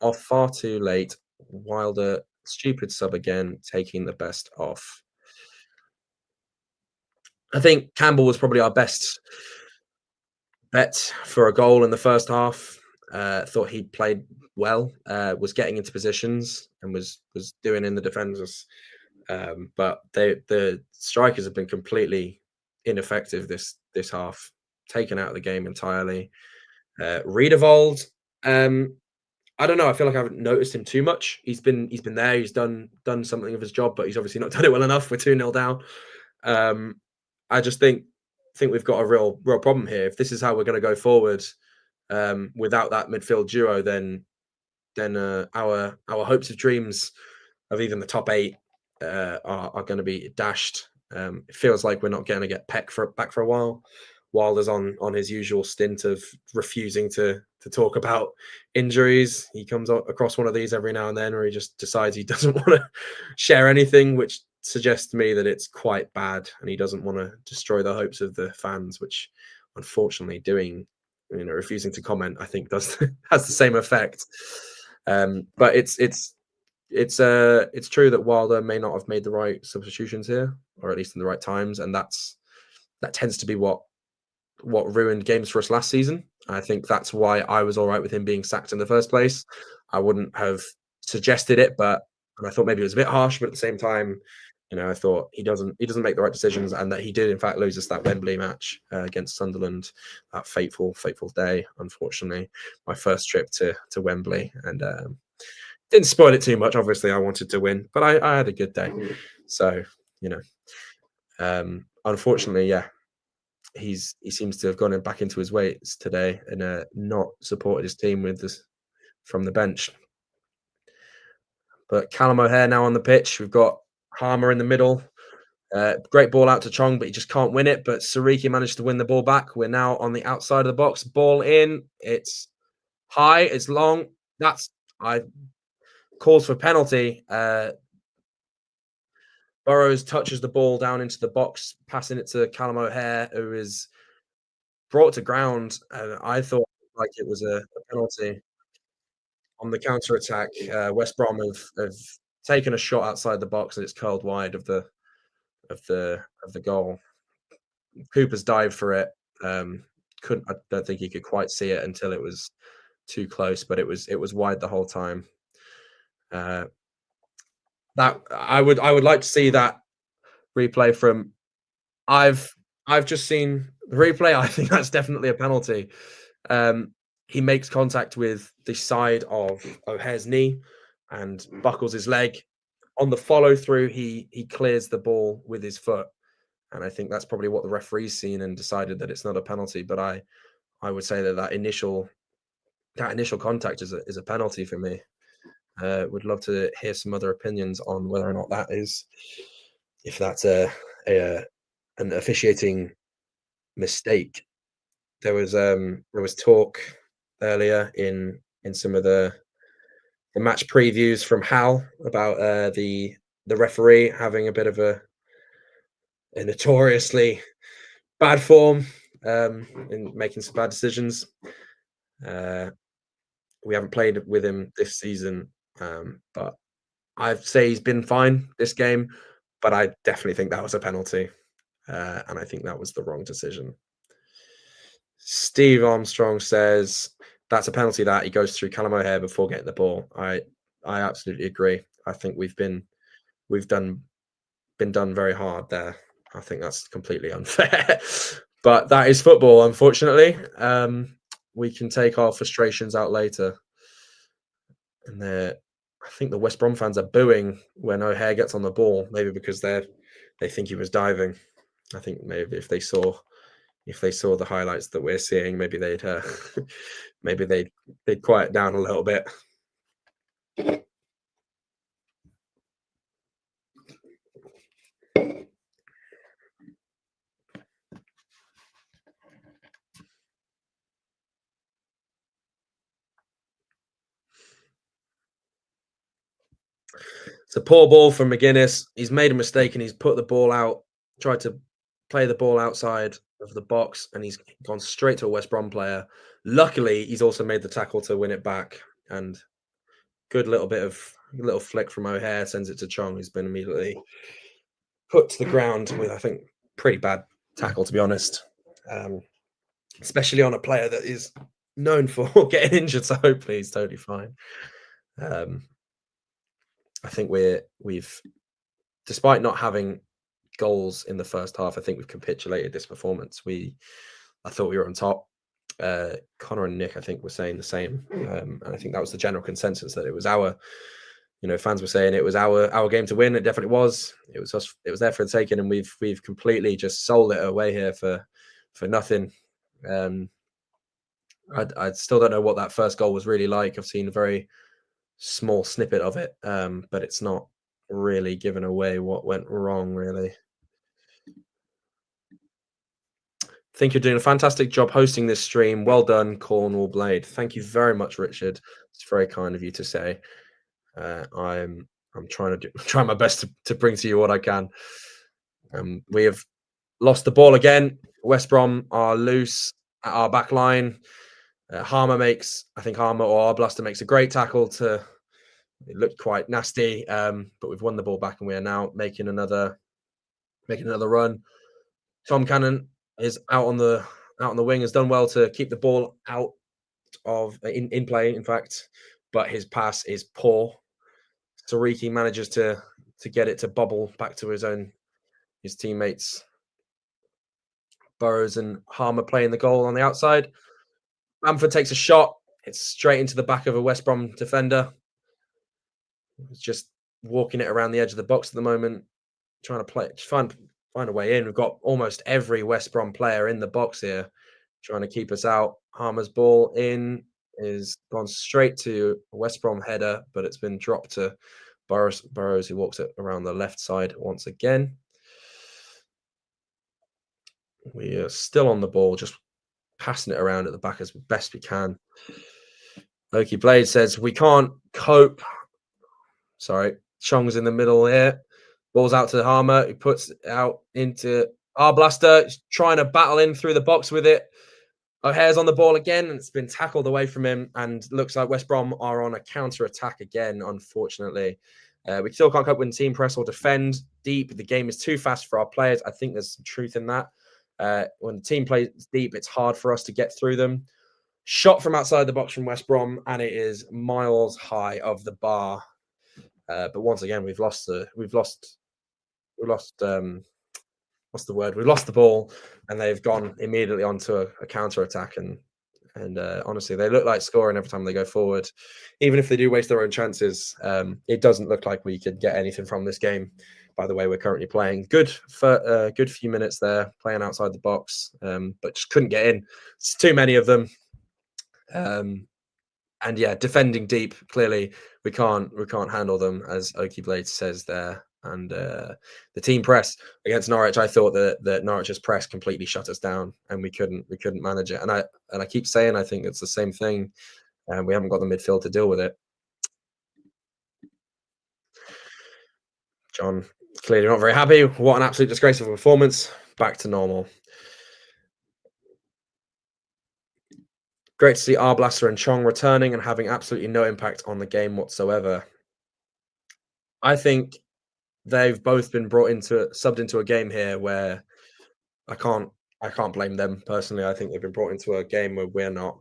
off far too late. Wilder, stupid sub again, taking the best off. I think Campbell was probably our best bet for a goal in the first half. Thought he played well, was getting into positions and was doing in the defenders. But the strikers have been completely ineffective this half, taken out of the game entirely. Riedewald, I don't know. I feel like I haven't noticed him too much. He's been there. He's done something of his job, but he's obviously not done it well enough. We're 2-0 down. I just think we've got a real problem here. If this is how we're going to go forward without that midfield duo, then our hopes of dreams of even the top 8 are going to be dashed. It feels like we're not going to get Peck back for a while. Wilder's on his usual stint of refusing to talk about injuries. He comes across one of these every now and then where he just decides he doesn't want to share anything, which suggests to me that it's quite bad and he doesn't want to destroy the hopes of the fans, which unfortunately refusing to comment, I think has the same effect. But it's true that Wilder may not have made the right substitutions here, or at least in the right times, and that tends to be what ruined games for us last season. I think that's why I was all right with him being sacked in the first place. I wouldn't have suggested it, and I thought maybe it was a bit harsh, but at the same time, I thought he doesn't make the right decisions, and that he did in fact lose us that Wembley match against Sunderland, that fateful day. Unfortunately, my first trip to Wembley, and didn't spoil it too much. Obviously, I wanted to win, but I had a good day. So unfortunately, yeah. He seems to have gone back into his ways today and not supported his team with this from the bench. But Callum O'Hare now on the pitch. We've got Harmer in the middle. Great ball out to Chong, but he just can't win it. But Sariki managed to win the ball back. We're now on the outside of the box. Ball in. It's high. It's long. I calls for penalty. Burrows touches the ball down into the box, passing it to Callum O'Hare, who is brought to ground. And I thought like it was a penalty on the counter attack. West Brom have taken a shot outside the box and it's curled wide of the goal. Cooper's dived for it. I don't think he could quite see it until it was too close, but it was wide the whole time. That I would like to see that replay from. I've just seen the replay. I think that's definitely a penalty. He makes contact with the side of O'Hare's knee and buckles his leg. On the follow through, he clears the ball with his foot, and I think that's probably what the referee's seen and decided that it's not a penalty. But I would say that initial contact is a penalty for me. Would love to hear some other opinions on whether or not that is, if that's an officiating mistake. There was talk earlier in some of the match previews from Hal about the referee having a bit of a notoriously bad form in making some bad decisions. We haven't played with him this season, but I'd say he's been fine this game, but I definitely think that was a penalty, and I think that was the wrong decision. Steve Armstrong says that's a penalty that he goes through Callum O'Hare before getting the ball. I absolutely agree. I think we've been done very hard there. I think that's completely unfair, but that is football, unfortunately. We can take our frustrations out later. And I think the West Brom fans are booing when O'Hare gets on the ball, maybe because they think he was diving. I think maybe if they saw the highlights that we're seeing, maybe they'd quiet down a little bit. It's a poor ball from McGuinness. He's made a mistake and he's put the ball out, tried to play the ball outside of the box, and he's gone straight to a West Brom player. Luckily, he's also made the tackle to win it back. And good little flick from O'Hare sends it to Chong, who's been immediately put to the ground with, I think, pretty bad tackle, to be honest. Especially on a player that is known for getting injured, so hopefully he's totally fine. I think we've, despite not having goals in the first half, I think we've capitulated this performance. I thought we were on top. Connor and Nick, I think, were saying the same, and I think that was the general consensus, that it was our, fans were saying it was our game to win. It definitely was. It was us. It was there for the taking, and we've completely just sold it away here for nothing. I still don't know what that first goal was really like. I've seen a very small snippet of it, but it's not really given away what went wrong, really. I think you're doing a fantastic job hosting this stream. Well done, Cornwall Blade. Thank you very much, Richard. It's very kind of you to say. I'm trying my best to bring to you what I can. We have lost the ball again. West Brom are loose at our back line. Harmer or Arblaster makes a great tackle it looked quite nasty, but we've won the ball back and we are now making another run. Tom Cannon is out on the wing, has done well to keep the ball out of in play, in fact, but his pass is poor. Sariki manages to get it to bobble back to his teammates. Burrows and Harmer playing the goal on the outside. Bamford takes a shot. It's straight into the back of a West Brom defender. He's just walking it around the edge of the box at the moment, trying to find a way in. We've got almost every West Brom player in the box here, trying to keep us out. Harmer's ball in is gone straight to a West Brom header, but it's been dropped to Burrows, who walks it around the left side once again. We are still on the ball, just passing it around at the back as best we can. Loki Blade says, we can't cope. Sorry, Chong's in the middle here. Ball's out to Harmer. He puts it out into Arblaster, trying to battle in through the box with it. O'Hare's on the ball again, and it's been tackled away from him. And looks like West Brom are on a counter-attack again, unfortunately. We still can't cope with team press or defend deep. The game is too fast for our players. I think there's some truth in that. When the team plays deep, it's hard for us to get through them. Shot from outside the box from West Brom, and it is miles high of the bar. But once again, we've lost the ball, and they've gone immediately onto a counter attack. And honestly, they look like scoring every time they go forward. Even if they do waste their own chances, it doesn't look like we could get anything from this game. By the way, we're currently playing good for good few minutes there, playing outside the box, but just couldn't get in. It's too many of them. And yeah, defending deep, clearly we can't handle them, as Oaky Blade says there. And the team press against Norwich, I thought that Norwich's press completely shut us down, and we couldn't manage it. And I keep saying I think it's the same thing, and we haven't got the midfield to deal with it. John, clearly not very happy. What an absolute disgrace of a performance. Back to normal. Great to see Arblaster and Chong returning and having absolutely no impact on the game whatsoever. I think they've both been subbed into a game here where I can't blame them personally. I think they've been brought into a game where we're not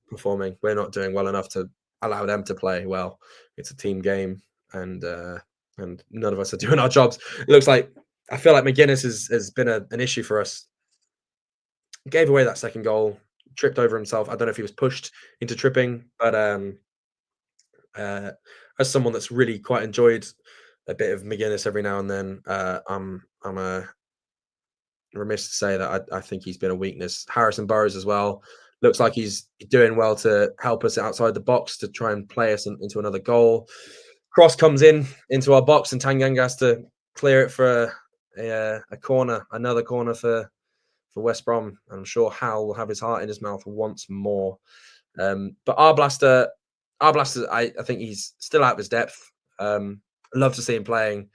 performing. We're not doing well enough to allow them to play well. It's a team game, and none of us are doing our jobs. It looks like, I feel like McGuinness has been an issue for us. Gave away that second goal, tripped over himself. I don't know if he was pushed into tripping, but as someone that's really quite enjoyed a bit of McGuinness every now and then, I'm remiss to say that I think he's been a weakness. Harrison Burrows as well. Looks like he's doing well to help us outside the box to try and play us into another goal. Cross comes into our box, and Tanganga has to clear it for a corner, another corner for West Brom. I'm sure Hal will have his heart in his mouth once more. But Arblaster, I think he's still out of his depth. I'd love to see him playing,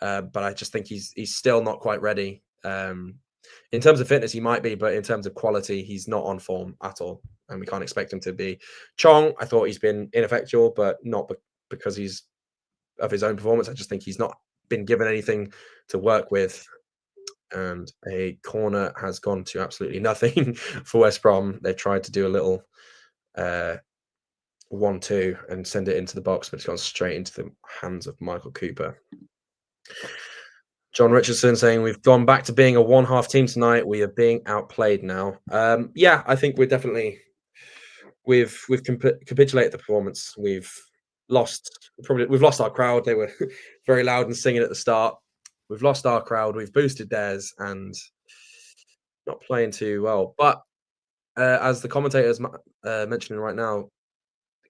but I just think he's still not quite ready. In terms of fitness, he might be, but in terms of quality, he's not on form at all, and we can't expect him to be. Chong, I thought he's been ineffectual, but not because he's of his own performance. I just think he's not been given anything to work with. And a corner has gone to absolutely nothing for West Brom. They've tried to do a little 1-2 and send it into the box, but it's gone straight into the hands of Michael Cooper. John Richardson saying, we've gone back to being a one-half team tonight. We are being outplayed now. Yeah, I think we're definitely we've capitulated the performance. We've lost our crowd. They were very loud and singing at the start. We've lost our crowd. We've boosted theirs and not playing too well. But as the commentators mentioning right now,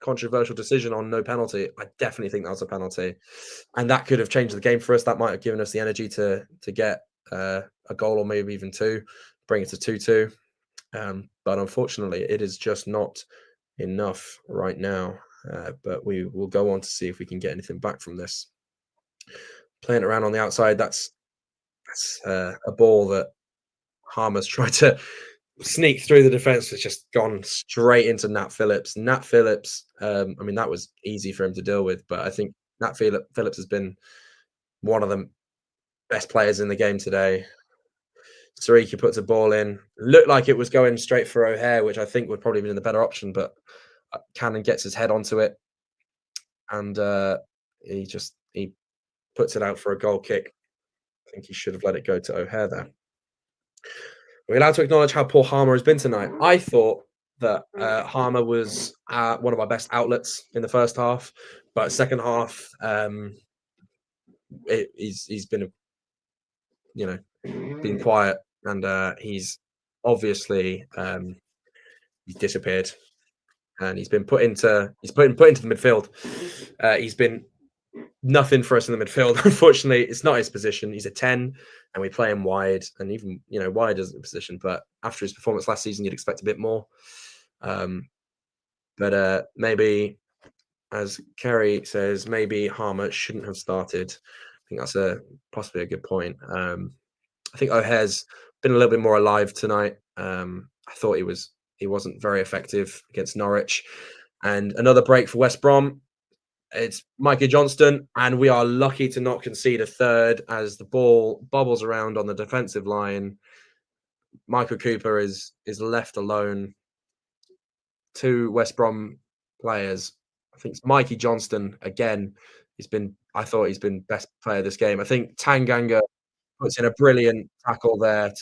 controversial decision on no penalty. I definitely think that was a penalty, and that could have changed the game for us. That might have given us the energy to get a goal or maybe even two, bring it to 2-2. But unfortunately, it is just not enough right now. But we will go on to see if we can get anything back from this. Playing around on the outside, that's a ball that Harmer's tried to sneak through the defense. Has just gone straight into Nat Phillips. Nat Phillips, I mean, that was easy for him to deal with, but I think Nat Phillips has been one of the best players in the game today. Sariki puts a ball in. Looked like it was going straight for O'Hare, which I think would probably have been the better option, but Cannon gets his head onto it, and he puts it out for a goal kick. I think he should have let it go to O'Hare there. We're allowed to acknowledge how poor Harmer has been tonight. I thought that Harmer was one of our best outlets in the first half, but second half, he's been, been quiet, and he's obviously he's disappeared, and he's been put into the midfield. He's been nothing for us in the midfield. Unfortunately, it's not his position. He's a 10, and we play him wide, and even wide isn't a position. But after his performance last season, you'd expect a bit more. But maybe, as Kerry says, maybe Harmer shouldn't have started. I think that's possibly a good point. I think O'Hare's been a little bit more alive tonight. I thought he wasn't very effective against Norwich. And another break for West Brom. It's Mikey Johnston, and we are lucky to not concede a third as the ball bobbles around on the defensive line. Michael Cooper is left alone. 2 West Brom players. I think it's Mikey Johnston again. I thought he's been best player this game. I think Tanganga puts in a brilliant tackle there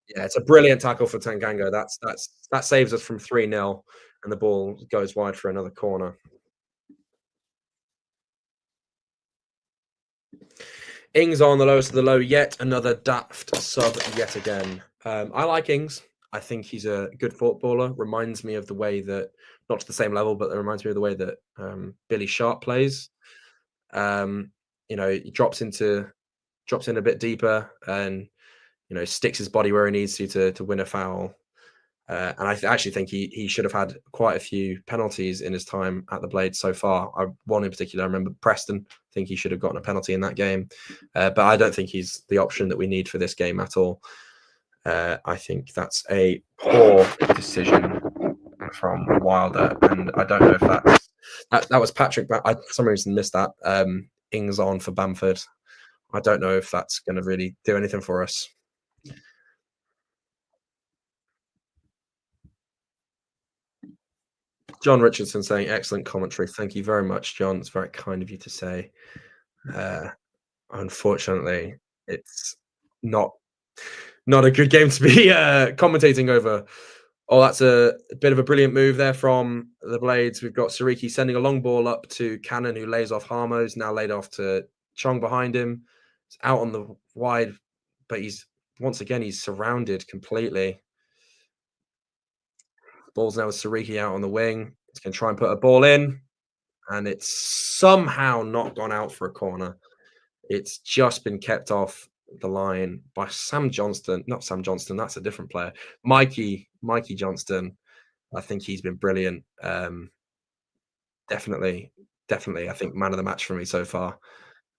it's a brilliant tackle for Tanganga. That saves us from 3-0, and the ball goes wide for another corner. Ings on the lowest of the low, yet another daft sub yet again. I like Ings. I think he's a good footballer. Reminds me of the way that, not to the same level, but it reminds me of the way that Billy Sharp plays. He drops in a bit deeper and sticks his body where he needs to win a foul. And I actually think he should have had quite a few penalties in his time at the Blade so far. One in particular, I remember Preston. I think he should have gotten a penalty in that game. But I don't think he's the option that we need for this game at all. I think that's a poor decision from Wilder, and I don't know if that was Patrick. I for some reason missed that. Ings on for Bamford. I don't know if that's going to really do anything for us. John Richardson saying, excellent commentary. Thank you very much, John. It's very kind of you to say. Unfortunately, it's not a good game to be commentating over. Oh, that's a bit of a brilliant move there from the Blades. We've got Sariki sending a long ball up to Cannon, who lays off Harmos, now laid off to Chong behind him. It's out on the wide, but he's surrounded completely. Ball's now with Sariki out on the wing. He's going to try and put a ball in, and it's somehow not gone out for a corner. It's just been kept off the line by Sam Johnston. Not Sam Johnston, that's a different player. Mikey Johnston. I think he's been brilliant. Definitely, I think man of the match for me so far.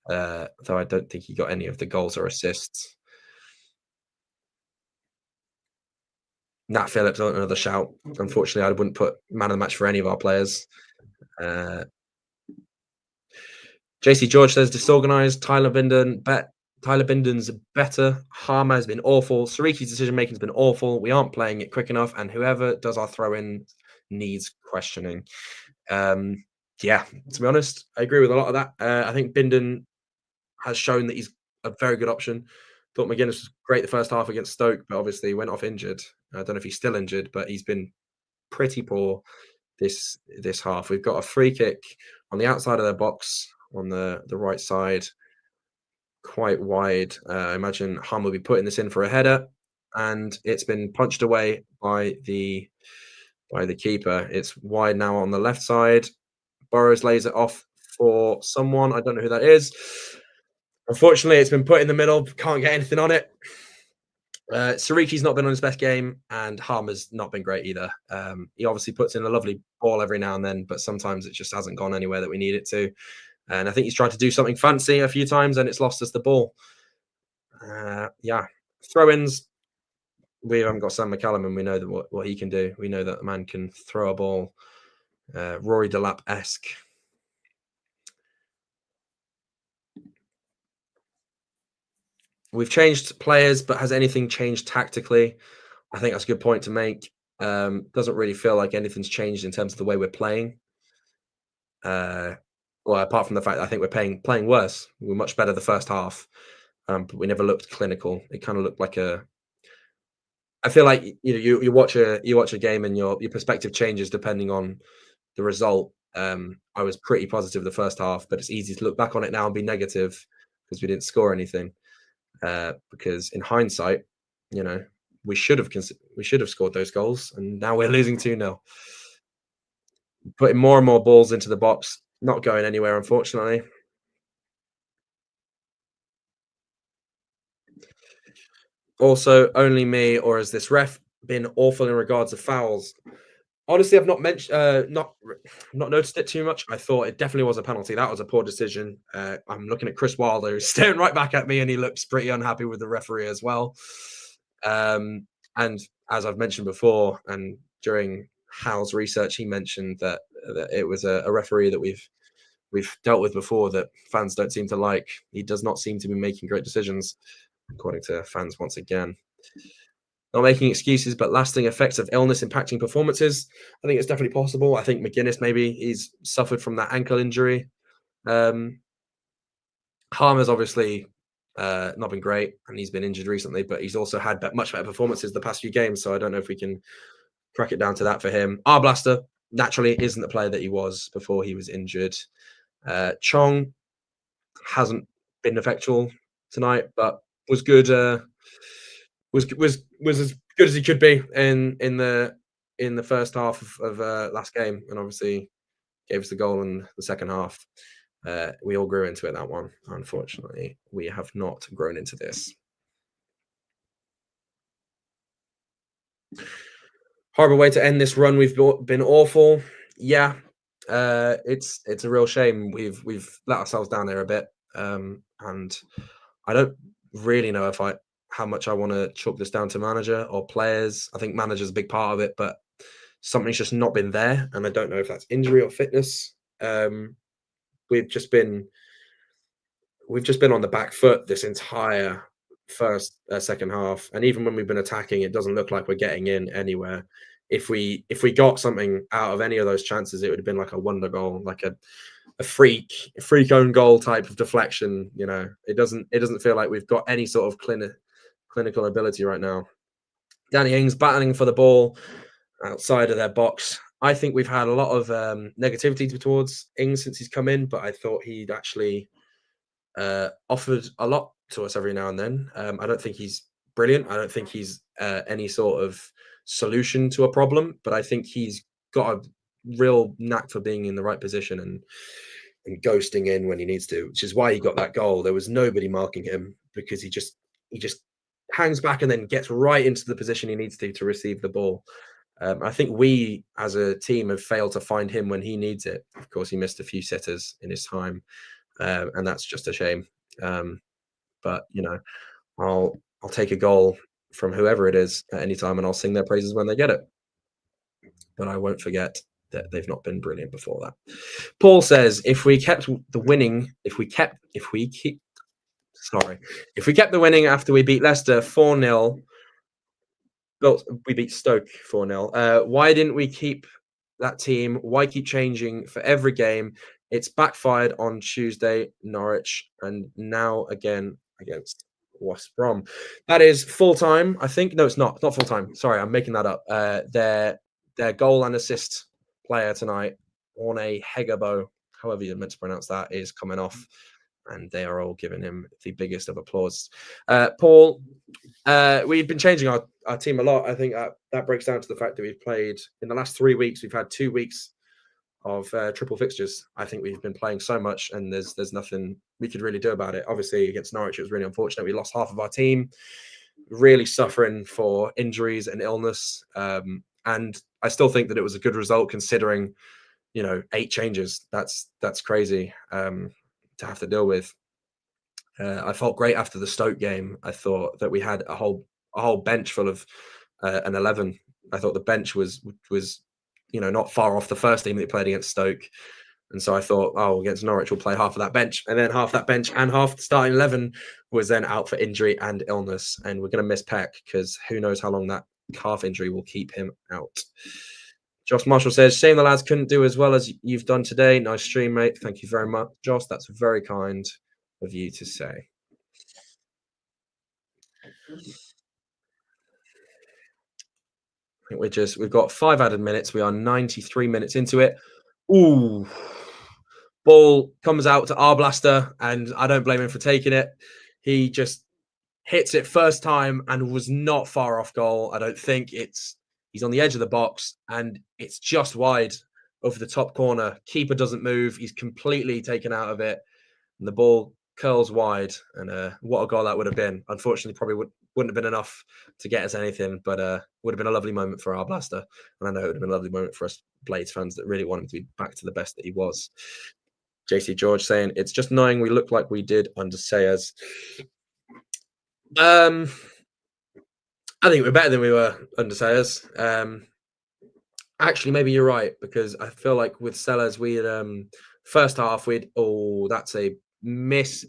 Though I don't think he got any of the goals or assists. Nat Phillips, another shout. Unfortunately, I wouldn't put man of the match for any of our players. JC George says disorganized. Tyler Binden's better. Harmer has been awful. Sariki's decision making has been awful. We aren't playing it quick enough, and whoever does our throw in needs questioning. To be honest, I agree with a lot of that. I think Binden has shown that he's a very good option. Thought McGuinness was great the first half against Stoke, but obviously he went off injured. I don't know if he's still injured, but he's been pretty poor this half. We've got a free kick on the outside of their box on the right side, quite wide. I imagine Hum will be putting this in for a header, and it's been punched away by the keeper. It's wide now on the left side. Burrows lays it off for someone. I don't know who that is. Unfortunately, it's been put in the middle. Can't get anything on it. Sariki's not been on his best game, and Harmer's not been great either. He obviously puts in a lovely ball every now and then, but sometimes it just hasn't gone anywhere that we need it to. And I think he's tried to do something fancy a few times, and it's lost us the ball. Throw-ins. We haven't got Sam McCallum, and we know that what he can do. We know that the man can throw a ball. Rory Delap-esque. We've changed players, but has anything changed tactically? I think that's a good point to make. Doesn't really feel like anything's changed in terms of the way we're playing. Well, apart from the fact that I think we're playing worse. We were much better the first half, but we never looked clinical. It kind of looked like I feel like you watch a game and your perspective changes depending on the result. I was pretty positive the first half, but it's easy to look back on it now and be negative because we didn't score anything. Because in hindsight, we should have scored those goals, and now we're losing 2-0. Putting more and more balls into the box, not going anywhere, unfortunately. Also, only me, or has this ref been awful in regards to fouls? Honestly, I've not mentioned, not noticed it too much. I thought it definitely was a penalty. That was a poor decision. I'm looking at Chris Wilder, who's staring right back at me, and he looks pretty unhappy with the referee as well. And as I've mentioned before, and during Hal's research, he mentioned that it was a referee that we've dealt with before that fans don't seem to like. He does not seem to be making great decisions, according to fans once again. Not making excuses, but lasting effects of illness impacting performances. I think it's definitely possible. I think McGuinness, maybe he's suffered from that ankle injury. Harmer's obviously not been great, and he's been injured recently, but he's also had much better performances the past few games. So I don't know if we can crack it down to that for him. Arblaster naturally isn't the player that he was before he was injured. Chong hasn't been effectual tonight, but was good. Was as good as he could be in the first half of last game, and obviously gave us the goal in the second half. We all grew into it, that one. Unfortunately, we have not grown into this. Horrible way to end this run. We've been awful. Yeah, it's a real shame. We've let ourselves down there a bit, and I don't really know how much I want to chalk this down to manager or players. I think manager's a big part of it, but something's just not been there, and I don't know if that's injury or fitness. We've just been on the back foot this entire second half, and even when we've been attacking, it doesn't look like we're getting in anywhere. If we got something out of any of those chances, it would have been like a wonder goal, like a freak own goal type of deflection. You know, it doesn't feel like we've got any sort of clinical ability right now. Danny Ings battling for the ball outside of their box. I think we've had a lot of negativity towards Ings since he's come in, but I thought he'd actually offered a lot to us every now and then. I don't think he's brilliant. I don't think he's any sort of solution to a problem, but I think he's got a real knack for being in the right position and ghosting in when he needs to, which is why he got that goal. There was nobody marking him because he just hangs back and then gets right into the position he needs to receive the ball. I think we as a team have failed to find him when he needs it. Of course, he missed a few sitters in his time, and that's just a shame. But you know, I'll take a goal from whoever it is at any time, and I'll sing their praises when they get it. But I won't forget that they've not been brilliant before that. Paul says, if we kept the winning after we beat Leicester 4-0, well, we beat Stoke 4-0. Why didn't we keep that team? Why keep changing for every game? It's backfired on Tuesday, Norwich, and now again against West Brom. That is full-time, I think. No, it's not. It's not full-time. Sorry, I'm making that up. Their goal and assist player tonight, Orne Hegabo, however you're meant to pronounce that, is coming off, and they are all giving him the biggest of applause. Paul, we've been changing our team a lot. I think that breaks down to the fact that we've played in the last 3 weeks. We've had 2 weeks of triple fixtures. I think we've been playing so much, and there's nothing we could really do about it. Obviously, against Norwich, it was really unfortunate. We lost half of our team, really suffering for injuries and illness. And I still think that it was a good result considering, 8 changes. That's crazy to have to deal with. I felt great after the Stoke game. I thought that we had a whole bench full of an 11. I thought the bench was not far off the first team that played against Stoke. And so I thought, against Norwich, we'll play half of that bench. And then half that bench and half the starting 11 was then out for injury and illness. And we're going to miss Peck because who knows how long that calf injury will keep him out. Josh Marshall says, shame the lads couldn't do as well as you've done today. Nice stream, mate. Thank you very much, Josh. That's very kind of you to say. I think we've got 5 added minutes. We are 93 minutes into it. Ooh. Ball comes out to Arblaster, and I don't blame him for taking it. He just hits it first time and was not far off goal. I don't think he's on the edge of the box, and it's just wide over the top corner. Keeper doesn't move. He's completely taken out of it, and the ball curls wide. And what a goal that would have been. Unfortunately, probably wouldn't have been enough to get us anything, but would have been a lovely moment for our Blaster. And I know it would have been a lovely moment for us Blades fans that really want him to be back to the best that he was. JC George saying, it's just annoying we look like we did under Sayers. I think we're better than we were under Sayers. Actually, maybe you're right, because I feel like with Sellers, we had first half that's a miss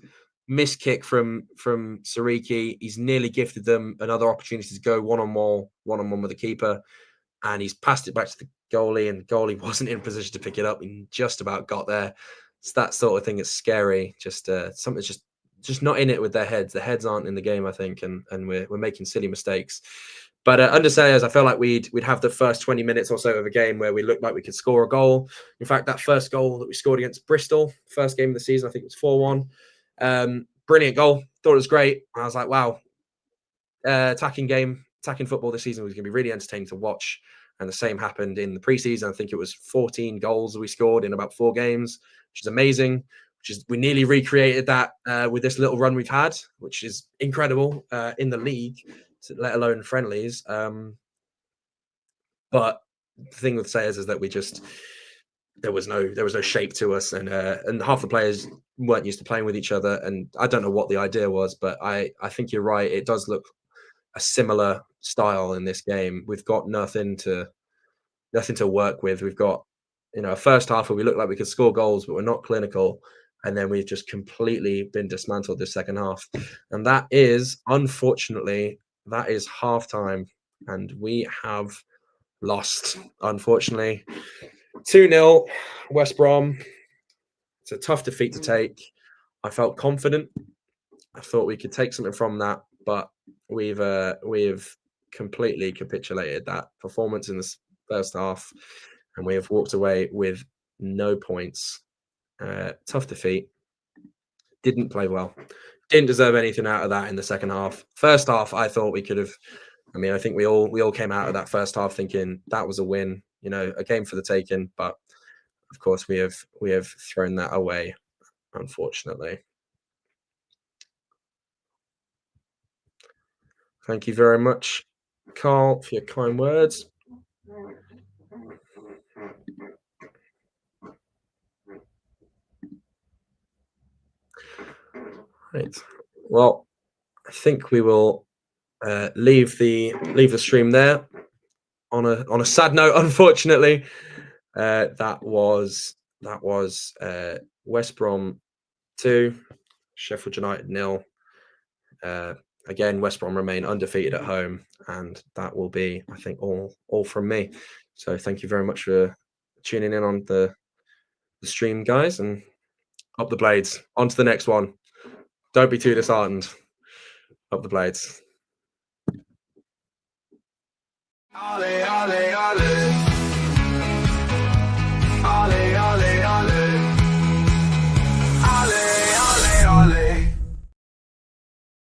kick from Sariki. He's nearly gifted them another opportunity to go one-on-one with the keeper, and he's passed it back to the goalie, and the goalie wasn't in position to pick it up. He just about got there. It's that sort of thing. It's scary. Just something's just not in it with their heads. Their heads aren't in the game, I think, and we're making silly mistakes. But under Sayers, I felt like we'd have the first 20 minutes or so of a game where we looked like we could score a goal. In fact, that first goal that we scored against Bristol, first game of the season, I think it was 4-1. Brilliant goal. Thought it was great. I was like, wow, attacking football this season was going to be really entertaining to watch. And the same happened in the preseason. I think it was 14 goals we scored in about 4 games, which is amazing. We nearly recreated that with this little run we've had, which is incredible in the league, let alone friendlies. But the thing with Sayers is that there was no shape to us, and half the players weren't used to playing with each other. And I don't know what the idea was, but I think you're right. It does look a similar style in this game. We've got nothing to work with. We've got a first half where we look like we could score goals, but we're not clinical. And then we've just completely been dismantled this second half. And that is, unfortunately, that is half time. And we have lost, unfortunately. 2-0, West Brom. It's a tough defeat to take. I felt confident. I thought we could take something from that, but we've completely capitulated that performance in the first half, and we have walked away with no points. Tough defeat. Didn't play well. Didn't deserve anything out of that in the second half. First half, I thought we could have. I mean, I think we all came out of that first half thinking that was a win, a game for the taking. But of course, we have thrown that away, unfortunately. Thank you very much, Carl, for your kind words. Right. Well, I think we will leave the stream there on a sad note. Unfortunately, that was West Brom 2, Sheffield United 0. Again, West Brom remain undefeated at home, and that will be, I think, all from me. So thank you very much for tuning in on the stream, guys, and up the Blades. On to the next one. Don't be too disheartened. Up the Blades. Ollie,